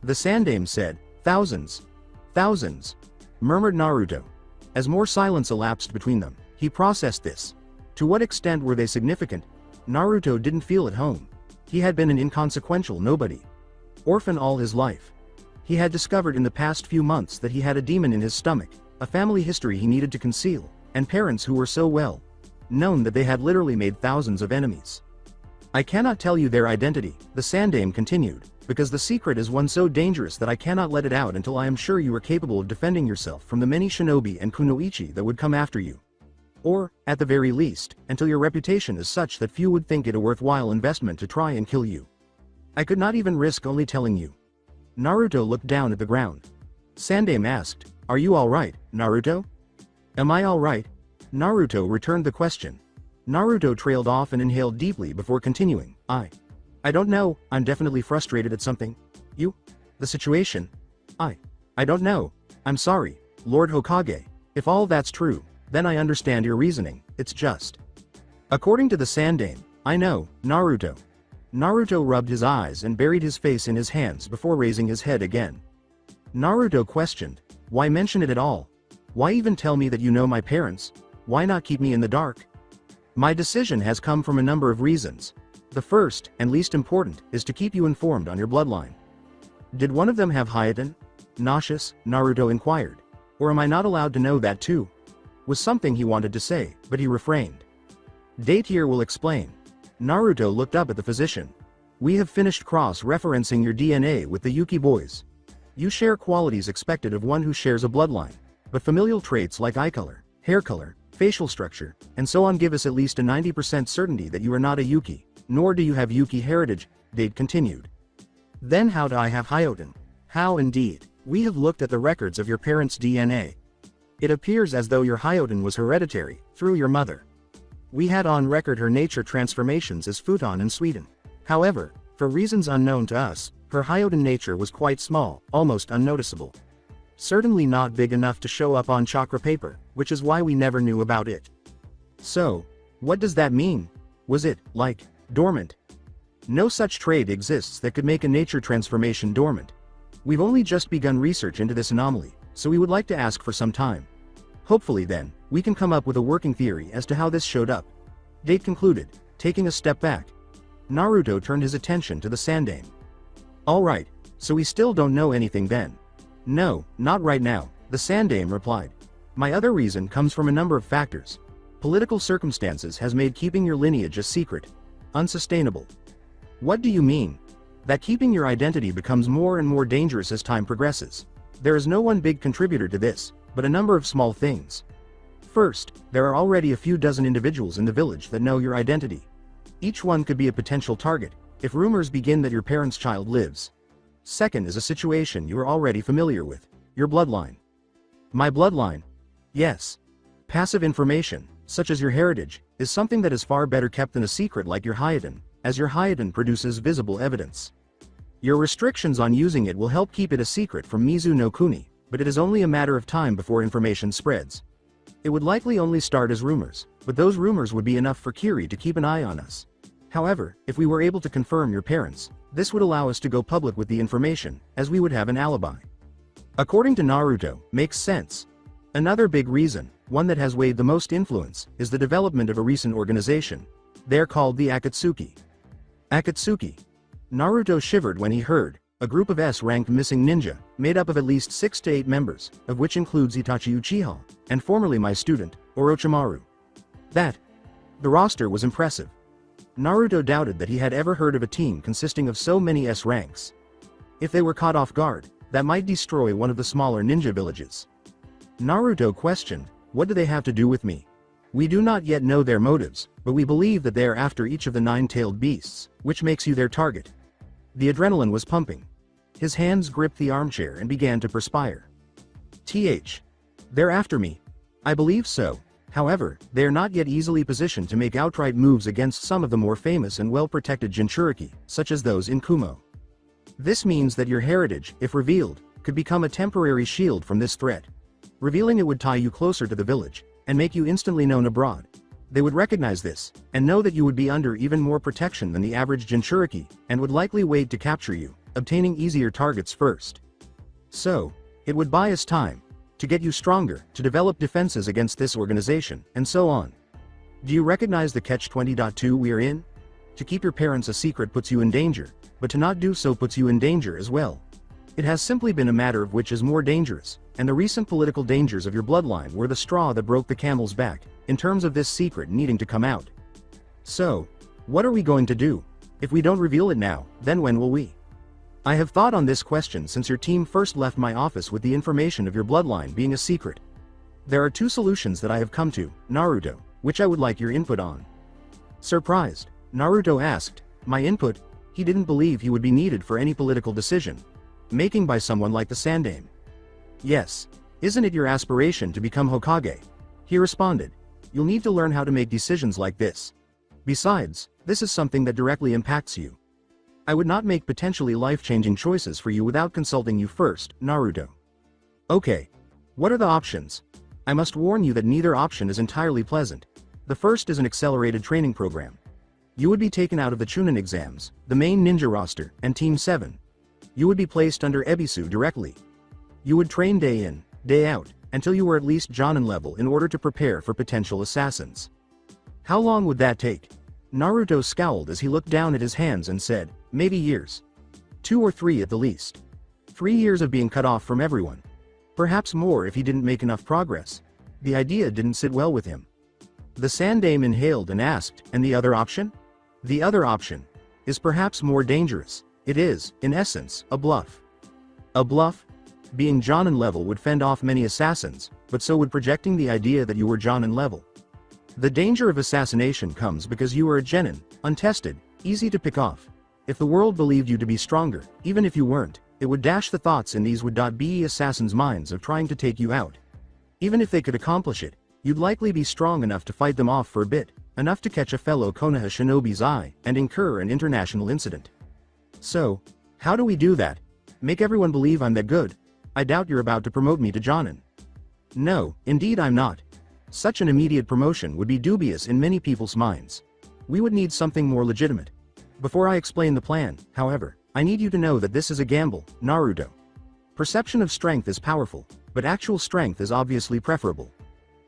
The Sandaime said, thousands. Thousands. Murmured Naruto. As more silence elapsed between them, he processed this. To what extent were they significant? Naruto didn't feel at home. He had been an inconsequential nobody. Orphan all his life. He had discovered in the past few months that he had a demon in his stomach, a family history he needed to conceal, and parents who were so well known that they had literally made thousands of enemies. I cannot tell you their identity, the Sandame continued, because the secret is one so dangerous that I cannot let it out until I am sure you are capable of defending yourself from the many shinobi and kunoichi that would come after you. Or, at the very least, until your reputation is such that few would think it a worthwhile investment to try and kill you. I could not even risk only telling you. Naruto looked down at the ground. Sandame asked, "Are you alright, Naruto?" "Am I alright?" Naruto returned the question. Naruto trailed off and inhaled deeply before continuing, I don't know, I'm definitely frustrated at something. You? The situation? I don't know. I'm sorry, Lord Hokage. If all that's true, then I understand your reasoning, it's just. According to the Sandame, I know, Naruto. Naruto rubbed his eyes and buried his face in his hands before raising his head again. Naruto questioned, why mention it at all? Why even tell me that you know my parents? Why not keep me in the dark? My decision has come from a number of reasons. The first, and least important, is to keep you informed on your bloodline. Did one of them have Hyeten? Nauseous, Naruto inquired. Or am I not allowed to know that too? Was something he wanted to say, but he refrained. Date here will explain. Naruto looked up at the physician. We have finished cross-referencing your DNA with the Yuki boys. You share qualities expected of one who shares a bloodline, but familial traits like eye color, hair color, facial structure, and so on give us at least a 90% certainty that you are not a Yuki, nor do you have Yuki heritage, Date continued. Then how do I have Hyoten? How indeed? We have looked at the records of your parents' DNA. It appears as though your Hyoten was hereditary, through your mother. We had on record her nature transformations as Futon in Sweden. However, for reasons unknown to us, her Hyoten nature was quite small, almost unnoticeable. Certainly not big enough to show up on chakra paper, which is why we never knew about it. So, what does that mean? Was it, like, dormant? No such trait exists that could make a nature transformation dormant. We've only just begun research into this anomaly, so we would like to ask for some time. Hopefully then, we can come up with a working theory as to how this showed up. Date concluded, taking a step back. Naruto turned his attention to the Sandame. Alright, so we still don't know anything then. No, not right now, the Sandame replied. My other reason comes from a number of factors. Political circumstances has made keeping your lineage a secret unsustainable. What do you mean? That keeping your identity becomes more and more dangerous as time progresses. There is no one big contributor to this, but a number of small things. First, there are already a few dozen individuals in the village that know your identity. Each one could be a potential target, if rumors begin that your parent's child lives. Second is a situation you are already familiar with, your bloodline. My bloodline? Yes. Passive information, such as your heritage, is something that is far better kept than a secret like your Hyoten, as your Hyoten produces visible evidence. Your restrictions on using it will help keep it a secret from Mizu no Kuni, but it is only a matter of time before information spreads. It would likely only start as rumors, but those rumors would be enough for Kiri to keep an eye on us. However, if we were able to confirm your parents, this would allow us to go public with the information, as we would have an alibi. According to Naruto, makes sense. Another big reason, one that has weighed the most influence, is the development of a recent organization. They're called the Akatsuki. Akatsuki. Naruto shivered when he heard, a group of S-ranked missing ninja, made up of at least 6 to 8 members, of which includes Itachi Uchiha, and formerly my student, Orochimaru. The roster was impressive. Naruto doubted that he had ever heard of a team consisting of so many S ranks. If they were caught off guard, that might destroy one of the smaller ninja villages. Naruto questioned, what do they have to do with me? We do not yet know their motives, but we believe that they are after each of the 9-tailed beasts, which makes you their target. The adrenaline was pumping. His hands gripped the armchair and began to perspire. They're after me. I believe so. However, they are not yet easily positioned to make outright moves against some of the more famous and well-protected Jinchuriki, such as those in Kumo. This means that your heritage, if revealed, could become a temporary shield from this threat. Revealing it would tie you closer to the village, and make you instantly known abroad. They would recognize this, and know that you would be under even more protection than the average Jinchuriki, and would likely wait to capture you, obtaining easier targets first. So, it would buy us time, to get you stronger, to develop defenses against this organization, and so on. Do you recognize the catch-22 we are in? To keep your parents a secret puts you in danger, but to not do so puts you in danger as well. It has simply been a matter of which is more dangerous, and the recent political dangers of your bloodline were the straw that broke the camel's back, in terms of this secret needing to come out. So, what are we going to do? If we don't reveal it now, then when will we? I have thought on this question since your team first left my office with the information of your bloodline being a secret. There are two solutions that I have come to, Naruto, which I would like your input on. Surprised, Naruto asked, my input? He didn't believe he would be needed for any political decision making by someone like the Sandaime. Yes. Isn't it your aspiration to become Hokage? He responded. You'll need to learn how to make decisions like this. Besides, this is something that directly impacts you. I would not make potentially life-changing choices for you without consulting you first, Naruto. Okay. What are the options? I must warn you that neither option is entirely pleasant. The first is an accelerated training program. You would be taken out of the Chunin exams, the main ninja roster, and Team 7. You would be placed under Ebisu directly. You would train day in, day out, until you were at least Jonin level in order to prepare for potential assassins. How long would that take? Naruto scowled as he looked down at his hands and said, maybe years. 2 or 3 at the least. 3 years of being cut off from everyone. Perhaps more if he didn't make enough progress. The idea didn't sit well with him. The Sandaime inhaled and asked, and the other option? The other option is perhaps more dangerous. It is, in essence, a bluff. A bluff? Being Jonin level would fend off many assassins, but so would projecting the idea that you were Jonin level. The danger of assassination comes because you are a genin, untested, easy to pick off. If the world believed you to be stronger, even if you weren't, it would dash the thoughts in these would-be assassins' minds of trying to take you out. Even if they could accomplish it, you'd likely be strong enough to fight them off for a bit, enough to catch a fellow Konoha shinobi's eye and incur an international incident. So, how do we do that? Make everyone believe I'm that good? I doubt you're about to promote me to Jonin. No, indeed I'm not. Such an immediate promotion would be dubious in many people's minds. We would need something more legitimate. Before I explain the plan, however, I need you to know that this is a gamble, Naruto. Perception of strength is powerful, but actual strength is obviously preferable.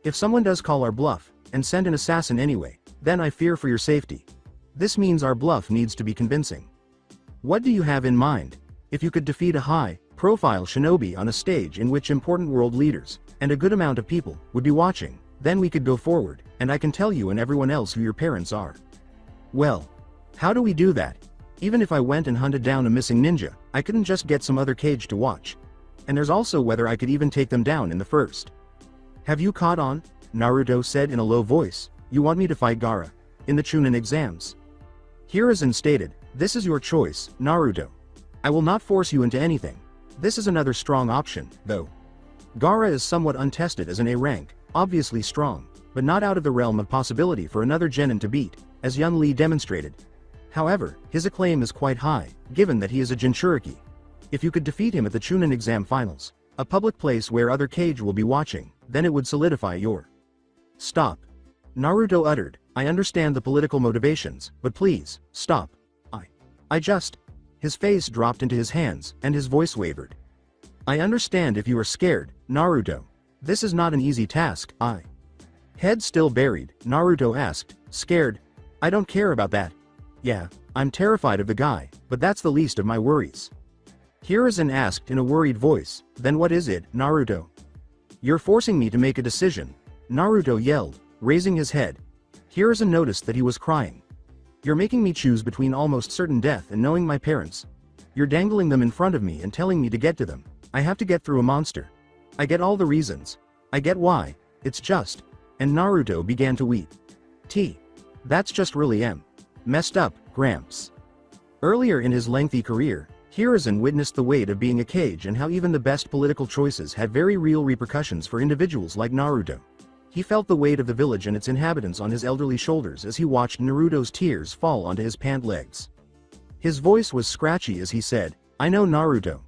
If someone does call our bluff, and send an assassin anyway, then I fear for your safety. This means our bluff needs to be convincing. What do you have in mind? If you could defeat a high-profile shinobi on a stage in which important world leaders, and a good amount of people, would be watching, then we could go forward, and I can tell you and everyone else who your parents are. Well, how do we do that? Even if I went and hunted down a missing ninja, I couldn't just get some other cage to watch. And there's also whether I could even take them down in the first. Have you caught on? Naruto said in a low voice. You want me to fight Gaara in the Chunin exams? Hiruzen stated, this is your choice, Naruto. I will not force you into anything. This is another strong option, though. Gaara is somewhat untested as an A rank, obviously strong, but not out of the realm of possibility for another genin to beat, as Young Lee demonstrated. However, his acclaim is quite high, given that he is a Jinchuriki. If you could defeat him at the Chunin exam finals, a public place where other cage will be watching, then it would solidify your... Stop. Naruto uttered, I understand the political motivations, but please, stop. I just... His face dropped into his hands, and his voice wavered. I understand if you are scared, Naruto. This is not an easy task, Head still buried, Naruto asked, scared? I don't care about that. Yeah, I'm terrified of the guy, but that's the least of my worries. Hiruzen asked in a worried voice, then what is it, Naruto? You're forcing me to make a decision, Naruto yelled, raising his head. Hiruzen noticed that he was crying. You're making me choose between almost certain death and knowing my parents. You're dangling them in front of me and telling me to get to them. I have to get through a monster. I get all the reasons. I get why. It's just. And Naruto began to weep. That's just really messed up, Gramps. Earlier in his lengthy career, Hiruzen witnessed the weight of being a cage and how even the best political choices had very real repercussions for individuals like Naruto. He felt the weight of the village and its inhabitants on his elderly shoulders as he watched Naruto's tears fall onto his pant legs. His voice was scratchy as he said, I know Naruto.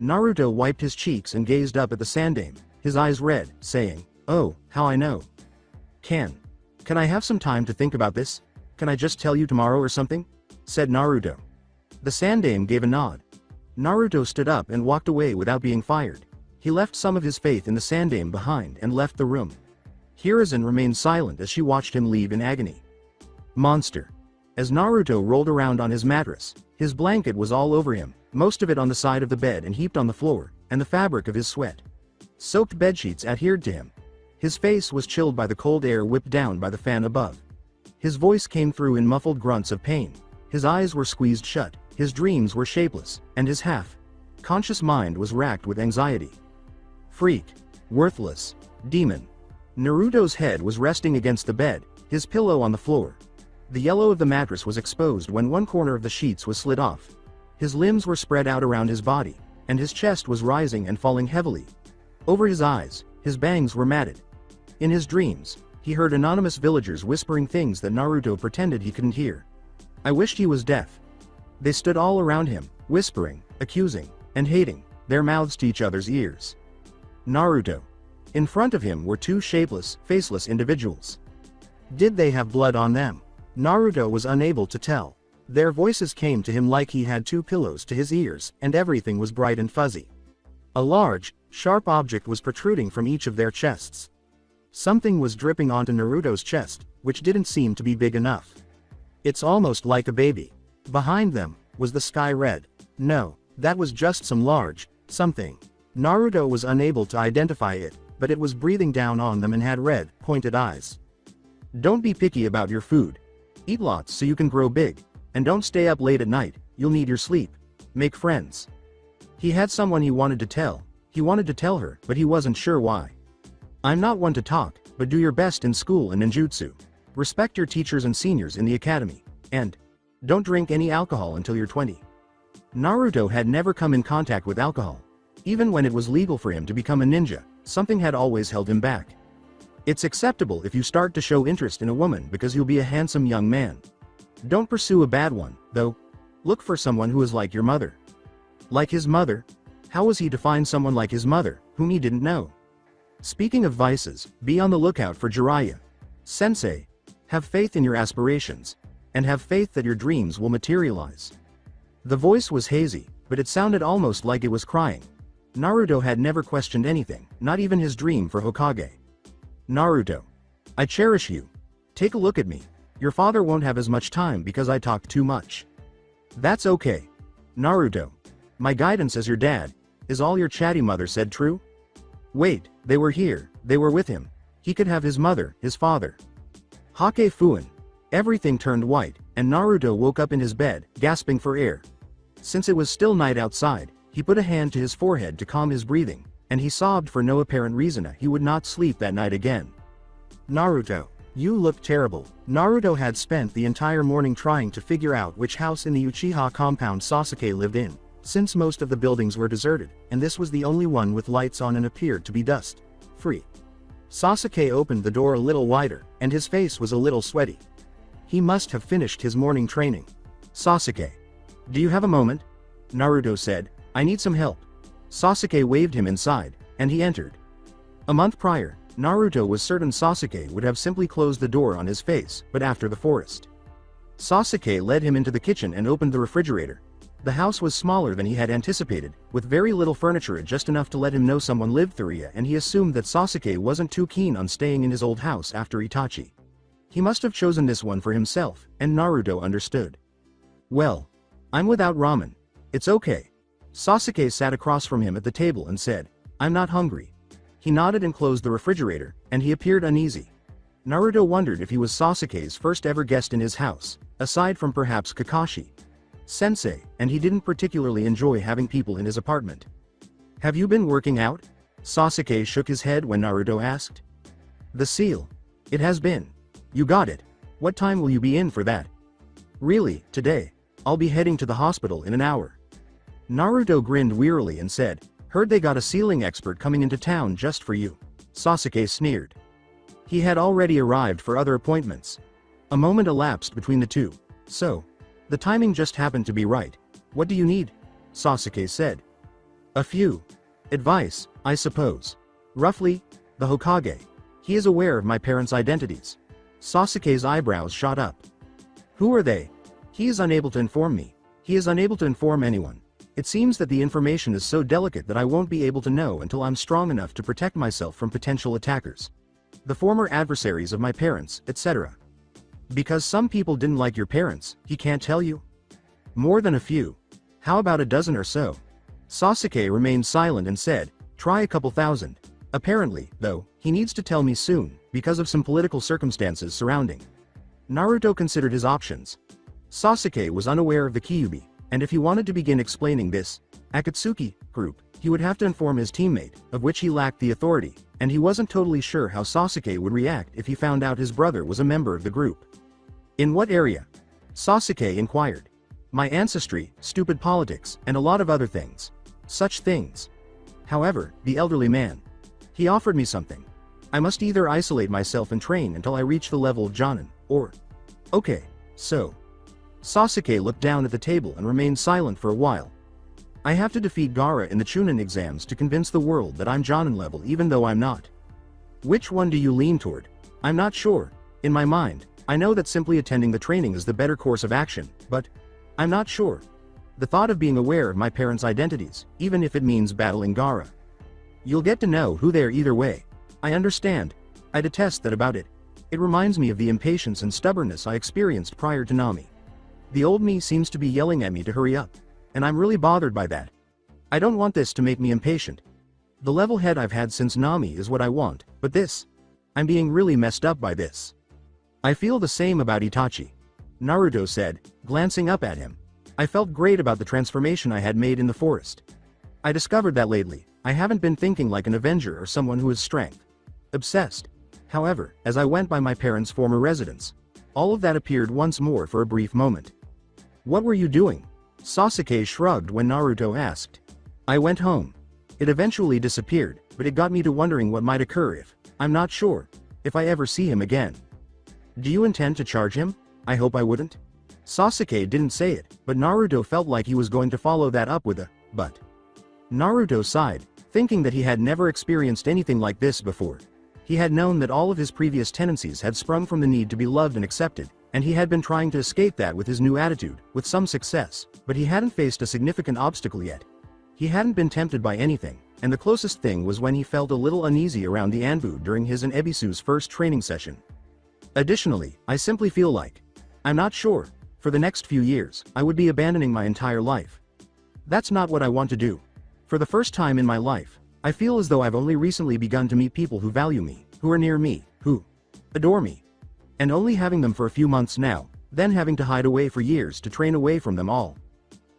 Naruto wiped his cheeks and gazed up at the Sandaime, his eyes red, saying, oh, how I know. Can I have some time to think about this? Can I just tell you tomorrow or something? Said Naruto. The Sandaime gave a nod. Naruto stood up and walked away without being fired. He left some of his faith in the Sandaime behind and left the room. Hiruzen remained silent as she watched him leave in agony. Monster. as Naruto rolled around on his mattress. His blanket was all over him, most of it on the side of the bed and heaped on the floor, and the fabric of his sweat. Soaked bedsheets adhered to him. His face was chilled by the cold air whipped down by the fan above. His voice came through in muffled grunts of pain. His eyes were squeezed shut, his dreams were shapeless, and his half-conscious mind was racked with anxiety. Freak. Worthless. Demon. Naruto's head was resting against the bed, his pillow on the floor. The yellow of the mattress was exposed when one corner of the sheets was slid off. His limbs were spread out around his body, and his chest was rising and falling heavily. Over his eyes, his bangs were matted. In his dreams, he heard anonymous villagers whispering things that Naruto pretended he couldn't hear. I wished he was deaf. They stood all around him, whispering, accusing, and hating, their mouths to each other's ears. Naruto. In front of him were two shapeless, faceless individuals. Did they have blood on them? Naruto was unable to tell. Their voices came to him like he had two pillows to his ears, and everything was bright and fuzzy. A large, sharp object was protruding from each of their chests. Something was dripping onto Naruto's chest, which didn't seem to be big enough. It's almost like a baby. Behind them was the sky red. No, that was just some large something. Naruto was unable to identify it, but it was breathing down on them and had red, pointed eyes. Don't be picky about your food. Eat lots so you can grow big, and don't stay up late at night, you'll need your sleep. Make friends. He had someone he wanted to tell. He wanted to tell her, but he wasn't sure why. I'm not one to talk, but do your best in school and ninjutsu. Respect your teachers and seniors in the academy. And don't drink any alcohol until you're 20. Naruto had never come in contact with alcohol. Even when it was legal for him to become a ninja, something had always held him back. It's acceptable if you start to show interest in a woman because you'll be a handsome young man. Don't pursue a bad one, though. Look for someone who is like your mother. Like his mother? How was he to find someone like his mother, whom he didn't know? Speaking of vices, be on the lookout for Jiraiya. Sensei. Have faith in your aspirations. And have faith that your dreams will materialize. The voice was hazy, but it sounded almost like it was crying. Naruto had never questioned anything, not even his dream for Hokage. Naruto. I cherish you. Take a look at me. Your father won't have as much time because I talk too much. That's okay. Naruto. My guidance as your dad, is all your chatty mother said true? Wait, they were here, they were with him. He could have his mother, his father. Hake Fuin. Everything turned white, and Naruto woke up in his bed, gasping for air. Since it was still night outside, he put a hand to his forehead to calm his breathing, and he sobbed for no apparent reason. He would not sleep that night again. Naruto. You look terrible. Naruto had spent the entire morning trying to figure out which house in the Uchiha compound Sasuke lived in, since most of the buildings were deserted, and this was the only one with lights on and appeared to be dust-free. Sasuke opened the door a little wider, and his face was a little sweaty. He must have finished his morning training. Sasuke. Do you have a moment? Naruto said, I need some help. Sasuke waved him inside, and he entered. A month prior, Naruto was certain Sasuke would have simply closed the door on his face, but after the forest. Sasuke led him into the kitchen and opened the refrigerator. The house was smaller than he had anticipated, with very little furniture, just enough to let him know someone lived there, and he assumed that Sasuke wasn't too keen on staying in his old house after Itachi. He must have chosen this one for himself, and Naruto understood. Well, I'm without ramen. It's okay. Sasuke sat across from him at the table and said, I'm not hungry. He nodded and closed the refrigerator, and he appeared uneasy. Naruto wondered if he was Sasuke's first ever guest in his house, aside from perhaps Kakashi Sensei, and he didn't particularly enjoy having people in his apartment. Have you been working out? Sasuke shook his head when Naruto asked. The seal. It has been. You got it. What time will you be in for that? Really, today. I'll be heading to the hospital in an hour. Naruto grinned wearily and said, heard they got a sealing expert coming into town just for you. Sasuke sneered. He had already arrived for other appointments. A moment elapsed between the two. So, the timing just happened to be right. What do you need? Sasuke said. A few. Advice, I suppose. Roughly, the Hokage. He is aware of my parents' identities. Sasuke's eyebrows shot up. Who are they? He is unable to inform me. He is unable to inform anyone. It seems that the information is so delicate that I won't be able to know until I'm strong enough to protect myself from potential attackers. The former adversaries of my parents, etc. Because some people didn't like your parents, he can't tell you? More than a few. How about a dozen or so? Sasuke remained silent and said, try a couple thousand. Apparently, though, he needs to tell me soon, because of some political circumstances surrounding. Naruto considered his options. Sasuke was unaware of the Kyuubi, and if he wanted to begin explaining this Akatsuki group, he would have to inform his teammate, of which he lacked the authority, and he wasn't totally sure how Sasuke would react if he found out his brother was a member of the group. In what area? Sasuke inquired. My ancestry, stupid politics, and a lot of other things. Such things. However, the elderly man. He offered me something. I must either isolate myself and train until I reach the level of Jonin, or... Okay, so... Sasuke looked down at the table and remained silent for a while. I have to defeat Gaara in the Chunin exams to convince the world that I'm Jonin level even though I'm not. Which one do you lean toward? I'm not sure. In my mind, I know that simply attending the training is the better course of action, but... I'm not sure. The thought of being aware of my parents' identities, even if it means battling Gaara. You'll get to know who they are either way. I understand. I detest that about it. It reminds me of the impatience and stubbornness I experienced prior to Nami. The old me seems to be yelling at me to hurry up. And I'm really bothered by that. I don't want this to make me impatient. The level head I've had since Nami is what I want, but this... I'm being really messed up by this. I feel the same about Itachi. Naruto said, glancing up at him. I felt great about the transformation I had made in the forest. I discovered that lately, I haven't been thinking like an Avenger or someone who is strength obsessed. However, as I went by my parents' former residence, all of that appeared once more for a brief moment. What were you doing? Sasuke shrugged when Naruto asked. I went home. It eventually disappeared, but it got me to wondering what might occur if, I'm not sure, if I ever see him again. Do you intend to charge him? I hope I wouldn't. Sasuke didn't say it, but Naruto felt like he was going to follow that up with a, but. Naruto sighed, thinking that he had never experienced anything like this before. He had known that all of his previous tendencies had sprung from the need to be loved and accepted, and he had been trying to escape that with his new attitude, with some success, but he hadn't faced a significant obstacle yet. He hadn't been tempted by anything, and the closest thing was when he felt a little uneasy around the Anbu during his and Ebisu's first training session. Additionally, I simply feel like, I'm not sure, for the next few years, I would be abandoning my entire life. That's not what I want to do. For the first time in my life, I feel as though I've only recently begun to meet people who value me, who are near me, who adore me. And only having them for a few months now, then having to hide away for years to train away from them all.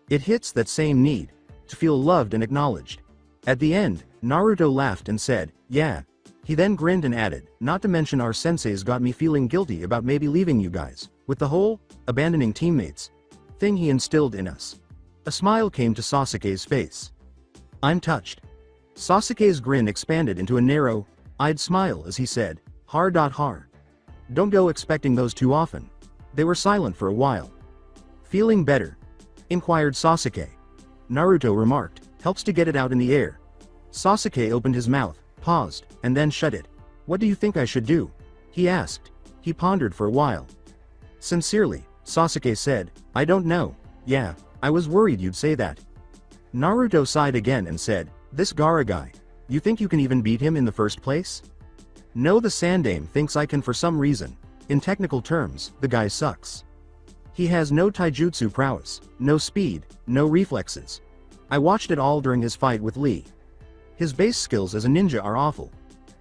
It hits that same need, to feel loved and acknowledged. At the end, Naruto laughed and said, yeah. He then grinned and added, not to mention our senseis got me feeling guilty about maybe leaving you guys, with the whole, abandoning teammates, thing he instilled in us. A smile came to Sasuke's face. I'm touched. Sasuke's grin expanded into a narrow-eyed smile as he said, har. Don't go expecting those too often. They were silent for a while. Feeling better? Inquired Sasuke. Naruto remarked, helps to get it out in the air. Sasuke opened his mouth, paused, and then shut it. What do you think I should do? He asked. He pondered for a while. Sincerely, Sasuke said, I don't know. Yeah, I was worried you'd say that. Naruto sighed again and said, this Gaara guy. You think you can even beat him in the first place? No, the Sandaime thinks I can for some reason. In technical terms, the guy sucks. He has no taijutsu prowess, no speed, no reflexes. I watched it all during his fight with Lee. His base skills as a ninja are awful.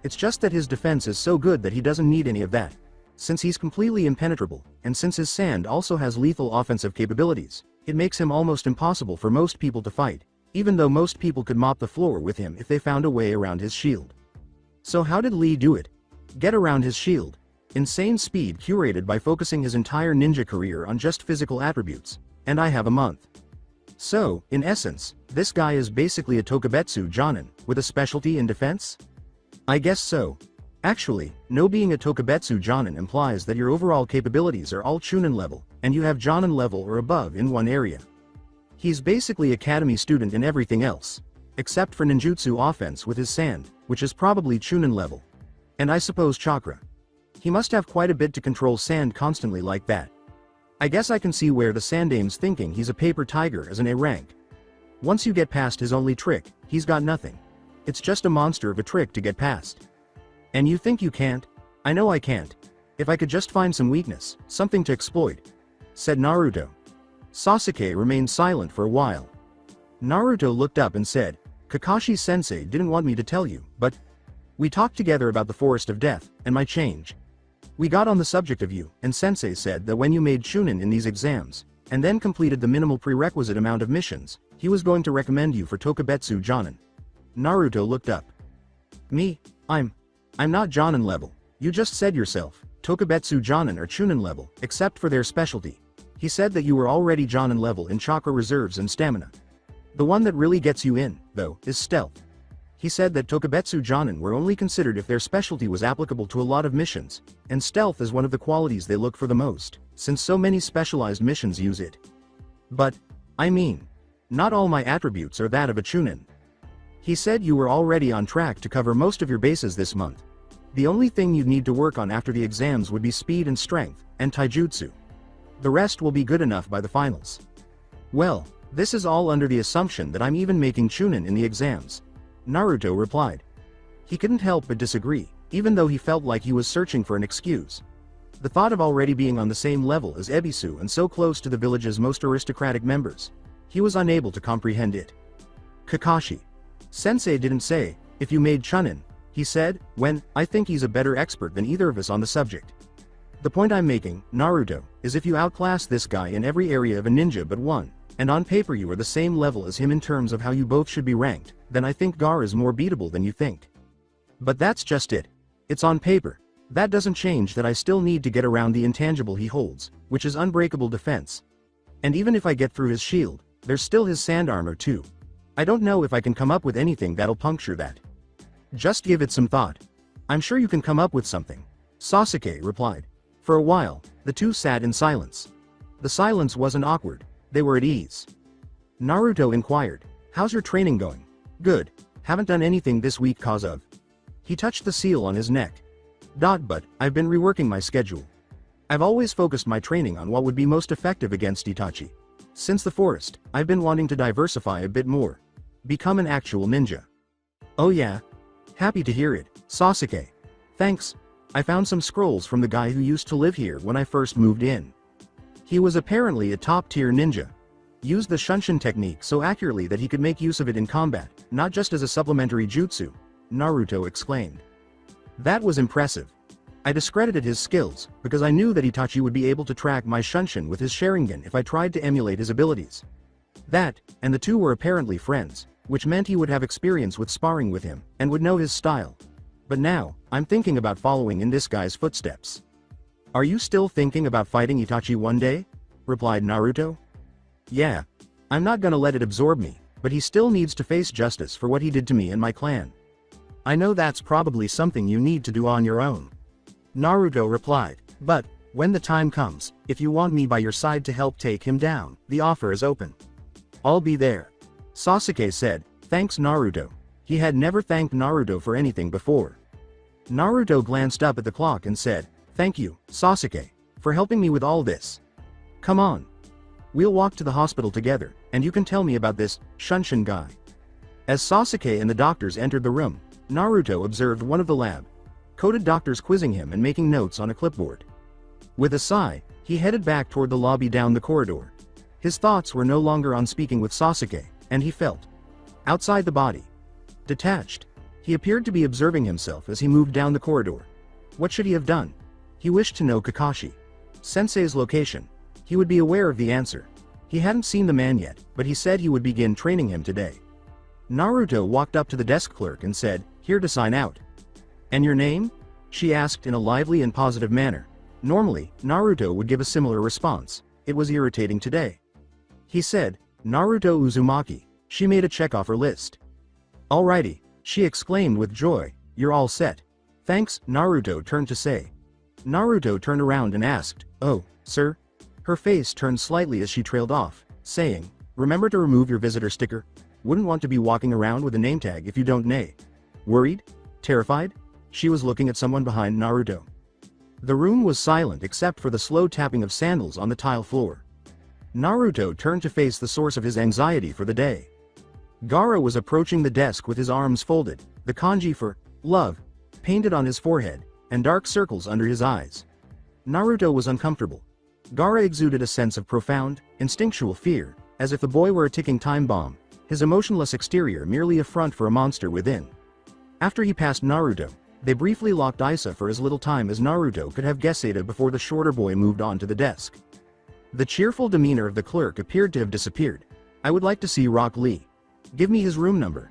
It's just that his defense is so good that he doesn't need any of that. Since he's completely impenetrable, and since his sand also has lethal offensive capabilities, it makes him almost impossible for most people to fight, even though most people could mop the floor with him if they found a way around his shield. So how did Lee do it? Get around his shield. Insane speed curated by focusing his entire ninja career on just physical attributes, and I have a month. So, in essence, this guy is basically a Tokubetsu Jonin, with a specialty in defense? I guess so. Actually, no, being a Tokubetsu Jonin implies that your overall capabilities are all Chunin level, and you have Jonin level or above in one area. He's basically academy student in everything else, except for ninjutsu offense with his sand, which is probably Chunin level. And I suppose chakra. He must have quite a bit to control sand constantly like that. I guess I can see where the Sandaime's thinking he's a paper tiger as an A rank. Once you get past his only trick, he's got nothing. It's just a monster of a trick to get past. And you think you can't? I know I can't. If I could just find some weakness, something to exploit, said Naruto. Sasuke remained silent for a while. Naruto looked up and said, Kakashi-sensei didn't want me to tell you, but we talked together about the Forest of Death, and my change. We got on the subject of you, and sensei said that when you made Chunin in these exams, and then completed the minimal prerequisite amount of missions, he was going to recommend you for Tokubetsu Jonin. Naruto looked up. Me? I'm not Jonin level. You just said yourself, Tokubetsu Jonin are Chunin level, except for their specialty. He said that you were already Jonin level in chakra reserves and stamina. The one that really gets you in, though, is stealth. He said that Tokubetsu Jonin were only considered if their specialty was applicable to a lot of missions, and stealth is one of the qualities they look for the most, since so many specialized missions use it. But, I mean, not all my attributes are that of a Chunin. He said you were already on track to cover most of your bases this month. The only thing you'd need to work on after the exams would be speed and strength, and taijutsu. The rest will be good enough by the finals. Well, this is all under the assumption that I'm even making Chunin in the exams. Naruto replied. He couldn't help but disagree, even though he felt like he was searching for an excuse. The thought of already being on the same level as Ebisu and so close to the village's most aristocratic members. He was unable to comprehend it. Kakashi. Sensei didn't say, if you made Chunin, he said, when, I think he's a better expert than either of us on the subject. The point I'm making, Naruto, is if you outclass this guy in every area of a ninja but one, and on paper you are the same level as him in terms of how you both should be ranked, then I think Gar is more beatable than you think. But that's just it. It's on paper. That doesn't change that I still need to get around the intangible he holds, which is unbreakable defense. And even if I get through his shield, there's still his sand armor too. I don't know if I can come up with anything that'll puncture that. Just give it some thought. I'm sure you can come up with something. Sasuke replied. For a while, the two sat in silence. The silence wasn't awkward. They were at ease. Naruto inquired, how's your training going? Good. Haven't done anything this week cause of. He touched the seal on his neck. But, I've been reworking my schedule. I've always focused my training on what would be most effective against Itachi. Since the forest, I've been wanting to diversify a bit more. Become an actual ninja. Oh yeah? Happy to hear it, Sasuke. Thanks. I found some scrolls from the guy who used to live here when I first moved in. He was apparently a top-tier ninja. Used the Shunshin technique so accurately that he could make use of it in combat, not just as a supplementary jutsu, Naruto exclaimed. That was impressive. I discredited his skills, because I knew that Itachi would be able to track my Shunshin with his Sharingan if I tried to emulate his abilities. That, and the two were apparently friends, which meant he would have experience with sparring with him, and would know his style. But now, I'm thinking about following in this guy's footsteps. Are you still thinking about fighting Itachi one day? Replied Naruto. Yeah. I'm not gonna let it absorb me, but he still needs to face justice for what he did to me and my clan. I know that's probably something you need to do on your own. Naruto replied, but, when the time comes, if you want me by your side to help take him down, the offer is open. I'll be there. Sasuke said, thanks Naruto. He had never thanked Naruto for anything before. Naruto glanced up at the clock and said, thank you, Sasuke, for helping me with all this. Come on. We'll walk to the hospital together, and you can tell me about this Shunshin guy. As Sasuke and the doctors entered the room, Naruto observed one of the lab-coated doctors quizzing him and making notes on a clipboard. With a sigh, he headed back toward the lobby down the corridor. His thoughts were no longer on speaking with Sasuke, and he felt outside the body. Detached. He appeared to be observing himself as he moved down the corridor. What should he have done? He wished to know Kakashi Sensei's location. He would be aware of the answer. He hadn't seen the man yet, but he said he would begin training him today. Naruto walked up to the desk clerk and said, here to sign out. And your name? She asked in a lively and positive manner. Normally, Naruto would give a similar response. It was irritating today. He said, Naruto Uzumaki. She made a check off her list. Alrighty, she exclaimed with joy, you're all set. Thanks, Naruto turned to say. Naruto turned around and asked, oh, sir? Her face turned slightly as she trailed off, saying, remember to remove your visitor sticker? Wouldn't want to be walking around with a name tag if you don't nay. Worried? Terrified? She was looking at someone behind Naruto. The room was silent except for the slow tapping of sandals on the tile floor. Naruto turned to face the source of his anxiety for the day. Gaara was approaching the desk with his arms folded, the kanji for love painted on his forehead, and dark circles under his eyes. Naruto was uncomfortable. Gaara exuded a sense of profound, instinctual fear, as if the boy were a ticking time bomb, his emotionless exterior merely a front for a monster within. After he passed Naruto, they briefly locked eyes for as little time as Naruto could have guessed before the shorter boy moved on to the desk. The cheerful demeanor of the clerk appeared to have disappeared. "I would like to see Rock Lee. Give me his room number."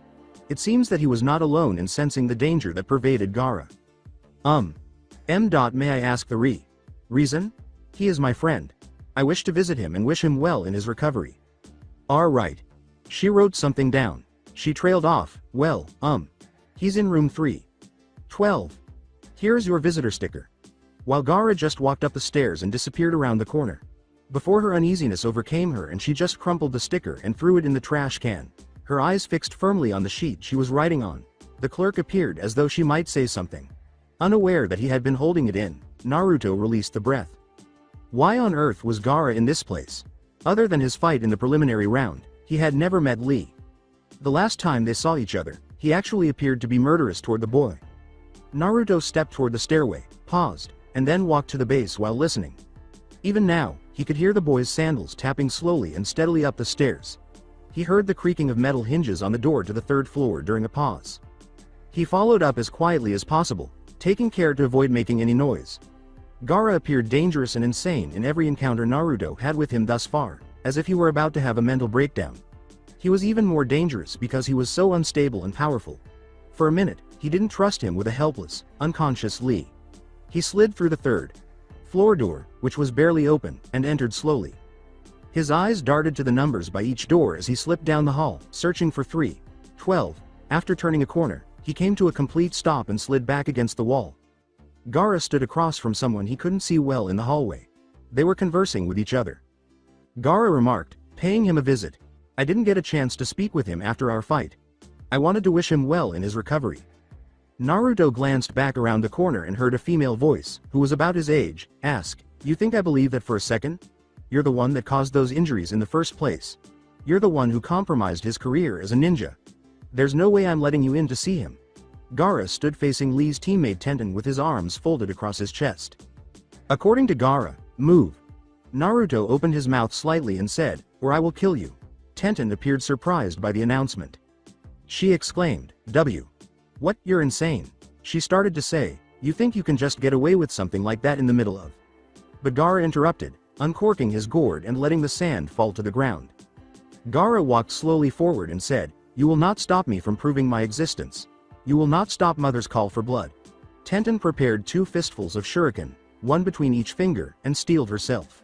It seems that he was not alone in sensing the danger that pervaded Gaara. May I ask the reason? He is my friend. I wish to visit him and wish him well in his recovery. Right. She wrote something down. She trailed off. Well, he's in room 312. Here's your visitor sticker. While Gaara just walked up the stairs and disappeared around the corner. Before her uneasiness overcame her and she just crumpled the sticker and threw it in the trash can. Her eyes fixed firmly on the sheet she was writing on. The clerk appeared as though she might say something. Unaware that he had been holding it in, Naruto released the breath. Why on earth was Gaara in this place? Other than his fight in the preliminary round, he had never met Lee. The last time they saw each other, he actually appeared to be murderous toward the boy. Naruto stepped toward the stairway, paused, and then walked to the base while listening. Even now, he could hear the boy's sandals tapping slowly and steadily up the stairs. He heard the creaking of metal hinges on the door to the 3rd floor during a pause. He followed up as quietly as possible, taking care to avoid making any noise. Gaara appeared dangerous and insane in every encounter Naruto had with him thus far, as if he were about to have a mental breakdown. He was even more dangerous because he was so unstable and powerful. For a minute, he didn't trust him with a helpless, unconscious Lee. He slid through the 3rd floor door, which was barely open, and entered slowly. His eyes darted to the numbers by each door as he slipped down the hall, searching for 312. After turning a corner, he came to a complete stop and slid back against the wall. Gaara stood across from someone he couldn't see well in the hallway. They were conversing with each other. Gaara remarked, paying him a visit. "I didn't get a chance to speak with him after our fight. I wanted to wish him well in his recovery." Naruto glanced back around the corner and heard a female voice, who was about his age, ask, "You think I believe that for a second? You're the one that caused those injuries in the first place. You're the one who compromised his career as a ninja. There's no way I'm letting you in to see him." Gaara stood facing Lee's teammate Tenten with his arms folded across his chest. According to Gaara, move. Naruto opened his mouth slightly and said, "Or I will kill you." Tenten appeared surprised by the announcement. She exclaimed, What, you're insane." She started to say, "You think you can just get away with something like that in the middle of?" But Gaara interrupted, uncorking his gourd and letting the sand fall to the ground. Gaara walked slowly forward and said, "You will not stop me from proving my existence. You will not stop Mother's call for blood." Tenten prepared 2 fistfuls of shuriken, one between each finger, and steeled herself.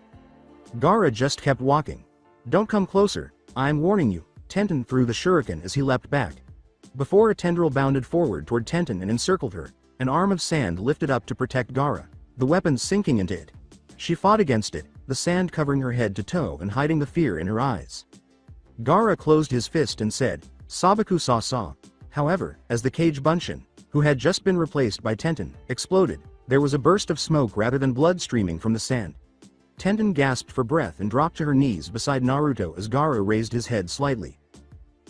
Gaara just kept walking. "Don't come closer, I'm warning you." Tenten threw the shuriken as he leapt back. Before a tendril bounded forward toward Tenten and encircled her, an arm of sand lifted up to protect Gaara, the weapon sinking into it. She fought against it, the sand covering her head to toe and hiding the fear in her eyes. Gaara closed his fist and said, "Sabaku sa. However, as the cage Bunshin, who had just been replaced by Tenten, exploded, there was a burst of smoke rather than blood streaming from the sand. Tenten gasped for breath and dropped to her knees beside Naruto as Gaara raised his head slightly.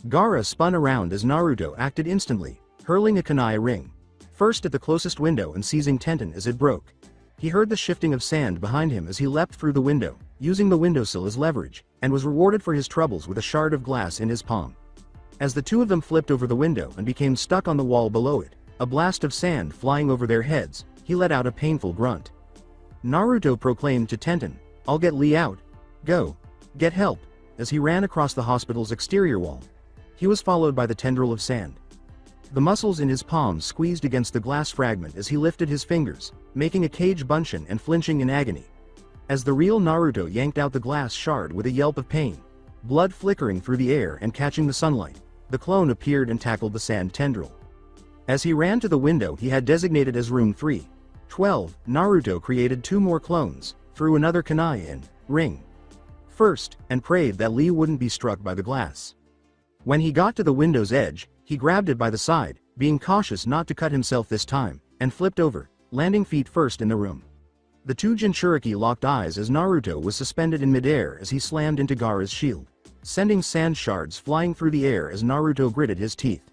Gaara spun around as Naruto acted instantly, hurling a kunai ring. First at the closest window and seizing Tenten as it broke. He heard the shifting of sand behind him as he leapt through the window, using the windowsill as leverage, and was rewarded for his troubles with a shard of glass in his palm. As the two of them flipped over the window and became stuck on the wall below it, a blast of sand flying over their heads, he let out a painful grunt. Naruto proclaimed to Tenten, "I'll get Lee out. Go. Get help," as he ran across the hospital's exterior wall. He was followed by the tendril of sand. The muscles in his palms squeezed against the glass fragment as he lifted his fingers, making a cage Bunshin and flinching in agony. As the real Naruto yanked out the glass shard with a yelp of pain, blood flickering through the air and catching the sunlight, the clone appeared and tackled the sand tendril. As he ran to the window he had designated as room 312, Naruto created 2 more clones, threw another kunai in, ring first, and prayed that Lee wouldn't be struck by the glass. When he got to the window's edge, he grabbed it by the side, being cautious not to cut himself this time, and flipped over, landing feet first in the room. The 2 Jinchuriki locked eyes as Naruto was suspended in midair as he slammed into Gaara's shield, sending sand shards flying through the air as Naruto gritted his teeth.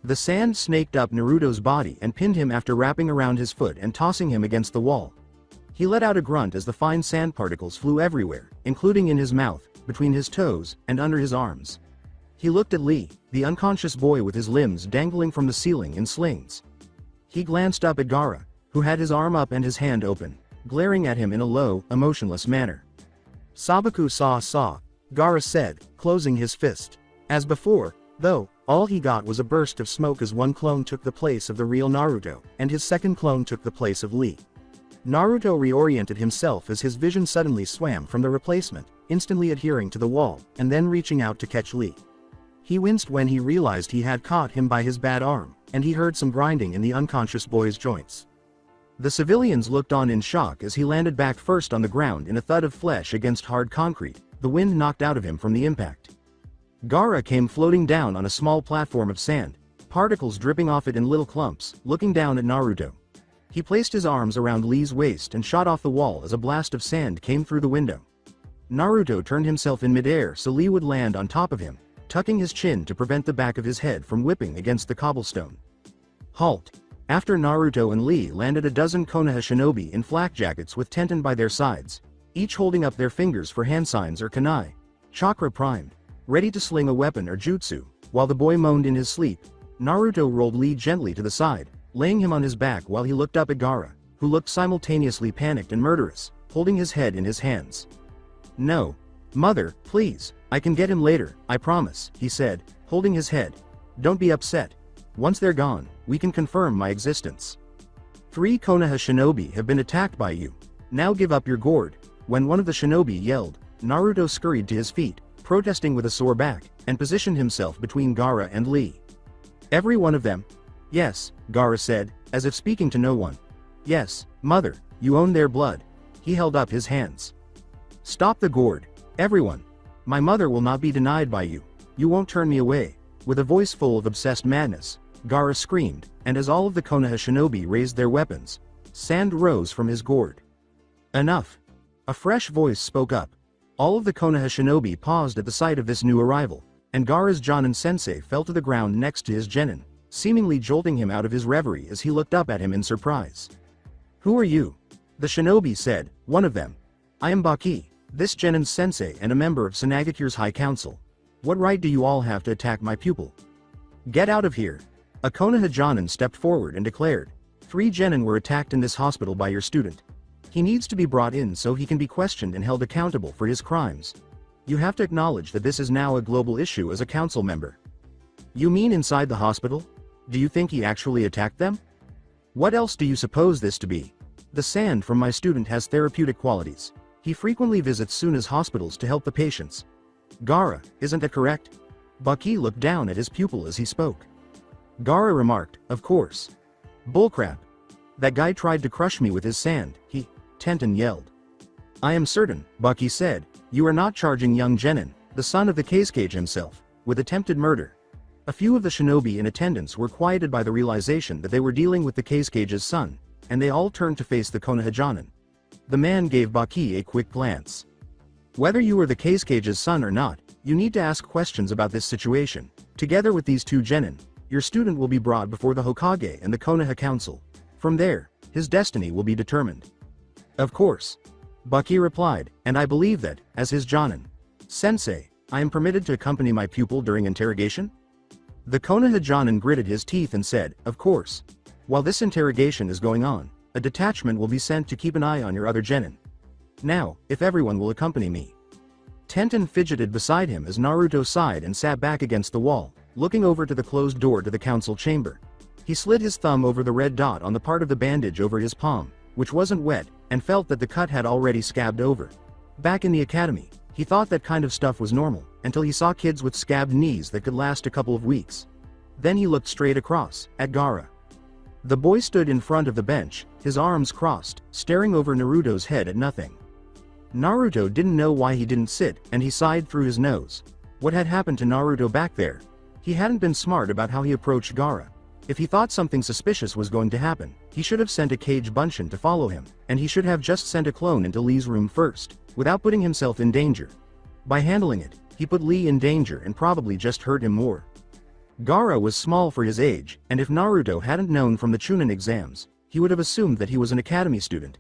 The sand snaked up Naruto's body and pinned him after wrapping around his foot and tossing him against the wall. He let out a grunt as the fine sand particles flew everywhere, including in his mouth, between his toes, and under his arms. He looked at Lee, the unconscious boy with his limbs dangling from the ceiling in slings. He glanced up at Gaara, who had his arm up and his hand open, glaring at him in a low, emotionless manner. "Sabaku saw," Gaara said, closing his fist. As before, though, all he got was a burst of smoke as one clone took the place of the real Naruto, and his second clone took the place of Lee. Naruto reoriented himself as his vision suddenly swam from the replacement, instantly adhering to the wall, and then reaching out to catch Lee. He winced when he realized he had caught him by his bad arm, and he heard some grinding in the unconscious boy's joints. The civilians looked on in shock as he landed back first on the ground in a thud of flesh against hard concrete, the wind knocked out of him from the impact. Gaara came floating down on a small platform of sand, particles dripping off it in little clumps, looking down at Naruto. He placed his arms around Lee's waist and shot off the wall as a blast of sand came through the window. Naruto turned himself in midair so Lee would land on top of him, tucking his chin to prevent the back of his head from whipping against the cobblestone. Halt! After Naruto and Lee landed a dozen Konoha shinobi in flak jackets with Tenten by their sides, each holding up their fingers for hand signs or kunai, chakra primed, ready to sling a weapon or jutsu. While the boy moaned in his sleep, Naruto rolled Lee gently to the side, laying him on his back while he looked up at Gaara, who looked simultaneously panicked and murderous, holding his head in his hands. "No. Mother, please, I can get him later, I promise," he said, holding his head. "Don't be upset. Once they're gone, we can confirm my existence. 3 Konoha shinobi have been attacked by you. Now give up your gourd." When one of the shinobi yelled, Naruto scurried to his feet, protesting with a sore back, and positioned himself between Gaara and Lee. "Every one of them?" "Yes," Gaara said, as if speaking to no one. "Yes, mother, you own their blood." He held up his hands. "Stop the gourd, everyone. My mother will not be denied by you. You won't turn me away." With a voice full of obsessed madness, Gaara screamed, and as all of the Konoha shinobi raised their weapons, sand rose from his gourd. "Enough." A fresh voice spoke up. All of the Konoha shinobi paused at the sight of this new arrival, and Gaara's Jonin sensei fell to the ground next to his genin, seemingly jolting him out of his reverie as he looked up at him in surprise. "Who are you?" The shinobi said, one of them. "I am Baki, this genin's sensei and a member of Sanagakure's High Council. What right do you all have to attack my pupil?" "Get out of here." A Konoha Jonin stepped forward and declared, 3 genin were attacked in this hospital by your student. He needs to be brought in so he can be questioned and held accountable for his crimes. You have to acknowledge that this is now a global issue as a council member." "You mean inside the hospital? Do you think he actually attacked them?" "What else do you suppose this to be? The sand from my student has therapeutic qualities. He frequently visits Suna's hospitals to help the patients." "Gaara, isn't that correct?" Baki looked down at his pupil as he spoke. Gaara remarked, "Of course." "Bullcrap. That guy tried to crush me with his sand, Tenten yelled. "I am certain," Baki said, "you are not charging young genin, the son of the Kazekage himself, with attempted murder." A few of the shinobi in attendance were quieted by the realization that they were dealing with the Kazekage's son, and they all turned to face the Konoha Jonin. The man gave Baki a quick glance. "Whether you are the Kazekage's son or not, you need to ask questions about this situation. Together with these 2 genin, your student will be brought before the Hokage and the Konoha Council. From there, his destiny will be determined." "Of course," Baki replied, "and I believe that, as his Jonin sensei, I am permitted to accompany my pupil during interrogation?" The Konoha Jonin gritted his teeth and said, "Of course. While this interrogation is going on, a detachment will be sent to keep an eye on your other genin. Now, if everyone will accompany me." Tenten fidgeted beside him as Naruto sighed and sat back against the wall, looking over to the closed door to the council chamber. He slid his thumb over the red dot on the part of the bandage over his palm, which wasn't wet, and felt that the cut had already scabbed over. Back in the academy, he thought that kind of stuff was normal, until he saw kids with scabbed knees that could last a couple of weeks. Then he looked straight across, at Gaara. The boy stood in front of the bench, his arms crossed, staring over Naruto's head at nothing. Naruto didn't know why he didn't sit, and he sighed through his nose. What had happened to Naruto back there? He hadn't been smart about how he approached Gaara. If he thought something suspicious was going to happen, he should have sent a Kage Bunshin to follow him, and he should have just sent a clone into Lee's room first, without putting himself in danger. By handling it, he put Lee in danger and probably just hurt him more. Gaara was small for his age, and if Naruto hadn't known from the Chunin exams, he would have assumed that he was an academy student.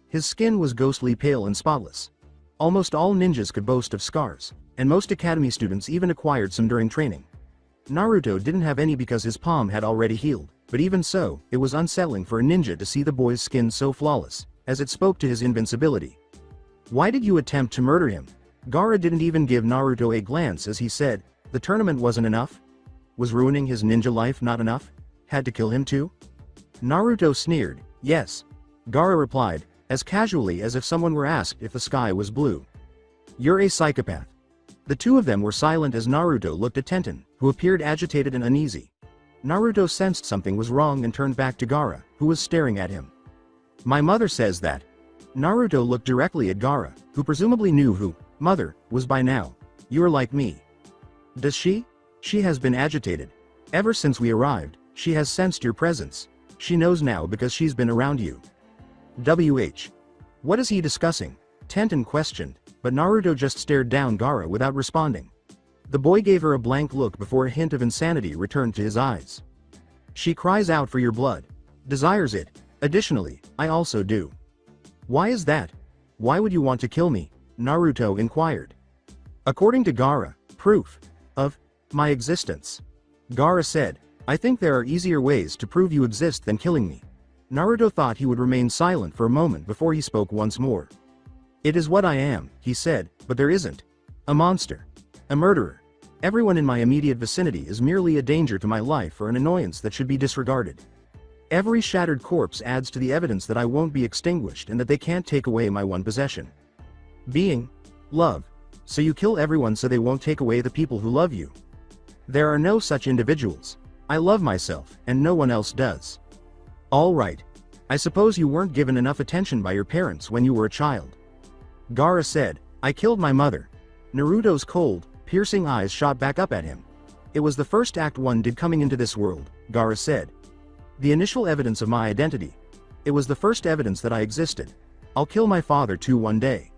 His skin was ghostly pale and spotless. Almost all ninjas could boast of scars, and most academy students even acquired some during training. Naruto didn't have any because his palm had already healed, but even so, it was unsettling for a ninja to see the boy's skin so flawless, as it spoke to his invincibility. Why did you attempt to murder him? Gaara didn't even give Naruto a glance as he said, the tournament wasn't enough? Was ruining his ninja life not enough? Had to kill him too? Naruto sneered, yes. Gaara replied, as casually as if someone were asked if the sky was blue. You're a psychopath. The two of them were silent as Naruto looked at Tenten, who appeared agitated and uneasy. Naruto sensed something was wrong and turned back to Gaara, who was staring at him. My mother says that. Naruto looked directly at Gaara, who presumably knew who mother was by now. You're like me. Does she? She has been agitated. Ever since we arrived, she has sensed your presence. She knows now because she's been around you. WH. What is he discussing? Tenten questioned, but Naruto just stared down Gaara without responding. The boy gave her a blank look before a hint of insanity returned to his eyes. She cries out for your blood. Desires it. Additionally, I also do. Why is that? Why would you want to kill me? Naruto inquired. According to Gaara, proof of my existence. Gaara said, I think there are easier ways to prove you exist than killing me. Naruto thought he would remain silent for a moment before he spoke once more. It is what I am, he said, but there isn't. A monster. A murderer. Everyone in my immediate vicinity is merely a danger to my life or an annoyance that should be disregarded. Every shattered corpse adds to the evidence that I won't be extinguished and that they can't take away my one possession. Being. Love. So you kill everyone so they won't take away the people who love you. There are no such individuals. I love myself, and no one else does. All right. I suppose you weren't given enough attention by your parents when you were a child. Gaara said, I killed my mother. Naruto's cold, piercing eyes shot back up at him. It was the first act one did coming into this world, Gaara said. The initial evidence of my identity. It was the first evidence that I existed. I'll kill my father too one day.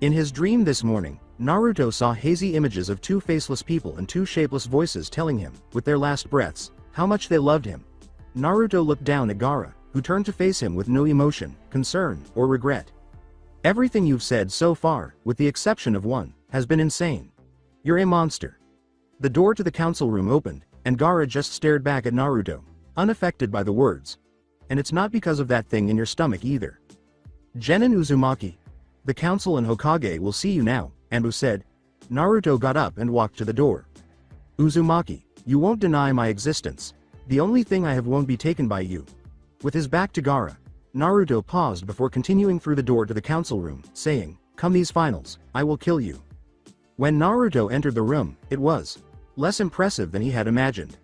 In his dream this morning, Naruto saw hazy images of two faceless people and two shapeless voices telling him, with their last breaths, how much they loved him. Naruto looked down at Gaara, who turned to face him with no emotion, concern, or regret. Everything you've said so far, with the exception of one, has been insane. You're a monster. The door to the council room opened, and Gaara just stared back at Naruto, unaffected by the words. And it's not because of that thing in your stomach either. Genin Uzumaki. The council and Hokage will see you now, Anbu said. Naruto got up and walked to the door. Uzumaki, you won't deny my existence. The only thing I have won't be taken by you. With his back to Gaara, Naruto paused before continuing through the door to the council room, saying, come these finals, I will kill you. When Naruto entered the room, it was less impressive than he had imagined.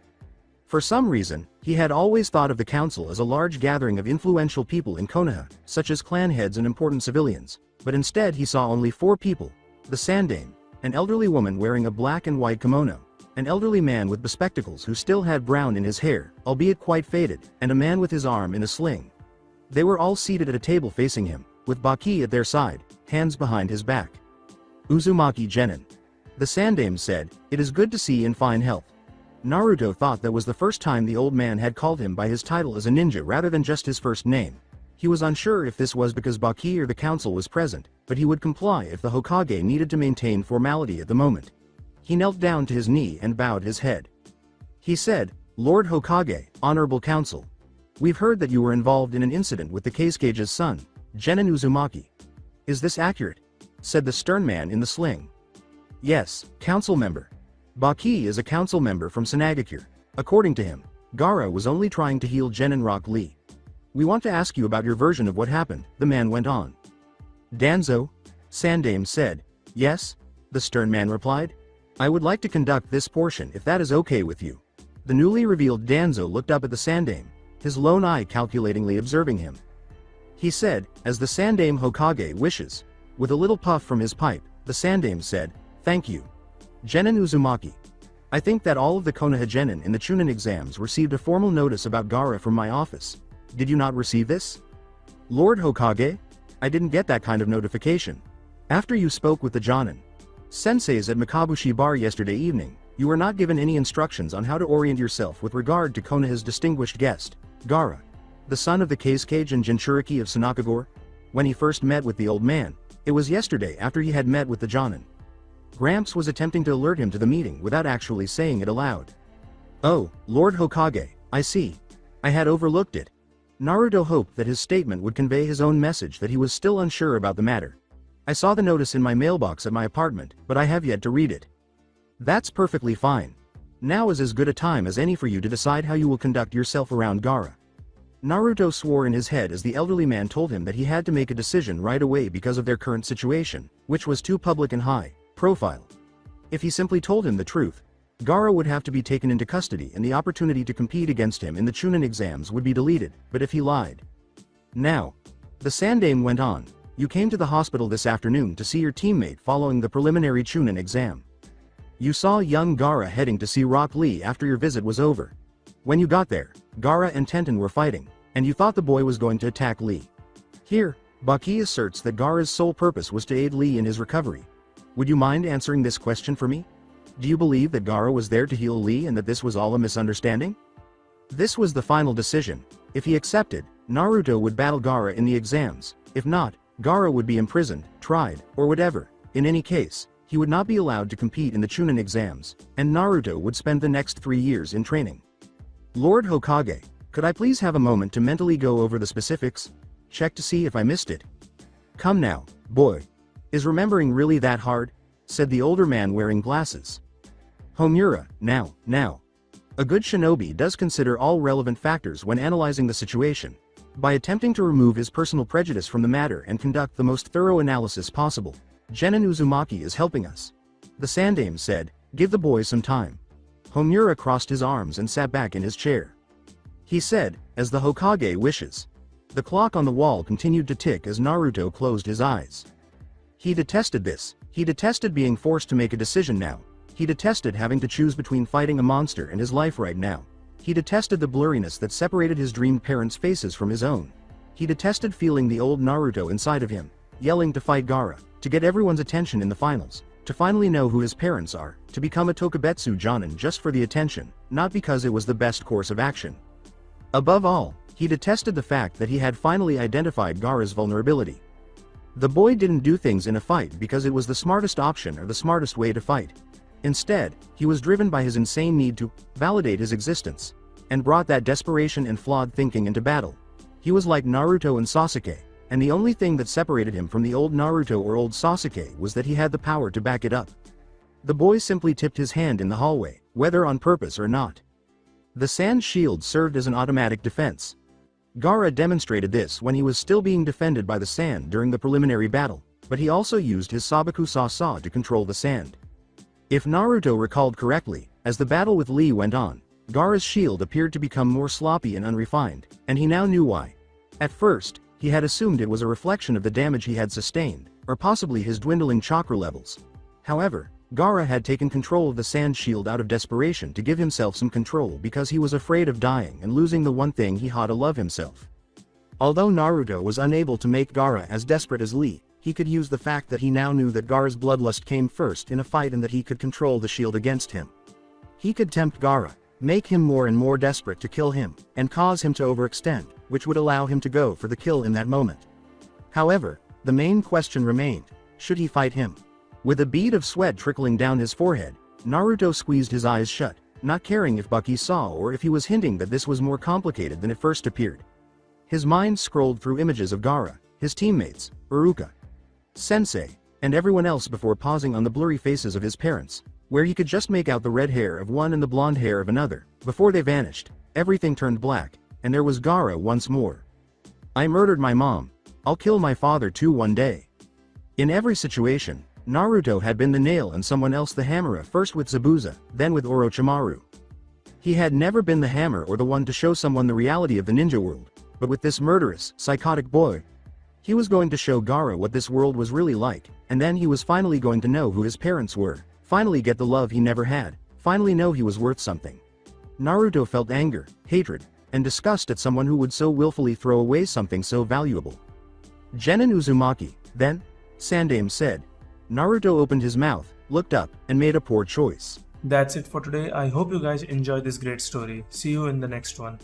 For some reason, he had always thought of the council as a large gathering of influential people in Konoha, such as clan heads and important civilians, but instead he saw only 4 people: the Sandaime, an elderly woman wearing a black and white kimono, an elderly man with bespectacles who still had brown in his hair, albeit quite faded, and a man with his arm in a sling. They were all seated at a table facing him, with Baki at their side, hands behind his back. Uzumaki Genin. The Sandaime said, it is good to see you in fine health. Naruto thought that was the first time the old man had called him by his title as a ninja rather than just his first name. He was unsure if this was because Baki or the council was present, but he would comply if the Hokage needed to maintain formality at the moment. He knelt down to his knee and bowed his head. He said, Lord Hokage, Honorable Council. We've heard that you were involved in an incident with the Kasuga's son, Genin Uzumaki. Is this accurate? Said the stern man in the sling. Yes, council member. Baki is a council member from Sanagakure. According to him, Gaara was only trying to heal Genin Rock Lee. We want to ask you about your version of what happened, the man went on. Danzo? Sandaime said. Yes? The stern man replied. I would like to conduct this portion if that is okay with you. The newly revealed Danzo looked up at the Sandaime, his lone eye calculatingly observing him. He said, as the Sandaime Hokage wishes. With a little puff from his pipe, the Sandaime said, thank you. Genin Uzumaki. I think that all of the Konoha Genin in the Chunin exams received a formal notice about Gaara from my office. Did you not receive this? Lord Hokage? I didn't get that kind of notification. After you spoke with the Jonin senseis at Makabushi Bar yesterday evening, you were not given any instructions on how to orient yourself with regard to Konoha's distinguished guest, Gaara, the son of the Kasuga and Jinchuriki of Sanakagore? when he first met with the old man. It was yesterday after he had met with the Jonin. Gramps was attempting to alert him to the meeting without actually saying it aloud. Oh, Lord Hokage, I see. I had overlooked it. Naruto hoped that his statement would convey his own message that he was still unsure about the matter. I saw the notice in my mailbox at my apartment, but I have yet to read it. That's perfectly fine. Now is as good a time as any for you to decide how you will conduct yourself around Gaara. Naruto swore in his head as the elderly man told him that he had to make a decision right away because of their current situation, which was too public and high profile. If he simply told him the truth, Gaara would have to be taken into custody and the opportunity to compete against him in the Chunin exams would be deleted, but if he lied. Now, the Sandaime went on, you came to the hospital this afternoon to see your teammate following the preliminary Chunin exam. You saw young Gaara heading to see Rock Lee after your visit was over. When you got there, Gaara and Tenten were fighting, and you thought the boy was going to attack Lee. Here, Baki asserts that Gaara's sole purpose was to aid Lee in his recovery. Would you mind answering this question for me? Do you believe that Gaara was there to heal Lee and that this was all a misunderstanding? This was the final decision. If he accepted, Naruto would battle Gaara in the exams. If not, Gaara would be imprisoned, tried, or whatever. In any case, he would not be allowed to compete in the Chunin exams, and Naruto would spend the next 3 years in training. Lord Hokage, could I please have a moment to mentally go over the specifics? Check to see if I missed it. Come now, boy. Is remembering really that hard? Said the older man wearing glasses. Homura, now. A good shinobi does consider all relevant factors when analyzing the situation. By attempting to remove his personal prejudice from the matter and conduct the most thorough analysis possible, Genin Uzumaki is helping us. The Sandaime said, give the boy some time. Homura crossed his arms and sat back in his chair. He said, as the Hokage wishes. The clock on the wall continued to tick as Naruto closed his eyes. He detested this. He detested being forced to make a decision now. He detested having to choose between fighting a monster and his life right now. He detested the blurriness that separated his dreamed parents' faces from his own. He detested feeling the old Naruto inside of him, yelling to fight Gaara, to get everyone's attention in the finals, to finally know who his parents are, to become a Tokubetsu Jonin just for the attention, not because it was the best course of action. Above all, he detested the fact that he had finally identified Gaara's vulnerability. The boy didn't do things in a fight because it was the smartest option or the smartest way to fight. Instead, he was driven by his insane need to validate his existence, and brought that desperation and flawed thinking into battle. He was like Naruto and Sasuke, and the only thing that separated him from the old Naruto or old Sasuke was that he had the power to back it up. The boy simply tipped his hand in the hallway, whether on purpose or not. The sand shield served as an automatic defense. Gaara demonstrated this when he was still being defended by the sand during the preliminary battle, but he also used his Sabaku Sa to control the sand. If Naruto recalled correctly, as the battle with Lee went on, Gaara's shield appeared to become more sloppy and unrefined, and he now knew why. At first, he had assumed it was a reflection of the damage he had sustained, or possibly his dwindling chakra levels. However, Gaara had taken control of the sand shield out of desperation to give himself some control because he was afraid of dying and losing the one thing he had to love himself. Although Naruto was unable to make Gaara as desperate as Lee, he could use the fact that he now knew that Gaara's bloodlust came first in a fight and that he could control the shield against him. He could tempt Gaara, make him more and more desperate to kill him, and cause him to overextend, which would allow him to go for the kill in that moment. However, the main question remained, should he fight him? With a bead of sweat trickling down his forehead, Naruto squeezed his eyes shut, not caring if Baki saw or if he was hinting that this was more complicated than it first appeared. His mind scrolled through images of Gaara, his teammates, Iruka, Sensei, and everyone else before pausing on the blurry faces of his parents, where he could just make out the red hair of one and the blonde hair of another. Before they vanished, everything turned black, and there was Gaara once more. I murdered my mom. I'll kill my father too one day. In every situation, Naruto had been the nail and someone else the hammer, first with Zabuza, then with Orochimaru. He had never been the hammer or the one to show someone the reality of the ninja world, but with this murderous, psychotic boy, he was going to show Gaara what this world was really like, and then he was finally going to know who his parents were, finally get the love he never had, finally know he was worth something. Naruto felt anger, hatred, and disgust at someone who would so willfully throw away something so valuable. Genin Uzumaki, then? Sandaime said. Naruto opened his mouth, looked up, and made a poor choice. That's it for today. I hope you guys enjoyed this great story. See you in the next one.